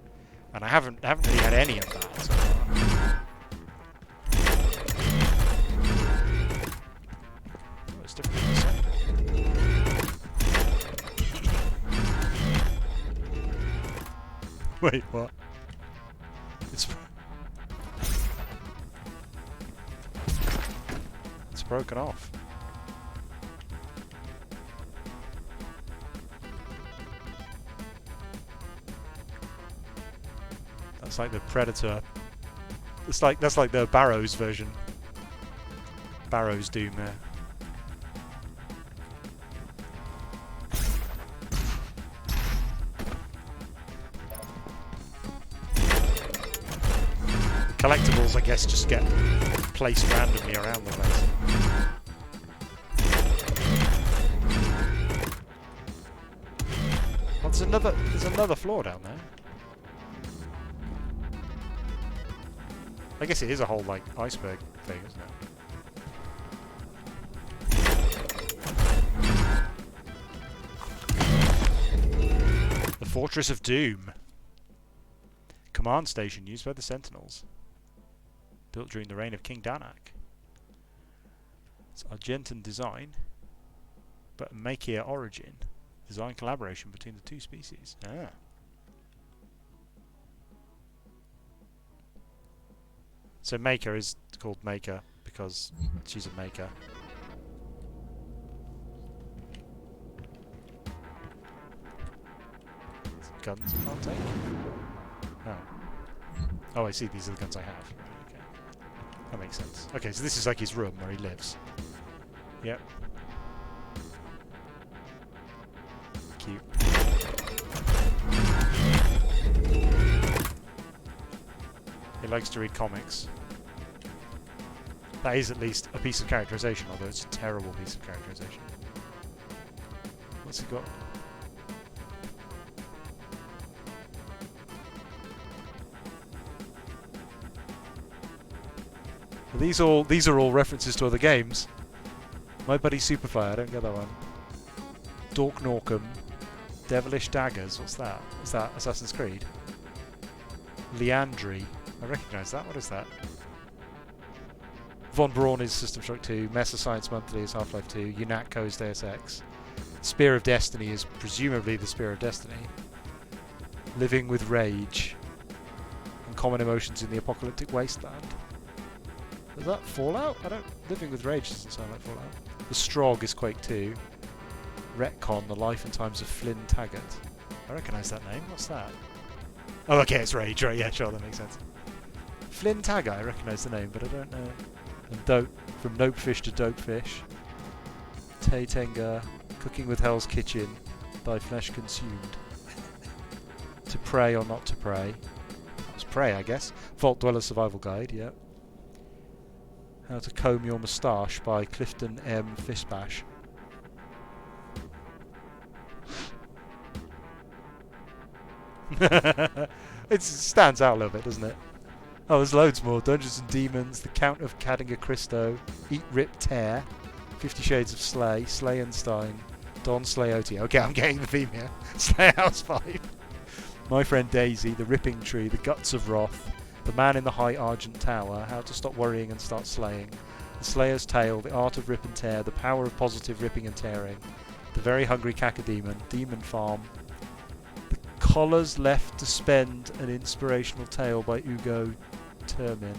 and I haven't really had any of that so far. Oh, it's different from the second. Wait, what? It's broken off. That's like the Predator. That's like the Barrows version. Barrows Doom there. The Collectibles, I guess, just get placed randomly around the place. Oh, there's another floor down there. I guess it is a whole, like, iceberg thing, isn't it? The Fortress of Doom. Command station used by the Sentinels. Built during the reign of King Danak. It's Argentine design, but Maquia origin. Design collaboration between the two species. Ah. So Maker is called Maker because she's a maker. Guns I can't take? Oh. Oh, I see, these are the guns I have. Right, okay. That makes sense. Okay, so this is like his room where he lives. Yep. Cute. He likes to read comics. That is at least a piece of characterization, although it's a terrible piece of characterization. What's he got? These are all references to other games. My Buddy Superfly, I don't get that one. Dork Norkum. Devilish Daggers, what's that? Is that Assassin's Creed? Leandri. I recognise that. What is that? Von Braun is System Shock 2. Mesa Science Monthly is Half-Life 2. UNATCO is Deus Ex. Spear of Destiny is presumably the Spear of Destiny. Living with Rage. Uncommon Emotions in the Apocalyptic Wasteland. Is that Fallout? Living with Rage doesn't sound like Fallout. The Strog is Quake 2. Retcon, The Life and Times of Flynn Taggart. I recognise that name. What's that? Oh, okay, it's Rage, right? Yeah, sure, that makes sense. Flynn Taggart, I recognise the name, but I don't know. And Dope, from Nopefish to Dopefish. Tatenga, Cooking with Hell's Kitchen, Thy Flesh Consumed. To Pray or Not to Pray. That was Pray, I guess. Vault Dweller Survival Guide, yeah. How to Comb Your Moustache by Clifton M. Fishbash. It stands out a little bit, doesn't it? Oh, there's loads more. Dungeons and Demons, The Count of Cadinga Christo, Eat, Rip, Tear, 50 Shades of Slay, Slayenstein, Don Slayote. Okay, I'm getting the theme here. Slay House 5. My Friend Daisy, The Ripping Tree, The Guts of Wrath, The Man in the High Argent Tower, How to Stop Worrying and Start Slaying, The Slayer's Tale, The Art of Rip and Tear, The Power of Positive Ripping and Tearing, The Very Hungry Cacodemon, Demon Farm, The Collars Left to Spend, An Inspirational Tale by Ugo Termin,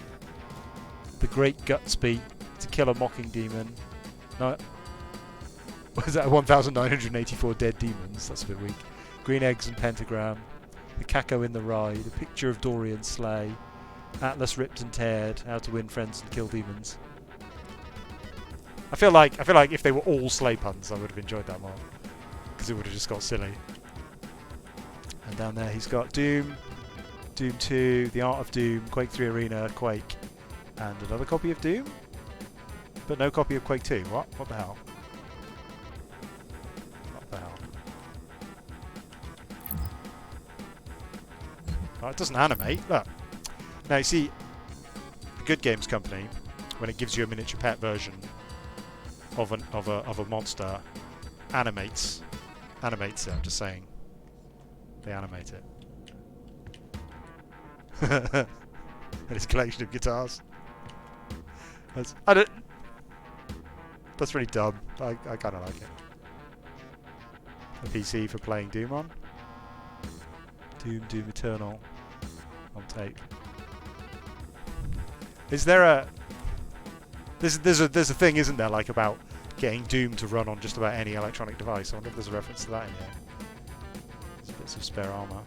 The Great Gutsby, To Kill a Mocking Demon. No, was that 1,984 Dead Demons? That's a bit weak. Green Eggs and Pentagram, The Caco in the Rye, The Picture of Dorian Slay, Atlas Ripped and Teared, How to Win Friends and Kill Demons. I feel like if they were all Slay puns, I would have enjoyed that more, because it would have just got silly. And down there he's got Doom, Doom 2, The Art of Doom, Quake 3 Arena, Quake, and another copy of Doom, but no copy of Quake 2. What? What the hell? What the hell? Oh, it doesn't animate. Look. Now you see, the Good Games Company, when it gives you a miniature pet version of a monster, animates it. I'm just saying, they animate it. And his collection of guitars. That's really dumb. I kind of like it. A PC for playing Doom on. Doom Eternal on tape. Is there a there's a thing, isn't there, like about getting Doom to run on just about any electronic device? I wonder if there's a reference to that in here. There's bits of spare armor.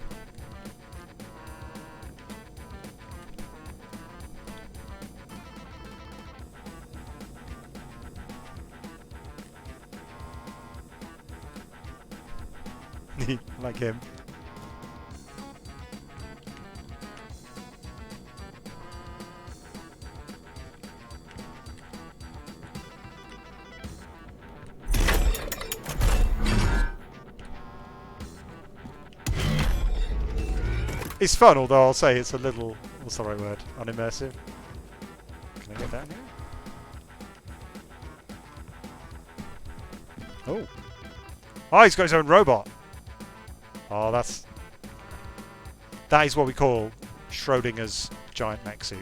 Like him. It's fun, although I'll say it's a little, what's the right word? Unimmersive. Can I get down here? Oh. Oh, he's got his own robot. Oh, that is what we call Schrodinger's giant mech suit.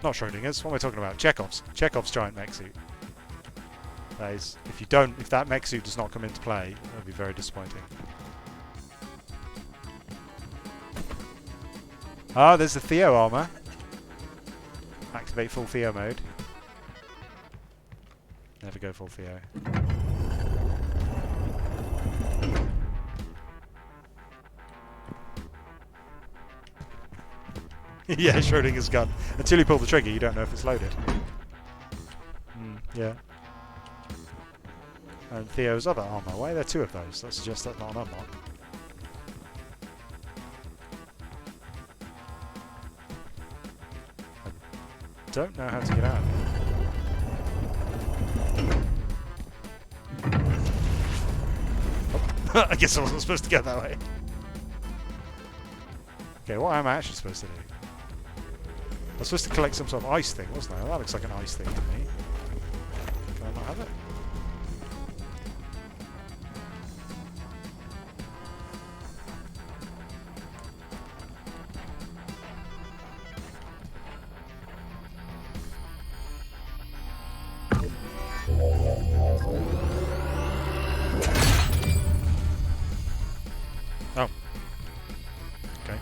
Not Schrodinger's, what am I talking about? Chekhov's giant mech suit. That is, if that mech suit does not come into play, that'll be very disappointing. Ah, there's the Theo armor. Activate full Theo mode. Never go full Theo. Yeah, Schrodinger's gun. Until you pull the trigger, you don't know if it's loaded. Yeah. And Theo's other armor. Why are there two of those? That suggests that's not an unlock. I don't know how to get out of here. Oh. I guess I wasn't supposed to go that way. Okay, what am I actually supposed to do? I was supposed to collect some sort of ice thing, wasn't I? That looks like an ice thing to me. Can I not have it? Oh. Okay.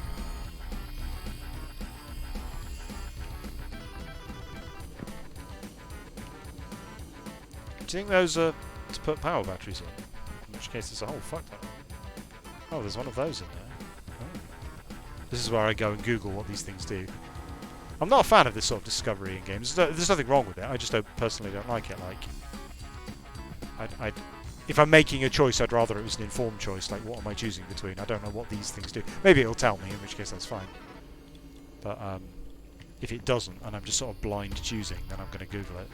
Do you think those are to put power batteries in? In which case it's a whole fuck that. Oh, there's one of those in there. Oh. This is where I go and Google what these things do. I'm not a fan of this sort of discovery in games. There's nothing wrong with it. I just personally don't like it. Like, if I'm making a choice, I'd rather it was an informed choice. Like, what am I choosing between? I don't know what these things do. Maybe it'll tell me, in which case that's fine. But if it doesn't, and I'm just sort of blind choosing, then I'm going to Google it.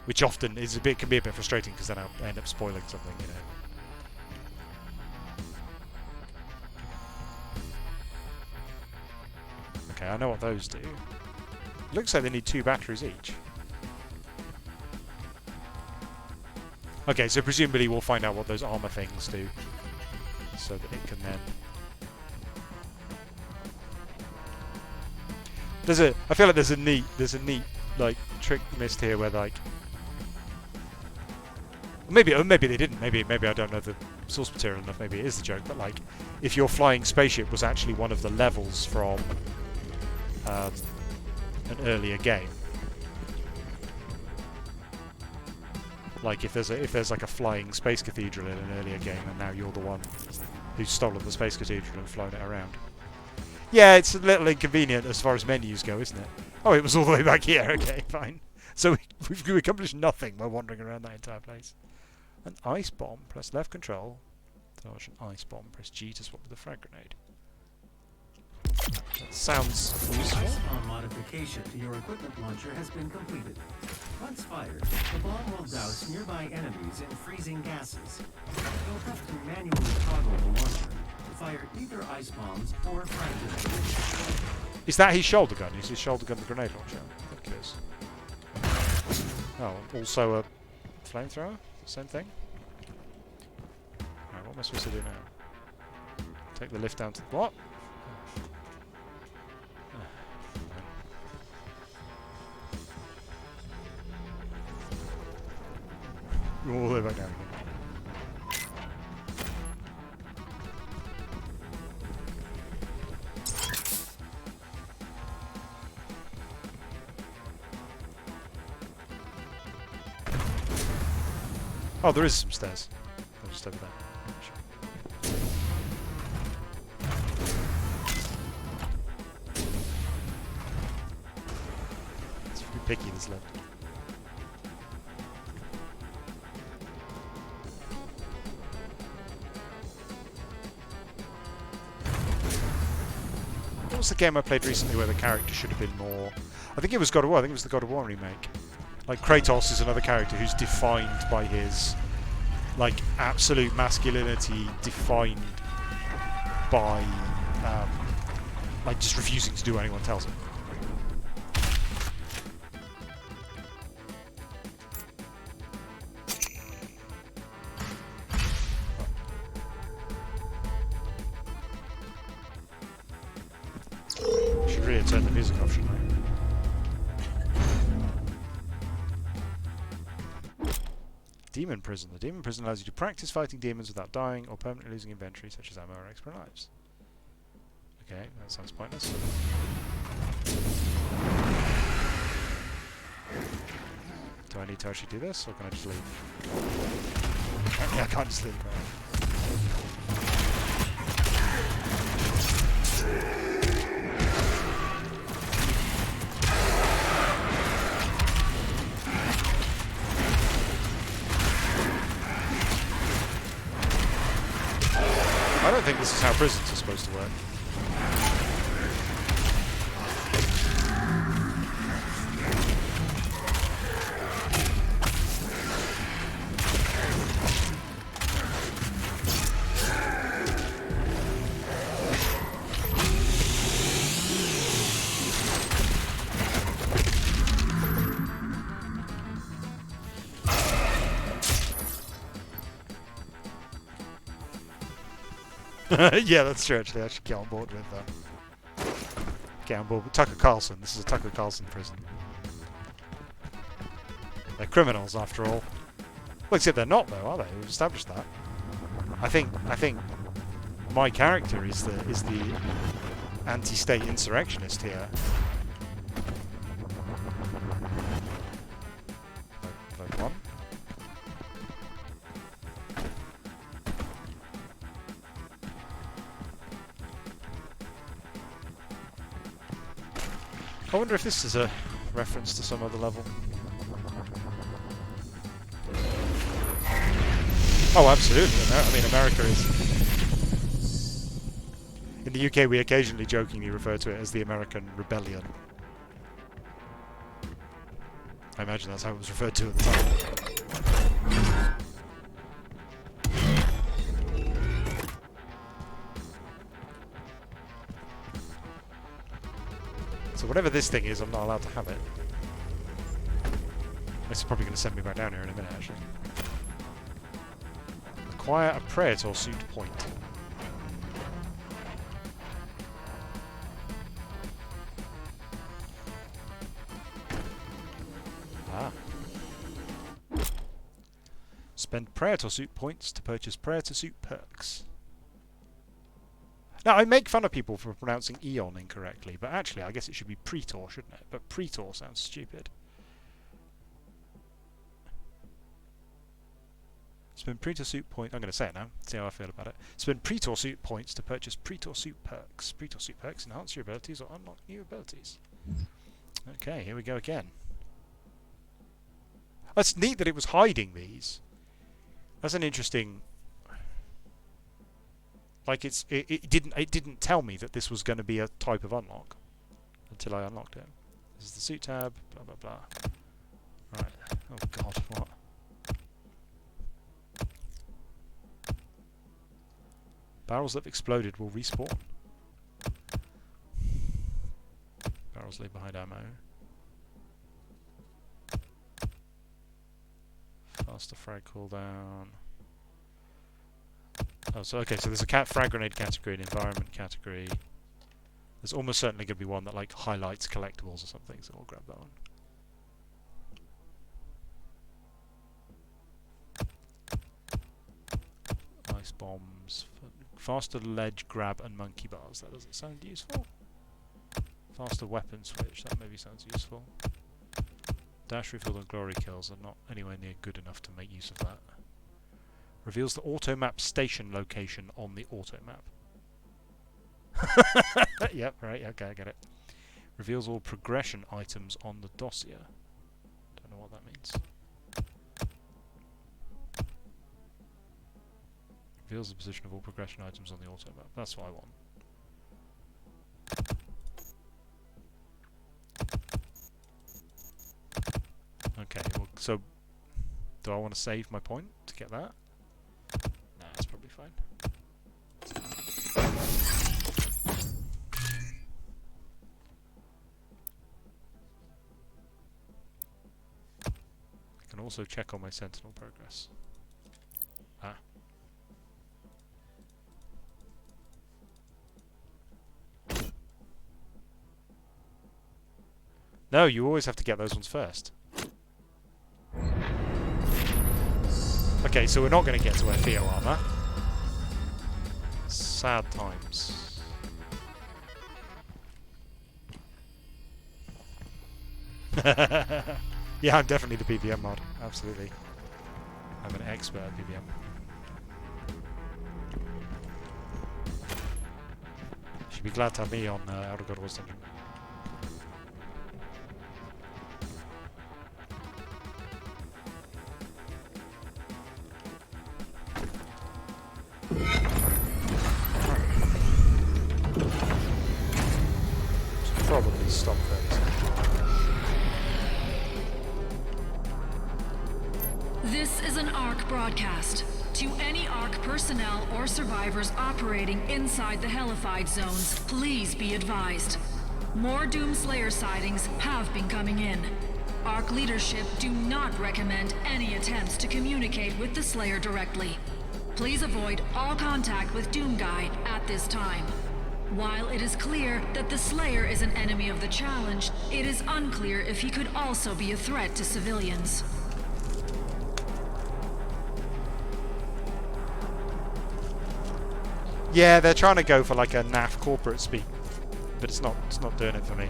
Which often can be a bit frustrating because then I end up spoiling something, you know. Okay, I know what those do. Looks like they need 2 batteries each. Okay, so presumably we'll find out what those armor things do, so that it can then. I feel like there's a neat like trick missed here where like. Maybe they didn't. Maybe I don't know the source material enough. Maybe it is the joke. But like, if your flying spaceship was actually one of the levels from an earlier game, like if there's like a flying space cathedral in an earlier game, and now you're the one who's stolen the space cathedral and flown it around. Yeah, it's a little inconvenient as far as menus go, isn't it? Oh, it was all the way back here. Okay, fine. So we've accomplished nothing by wandering around that entire place. An ice bomb. Press left control to launch an ice bomb. Press G to swap with a frag grenade. That sounds useful. Ice bomb modification to your equipment launcher has been completed. Once fired, the bomb will douse nearby enemies in freezing gases. You'll have to manually toggle the launcher to fire either ice bombs or frag grenades. Is that his shoulder gun? Is his shoulder gun the grenade launcher? I think it is. Oh, also a flamethrower? Same thing? Alright, what am I supposed to do now? Take the lift down to the... What? All the way back down again. Oh, there is some stairs. They're just over there. It's pretty picky, this left. What was the game I played recently where the character should have been more... I think it was God of War. I think it was the God of War remake. Like, Kratos is another character who's defined by his like absolute masculinity defined by like just refusing to do what anyone tells him. Should really turn the music off, shouldn't I? Demon Prison. The Demon Prison allows you to practice fighting demons without dying or permanently losing inventory such as ammo or extra lives. Okay, that sounds pointless. Do I need to actually do this, or can I just leave? Yeah, I can't just leave. I don't think this is how prisons are supposed to work. Yeah, that's true, actually. I should get on board with get on board with Tucker Carlson. This is a Tucker Carlson prison. They're criminals, after all. Well, except they're not, though, are they? We've established that. I think my character is the anti-state insurrectionist here. Like one. I wonder if this is a reference to some other level. Oh, absolutely. I mean, America is... In the UK, we occasionally jokingly refer to it as the American Rebellion. I imagine that's how it was referred to at the time. So whatever this thing is, I'm not allowed to have it. This is probably going to send me back down here in a minute, actually. Acquire a Praetor suit point. Ah. Spend Praetor suit points to purchase Praetor suit perks. Now, I make fun of people for pronouncing Eon incorrectly, but actually I guess it should be Praetor, shouldn't it? But Praetor sounds stupid. Spend Praetor suit points... I'm going to say it now, see how I feel about it. Spend Praetor suit points to purchase Praetor suit perks. Praetor suit perks enhance your abilities or unlock new abilities. Okay, here we go again. That's neat that it was hiding these. That's an interesting... Like it didn't tell me that this was going to be a type of unlock until I unlocked it. This is the suit tab, blah blah blah. Right. Oh god, what? Barrels that have exploded will respawn. Barrels leave behind ammo. Faster frag cooldown. Oh, so okay, so there's a frag grenade category, an environment category. There's almost certainly going to be one that like highlights collectibles or something, so we'll grab that one. Ice bombs, faster ledge grab and monkey bars. That doesn't sound useful. Faster weapon switch. That maybe sounds useful. Dash refill and glory kills are not anywhere near good enough to make use of that. Reveals the auto-map station location on the auto-map. Yep, right, okay, I get it. Reveals all progression items on the dossier. Don't know what that means. Reveals the position of all progression items on the auto-map. That's what I want. Okay, well, so do I want to save my point to get that? fine. I can also check on my Sentinel progress. Ah. No, you always have to get those ones first. Okay, so we're not going to get to our Theo armor. Sad times. Yeah, I'm definitely the PVM mod. Absolutely. I'm an expert at PVM. Should be glad to have me on Outer God Wars Dungeon. Probably stop 30 seconds. This is an ARC broadcast. To any ARC personnel or survivors operating inside the Hellified zones, please be advised. More Doomslayer sightings have been coming in. ARC leadership do not recommend any attempts to communicate with the Slayer directly. Please avoid all contact with Doomguy at this time. While it is clear that the Slayer is an enemy of the Challenge, it is unclear if he could also be a threat to civilians. Yeah, they're trying to go for like a naff corporate speak, but it's not doing it for me.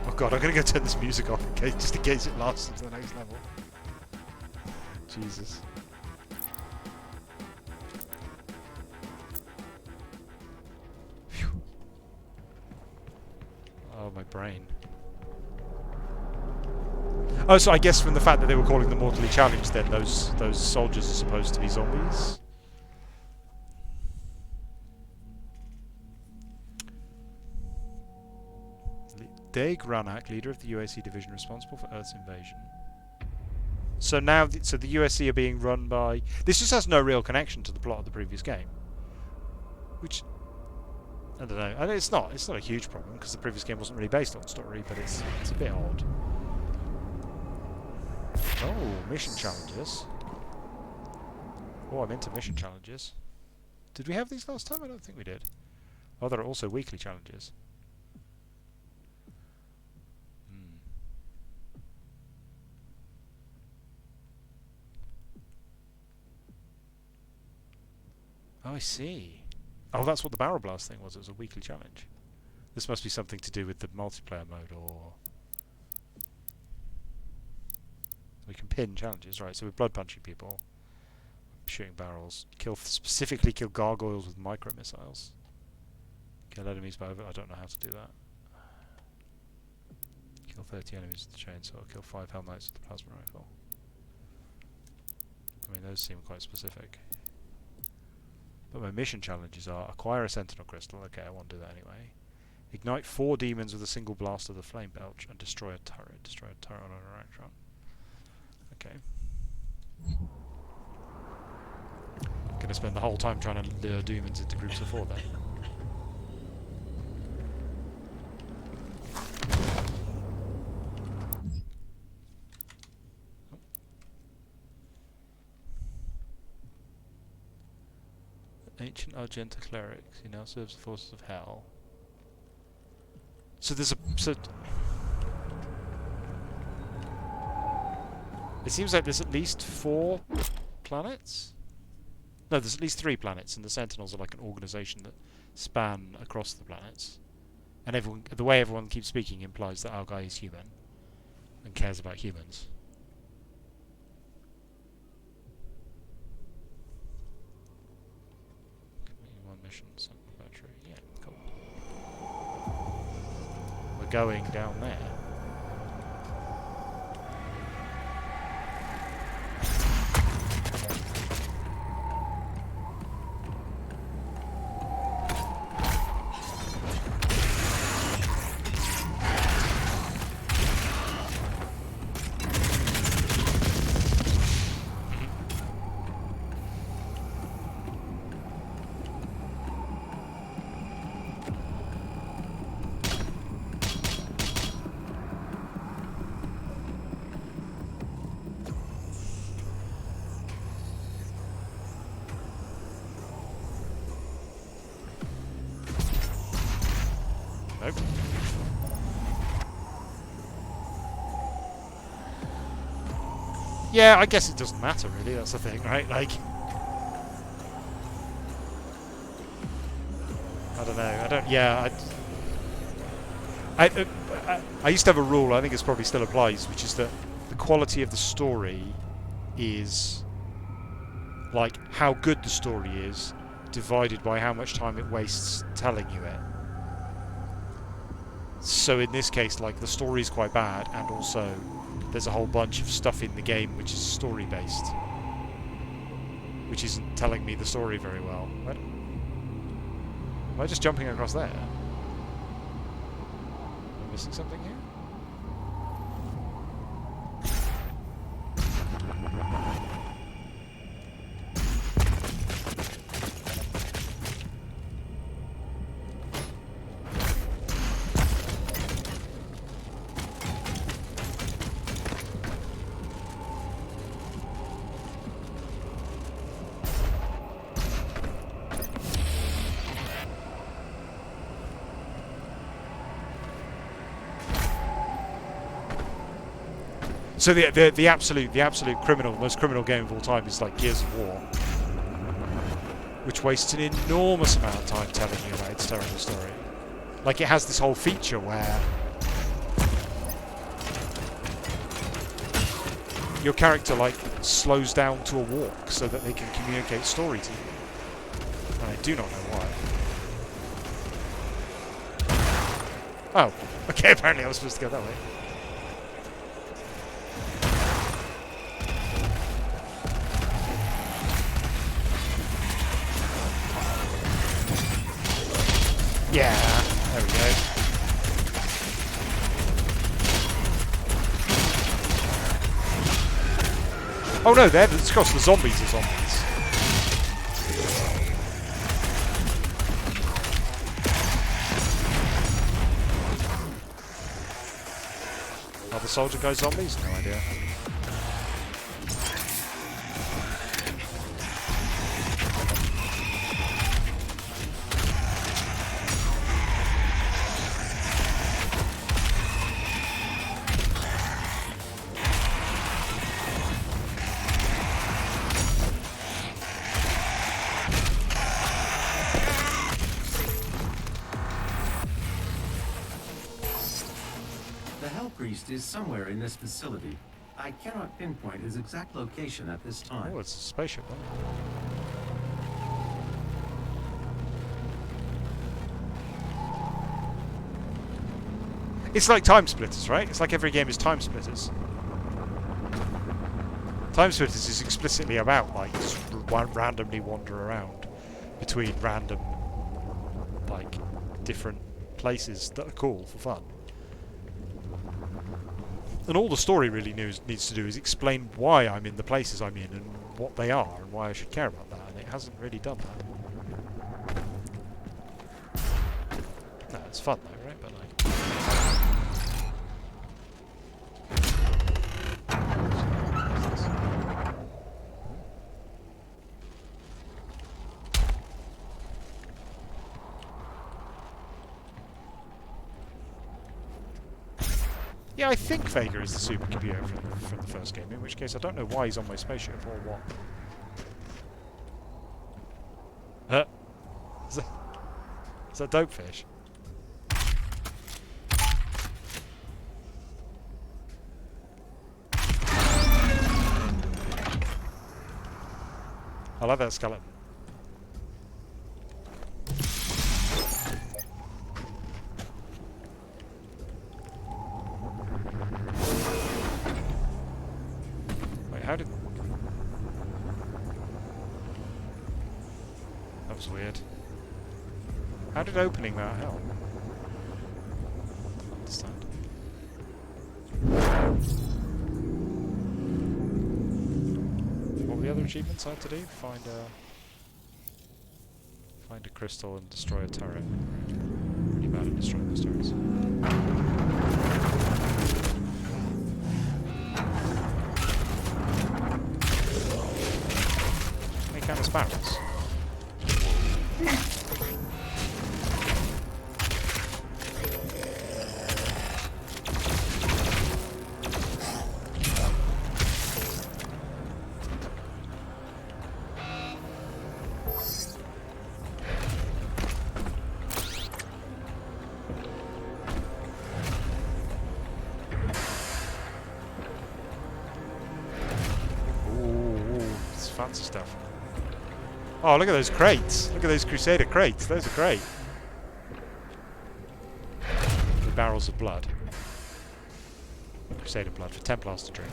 Oh god, I'm gonna go turn this music off just in case it lasts to the next level. Jesus. Phew. Oh, my brain. Oh, so I guess from the fact that they were calling them mortally challenged, then those soldiers are supposed to be zombies. Dave Granak, leader of the USC division responsible for Earth's invasion. So now, so the USC are being run by... This just has no real connection to the plot of the previous game. Which... I don't know. I mean, it's not a huge problem, because the previous game wasn't really based on story, but it's a bit odd. Oh, mission challenges. Oh, I'm into mission challenges. Did we have these last time? I don't think we did. Oh, there are also weekly challenges. Oh, I see. Oh, that's what the Barrel Blast thing was. It was a weekly challenge. This must be something to do with the multiplayer mode, or... We can pin challenges, right? So we're blood punching people, shooting barrels, specifically kill gargoyles with micro missiles, kill enemies by I don't know how to do that. Kill 30 enemies with the chainsaw, kill 5 Hell Knights with the plasma rifle. I mean, those seem quite specific. But my mission challenges are acquire a Sentinel Crystal. Okay, I want to do that anyway. Ignite 4 demons with a single blast of the Flame Belch and destroy a turret. Destroy a turret on an Erectron. Okay. Gonna spend the whole time trying to lure demons into groups of 4 then. Ancient Argenta Cleric. He now serves the forces of Hell. So there's a... It seems like there's at least 4 planets? No, there's at least 3 planets, and the Sentinels are like an organisation that span across the planets. And everyone, the way everyone keeps speaking implies that our guy is human and cares about humans. Completing 1 mission, Sentinel battery. Yeah, cool. We're going down there. Nope. Yeah, I guess it doesn't matter really, that's the thing, right? Like... I don't know, I used to have a rule, I think it probably still applies, which is that the quality of the story is like how good the story is divided by how much time it wastes telling you it. So in this case, like, the story is quite bad, and also there's a whole bunch of stuff in the game which is story based, which isn't telling me the story very well. What? Am I just jumping across there? Am I missing something here? So the absolute most criminal game of all time is like Gears of War, which wastes an enormous amount of time telling you about its terrible story. Like, it has this whole feature where your character like slows down to a walk so that they can communicate story to you, and I do not know why. Oh, okay. Apparently I was supposed to go that way. Yeah, there we go. Oh no, of course the zombies are zombies. Are the soldier guys zombies? No idea. Is somewhere in this facility. I cannot pinpoint his exact location at this time. Oh, it's a spaceship, huh? It's like Time Splitters, right? It's like every game is Time Splitters. Time Splitters is explicitly about, like, just randomly wander around between random, like, different places that are cool for fun. And all the story really needs to do is explain why I'm in the places I'm in and what they are and why I should care about that, and it hasn't really done that. No, it's fun though, right? But like... Yeah, I think Vega is the supercomputer from the first game, in which case I don't know why he's on my spaceship or what. Is that Dopefish? I love that skeleton. How did... That was weird. How did opening that help? I don't understand. What were the other achievements I had to do? Find a crystal and destroy a turret. Pretty bad at destroying those turrets. Kind of sparrows. fancy stuff. Oh, look at those crates. Look at those Crusader crates. Those are great. The barrels of blood. Crusader blood for Templars to drink.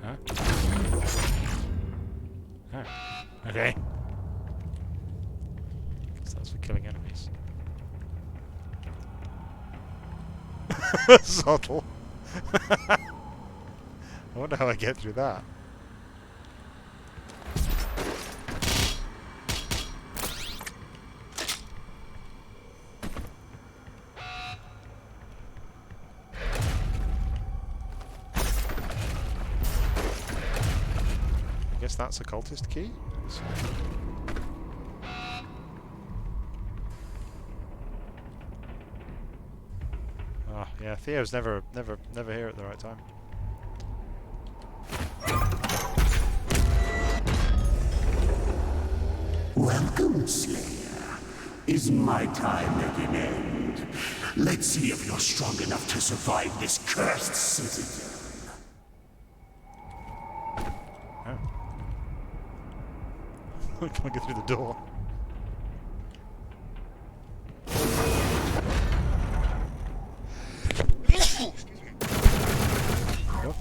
Huh? Oh. Okay. So that's for killing enemies. Subtle. I wonder how I get through that. I guess that's a cultist key. Oh, yeah, Theo's never here at the right time. Welcome, Slayer. Is my time at an end? Let's see if you're strong enough to survive this cursed citadel. Oh. I can't get through the door. Oh.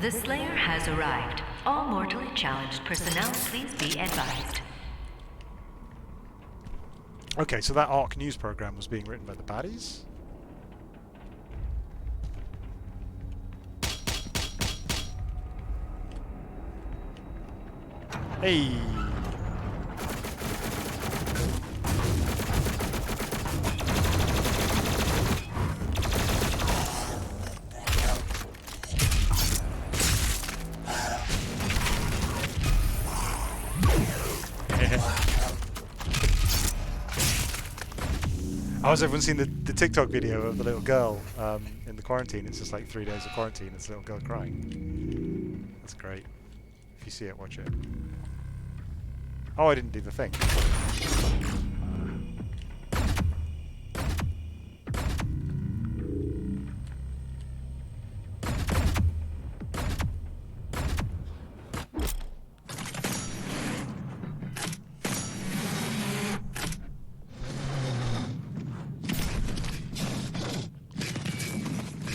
The Slayer has arrived. All mortally challenged personnel, please be advised. Okay, so that ARC news program was being written by the baddies? Hey! How's everyone seen the TikTok video of the little girl in the quarantine? It's just like 3 days of quarantine. It's a little girl crying. That's great. If you see it, watch it. Oh, I didn't do the thing.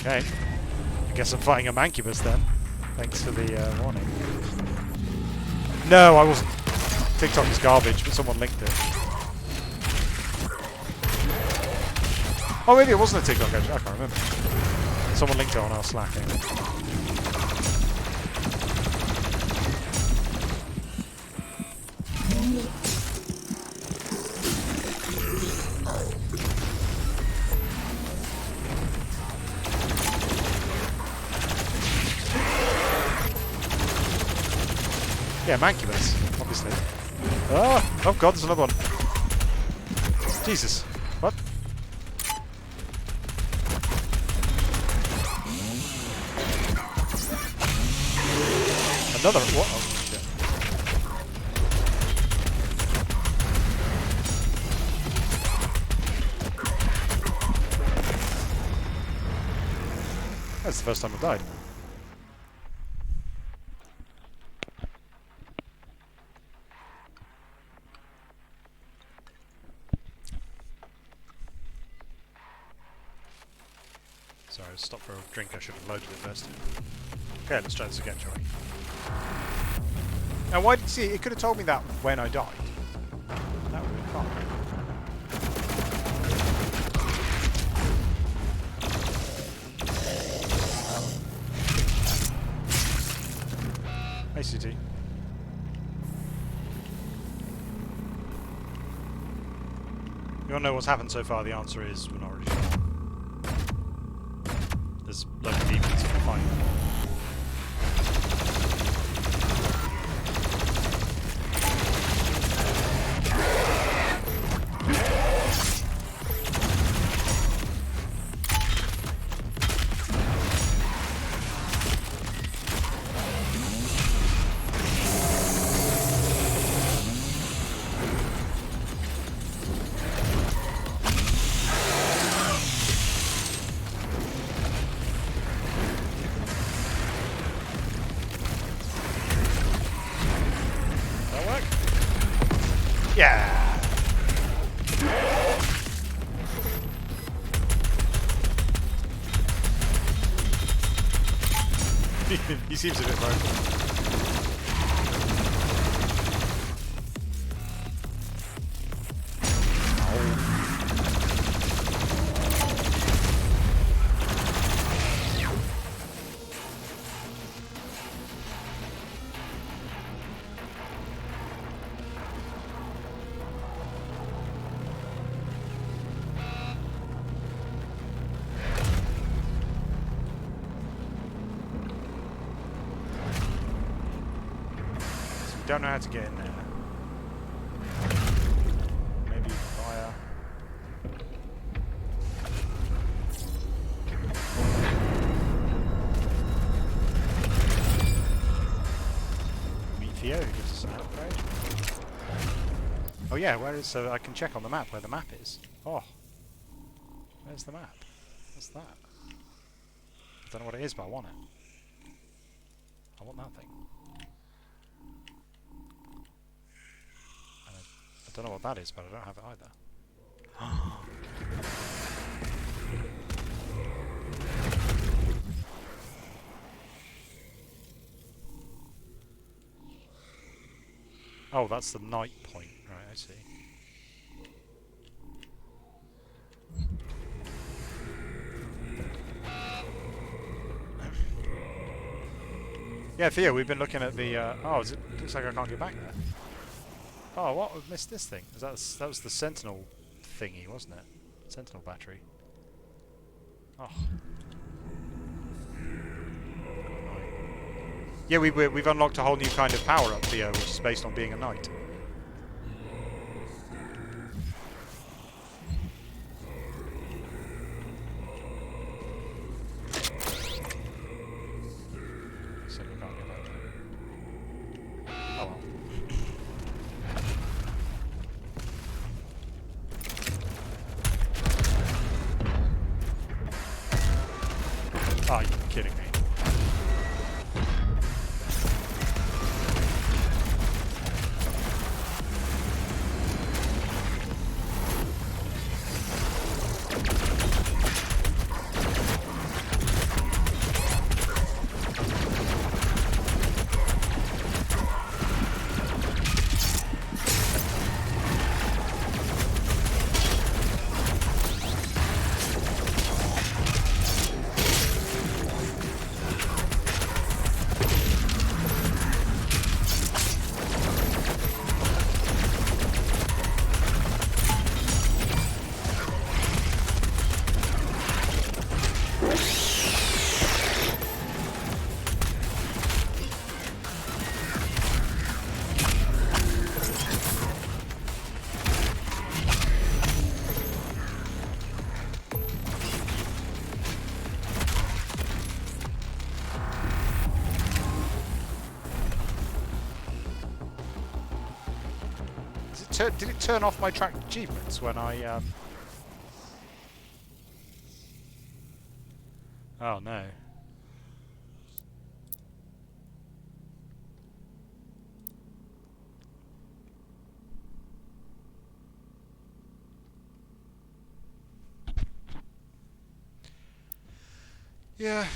Okay. I guess I'm fighting a Mancubus then. Thanks for the warning. No, I wasn't. TikTok is garbage, but someone linked it. Oh, maybe it wasn't a TikTok, actually. I can't remember. Someone linked it on our Slack anyway. Yeah, Mancubus, obviously. Oh god, there's another one. Jesus. What? Another? What? Oh, shit. That's the first time I've died. Sorry, I stopped for a drink. I should have loaded it first. Okay, let's try this again, shall we? Now, why did you see? It could have told me that when I died. That would have been fun. Hey, CT. We all know what's happened so far. The answer is we're not really sure. There's loads of demons in the fight. Yeah! He seems a bit broken. Don't know how to get in there. Maybe via... Meet Theo, who gives us an upgrade. Oh yeah, where is... So I can check on the map where the map is. Oh. Where's the map? What's that? I don't know what it is, but I want it. I want that thing. I don't know what that is, but I don't have it either. Oh, that's the night point. Right, I see. Yeah, Theo, we've been looking at the... oh, looks like I can't get back there. Oh, what? We've missed this thing. That was the Sentinel thingy, wasn't it? Sentinel battery. Oh. Yeah, we've unlocked a whole new kind of power-up, Theo, which is based on being a knight. So we can't get back there. Oh well. Oh, you're kidding me. Did it turn off my tracked achievements when I Oh no. Yeah.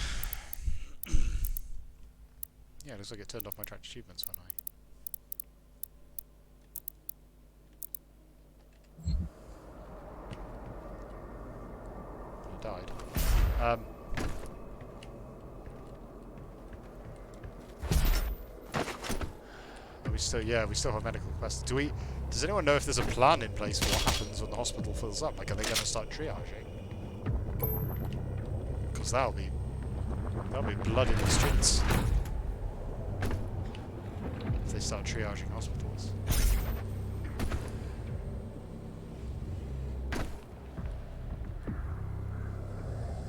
Yeah, it looks like it turned off my tracked achievements when I died. We still have medical quests. Do we Does anyone know if there's a plan in place for what happens when the hospital fills up? Like, are they going to start triaging? Because that'll be blood in the streets if they start triaging hospitals. Do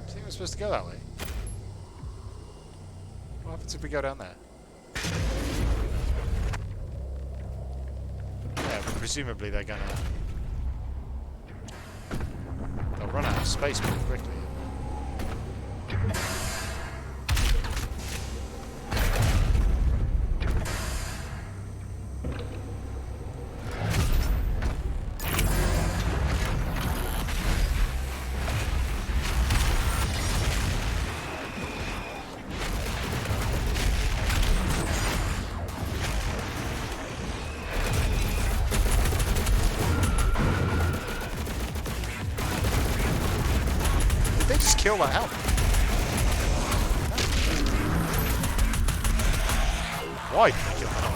you think we're supposed to go that way? What happens if we go down there? Yeah, but presumably they'll run out of space pretty quickly. Kill that help. Why did they kill that help?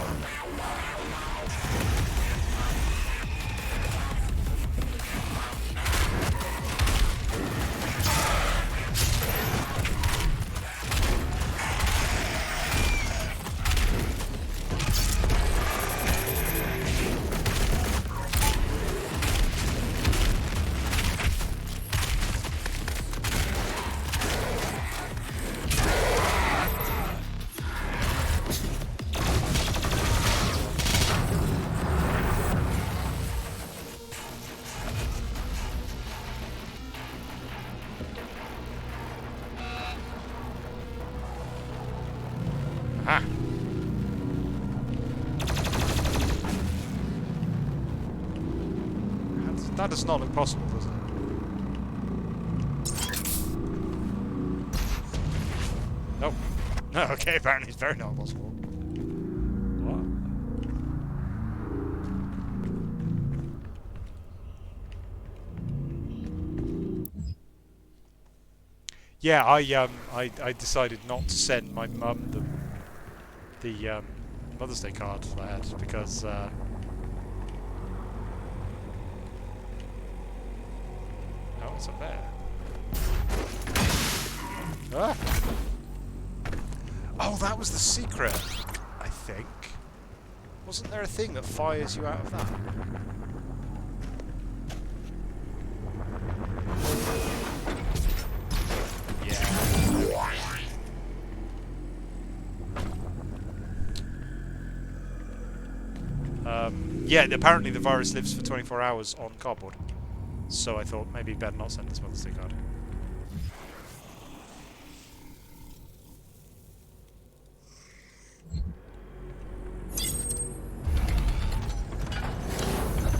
That does not look possible, does it? Nope. No, okay, apparently it's very not possible. What? Yeah, I decided not to send my mum the Mother's Day card that I had because what's up there? Ah! Oh, that was the secret, I think. Wasn't there a thing that fires you out of that? Yeah, apparently the virus lives for 24 hours on cardboard. So I thought maybe better not send this Mother's Day card.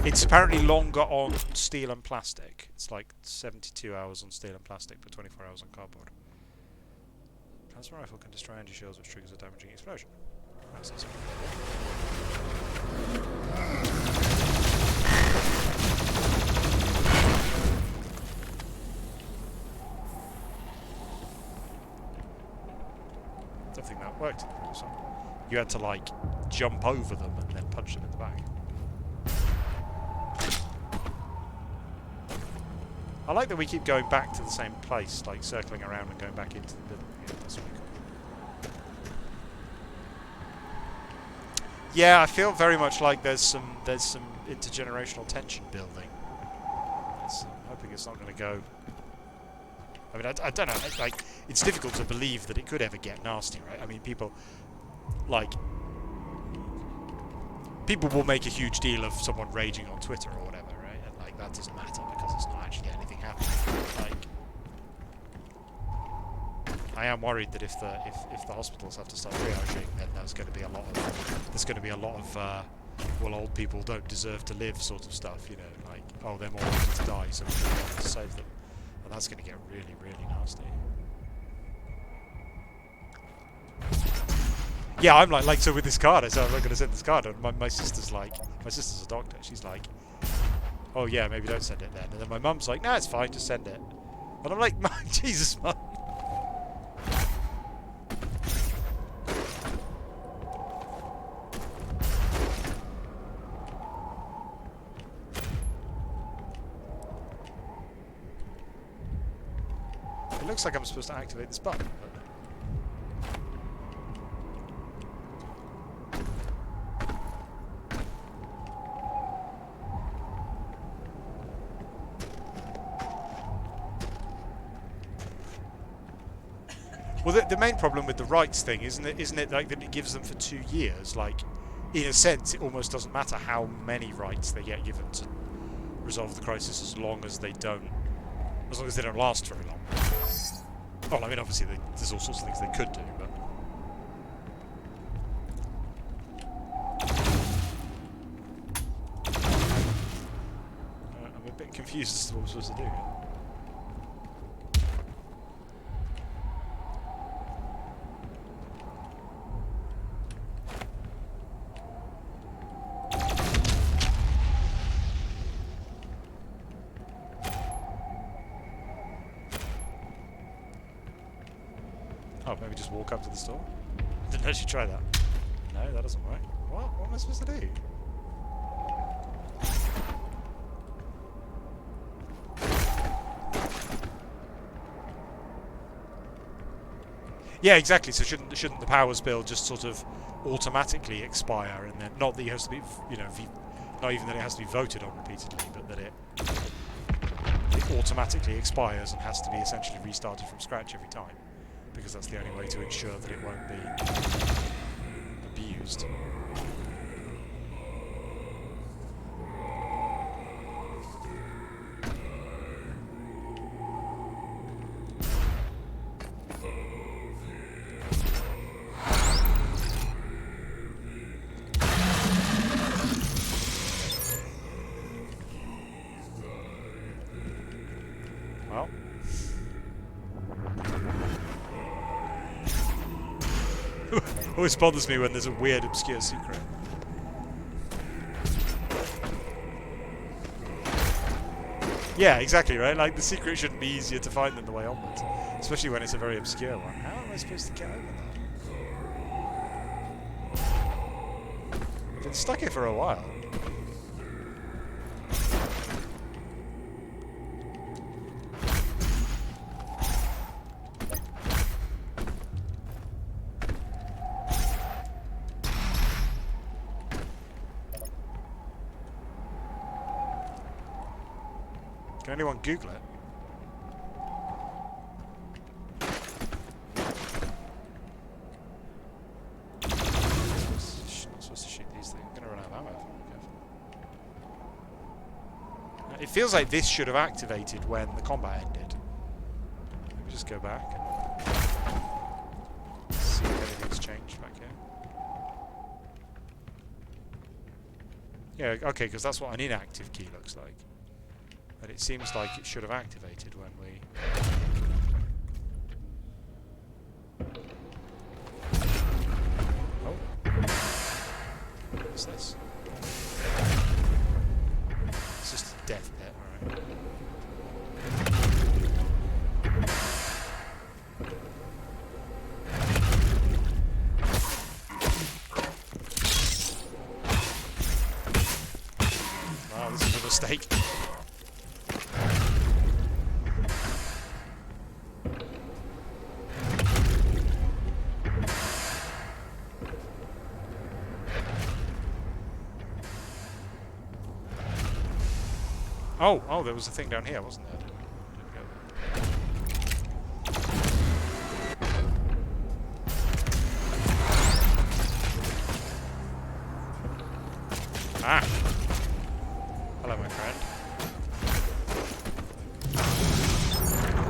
It's apparently longer on steel and plastic. It's like 72 hours on steel and plastic, but 24 hours on cardboard. Plasma rifle can destroy energy shields, which triggers a damaging explosion. That's not something. I don't think that worked. So you had to like jump over them and then punch them in the back. I like that we keep going back to the same place, like circling around and going back into the middle. Yeah, that's really cool. Yeah, I feel very much like there's some intergenerational tension building. I'm hoping it's not going to go. I mean, I don't know. Like, it's difficult to believe that it could ever get nasty, right? I mean, people will make a huge deal of someone raging on Twitter or whatever, right? And like that doesn't matter because it's not actually anything happening. Like, I am worried that if the hospitals have to start triaging, then there's going to be a lot of well, old people don't deserve to live sort of stuff, you know, like, oh, they're more likely to die, so we have to save them. And that's going to get really, really nasty. Yeah, I'm like so with this card, I said I'm not going to send this card, and my sister's a doctor, she's like, oh yeah, maybe don't send it then. And then my mum's like, nah, it's fine, just send it. And I'm like, Jesus, Mum. It looks like I'm supposed to activate this button, but... Well, the main problem with the rights thing, isn't it like that it gives them for 2 years? Like, in a sense, it almost doesn't matter how many rights they get given to resolve the crisis as long as they don't last very long. Well, I mean, obviously, there's all sorts of things they could do, but... I'm a bit confused as to what we're supposed to do here. Oh, maybe just walk up to the store? Didn't actually try that. No, that doesn't work. What am I supposed to do? Yeah, exactly. So shouldn't the powers bill just sort of automatically expire, and then not that it has to be, you know, not even that it has to be voted on repeatedly, but that it automatically expires and has to be essentially restarted from scratch every time, because that's the only way to ensure that it won't be abused. Well. Always bothers me when there's a weird, obscure secret. Yeah, exactly, right? Like, the secret shouldn't be easier to find than the way onwards. Especially when it's a very obscure one. How am I supposed to get over that? I've been stuck here for a while. Can anyone Google it? Not supposed to shoot these things. I'm going to run out of ammo if I'm not careful. It feels like this should have activated when the combat ended. Let me just go back and see if anything's changed back here. Yeah, okay, because that's what an inactive key looks like. But it seems like it should have activated when we... Oh. What's this? It's just a death pit, alright. Wow, this is a mistake. Oh, there was a thing down here, wasn't there? Ah! Hello, my friend.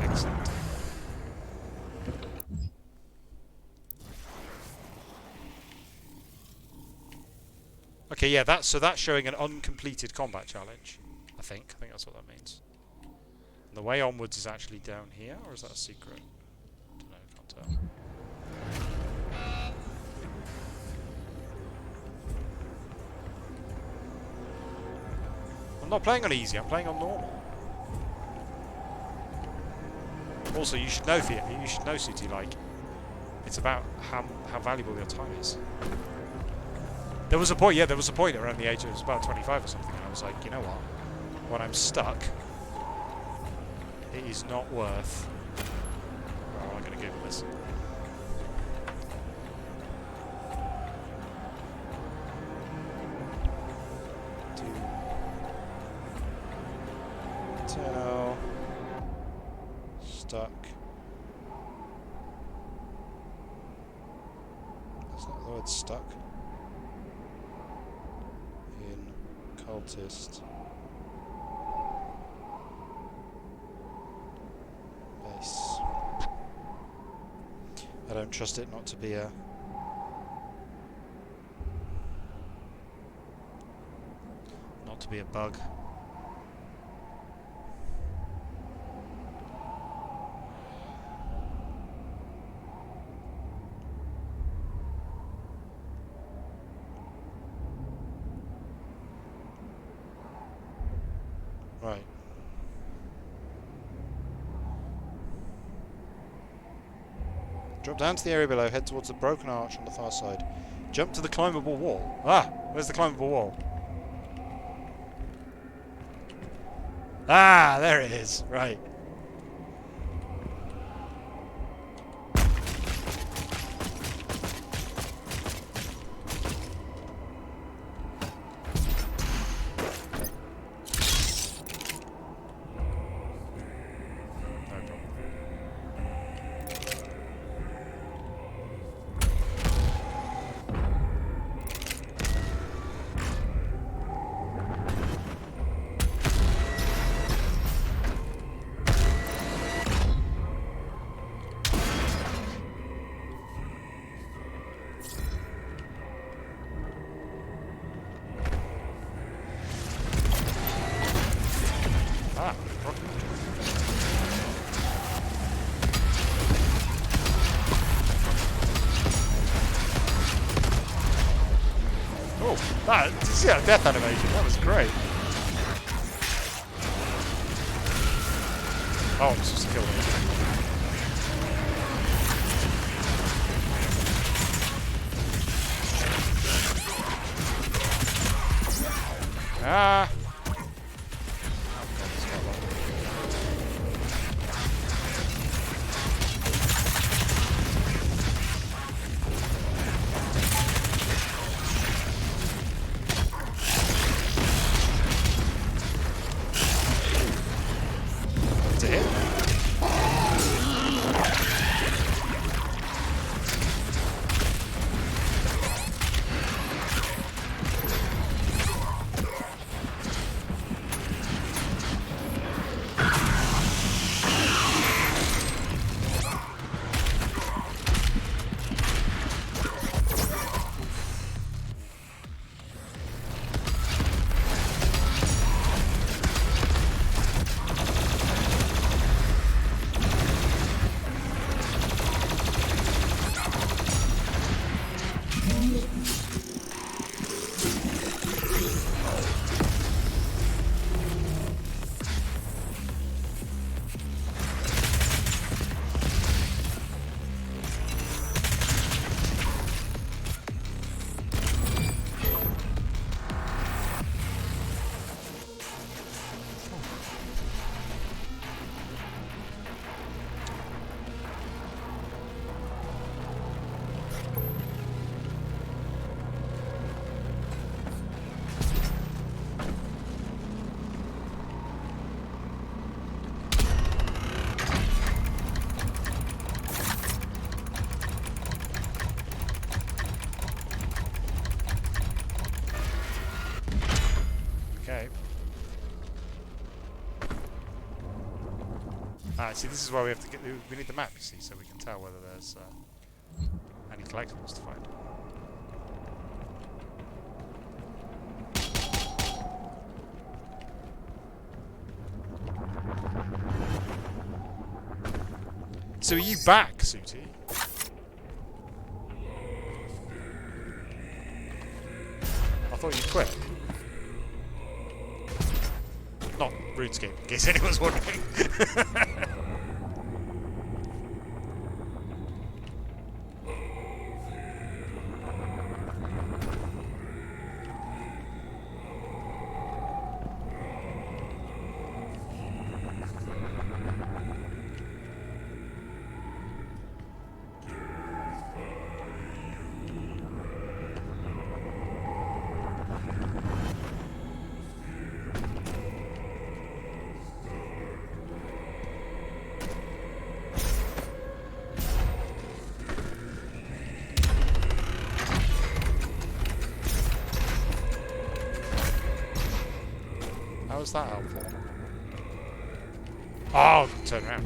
Excellent. Okay, yeah, that's showing an uncompleted combat challenge. I think that's what that means. And the way onwards is actually down here, or is that a secret? I don't know, can't tell. I'm not playing on easy, I'm playing on normal. Also, you should know, Sooty, like, it's about how valuable your time is. There was a point around the age, it was about 25 or something, and I was like, you know what? When I'm stuck, it is not worth game of this. Tell. Stuck. That's not the word stuck. In cultist. Base. I don't trust it not to be a bug. Right. Drop down to the area below, head towards the broken arch on the far side. Jump to the climbable wall. Ah! Where's the climbable wall? Ah! There it is. Right. Did you see that death animation? That was great. Oh, I'm supposed to kill him. Ah! Alright, see, this is why we have to get. We need the map, you see, so we can tell whether there's any collectibles to find. So are you back, Sooty? I thought you quit. Not RuneScape, in case anyone's wondering. was that helpful? Oh, turn around.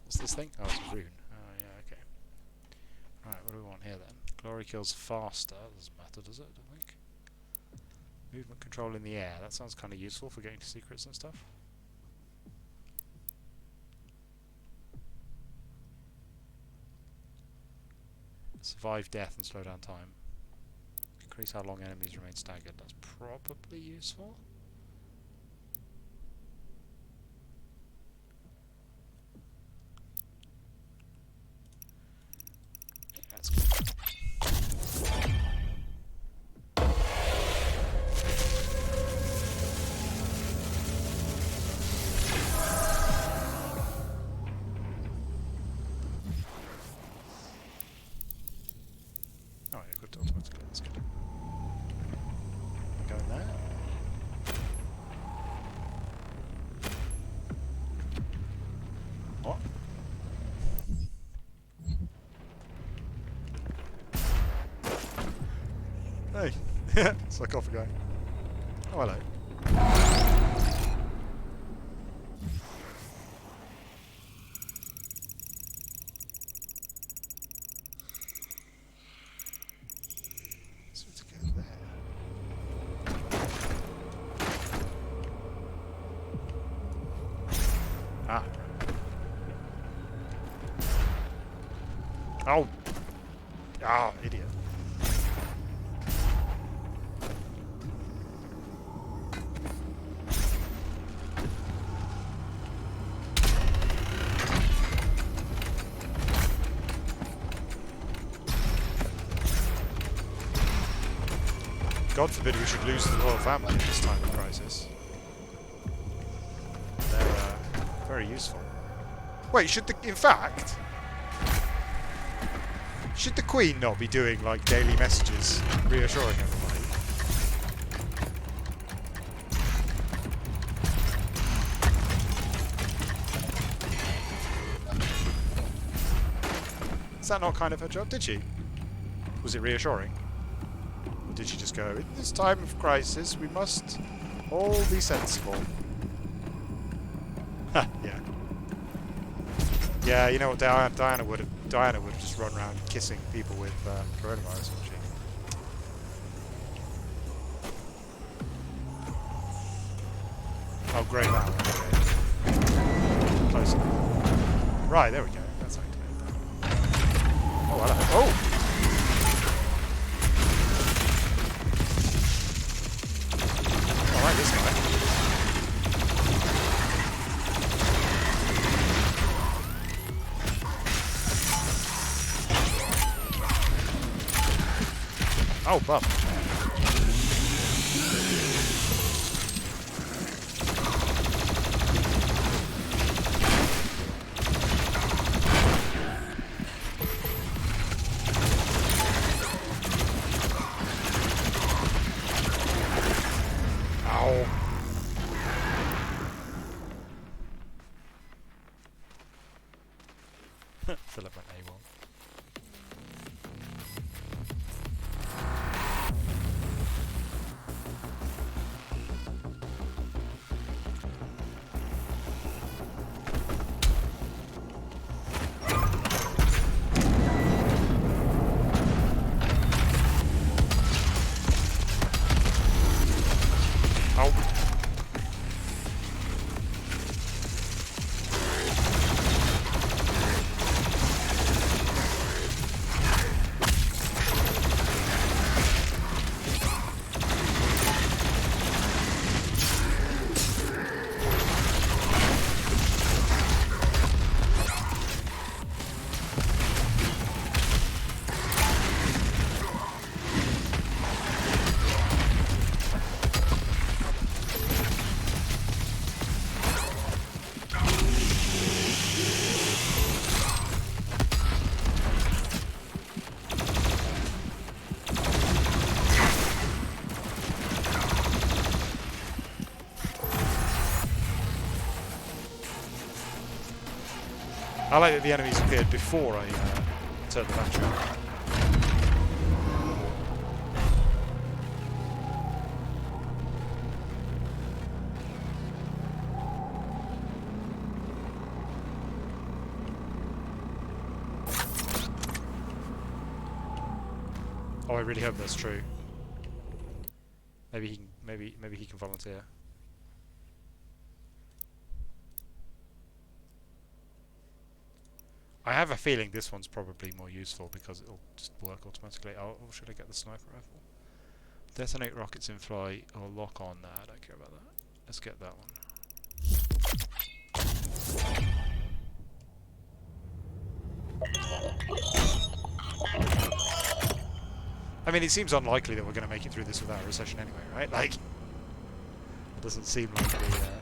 What's this thing? Oh, it's a rune. Oh, yeah, okay. Right, what do we want here then? Glory kills faster. Doesn't matter, does it? I don't think. Movement control in the air. That sounds kind of useful for getting to secrets and stuff. Survive death and slow down time. Increase how long enemies remain staggered. That's probably useful. Yeah, that's good. Oh, yeah, good automatically. That's good. Go in there. What? Hey, sarcophagi. Oh, hello. So to go there. Ah. Oh. Ah, idiot. God forbid we should lose the royal family at this time of crisis. They're very useful. Wait, should the... in fact... should the Queen not be doing, like, daily messages reassuring everybody? Is that not kind of her job? Did she? Was it reassuring? Or did she just go, in this time of crisis, we must all be sensible? Ha, yeah. Yeah, you know what, Diana would have just run around kissing people with coronavirus, wouldn't she? Oh, great, that one. Okay. Close enough. Right, there we go. That's activated. Oh, hello. Oh! I like this guy. Oh, bum. Ow. Philip went AWOL. Oh. I like that the enemies appeared before I turned the battery on. Oh, I really hope that's true. Maybe he can, maybe he can volunteer. I have a feeling this one's probably more useful because it'll just work automatically. Oh, or should I get the sniper rifle? Detonate rockets in flight or lock on. Nah, I don't care about that. Let's get that one. I mean, it seems unlikely that we're going to make it through this without a recession anyway, right? Like, it doesn't seem like the...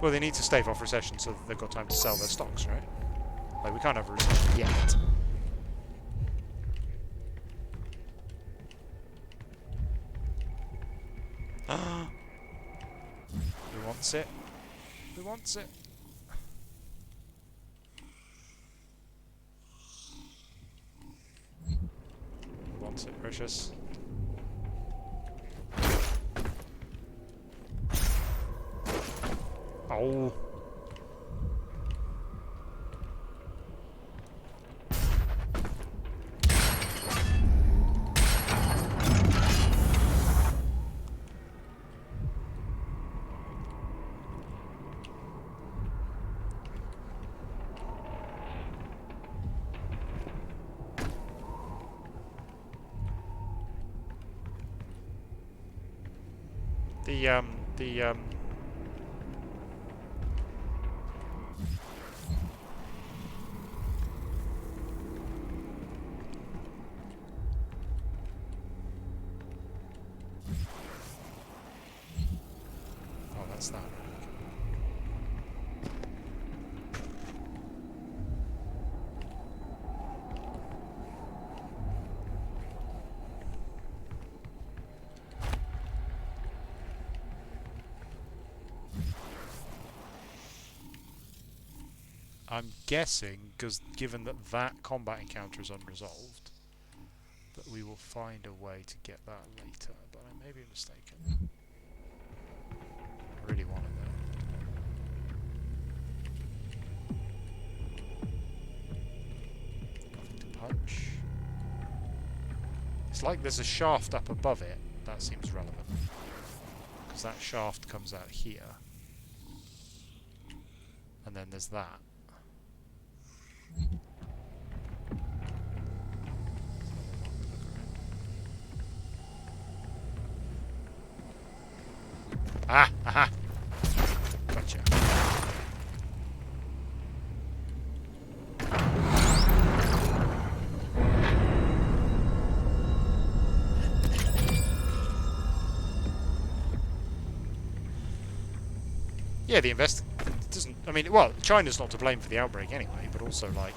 Well, they need to stave off recession so that they've got time to sell their stocks, right? Like, we can't have a recession yet. Who wants it? Who wants it? Who wants it, Precious? Oh. Oh, that's that. I'm guessing, because given that that combat encounter is unresolved, that we will find a way to get that later, but I may be mistaken. I really want it though. Nothing to punch. It's like there's a shaft up above it. That seems relevant. Because that shaft comes out here. And then there's that. Ah! Aha! Gotcha. Yeah, the doesn't... I mean, well, China's not to blame for the outbreak anyway, but also, like,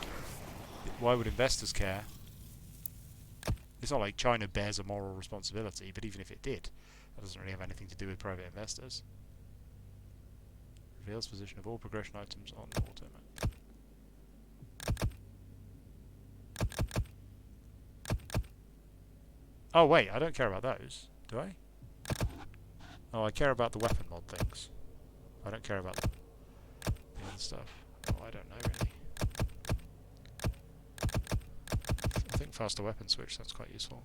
why would investors care? It's not like China bears a moral responsibility, but even if it did, that doesn't really have anything to do with private investors. Reveals position of all progression items on the auto map. Oh wait, I don't care about those, do I? Oh, I care about the weapon mod things. I don't care about the other stuff. Oh, I don't know really. I think faster weapon switch, that's quite useful.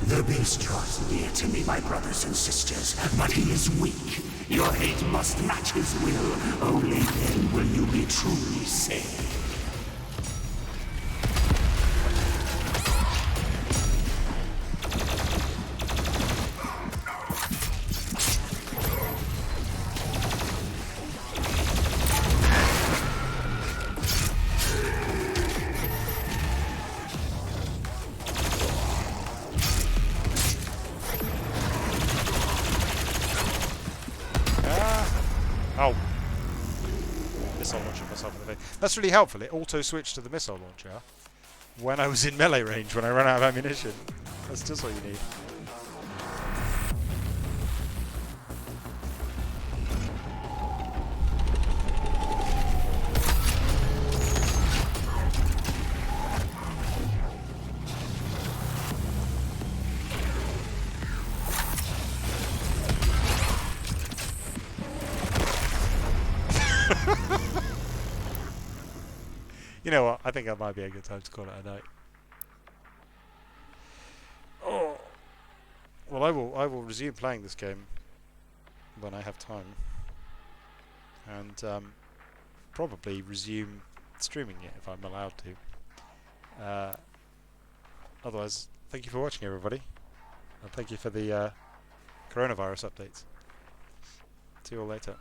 The beast draws near to me, my brothers and sisters, but he is weak. Your hate must match his will. Only then will you be truly saved. missile launcher myself in the face. That's really helpful. It auto-switched to the missile launcher when I was in melee range, when I ran out of ammunition. That's just what you need. You know what? I think that might be a good time to call it a night. Oh, well, I will resume playing this game when I have time, and probably resume streaming it if I'm allowed to. Otherwise, thank you for watching, everybody, and thank you for the coronavirus updates. See you all later.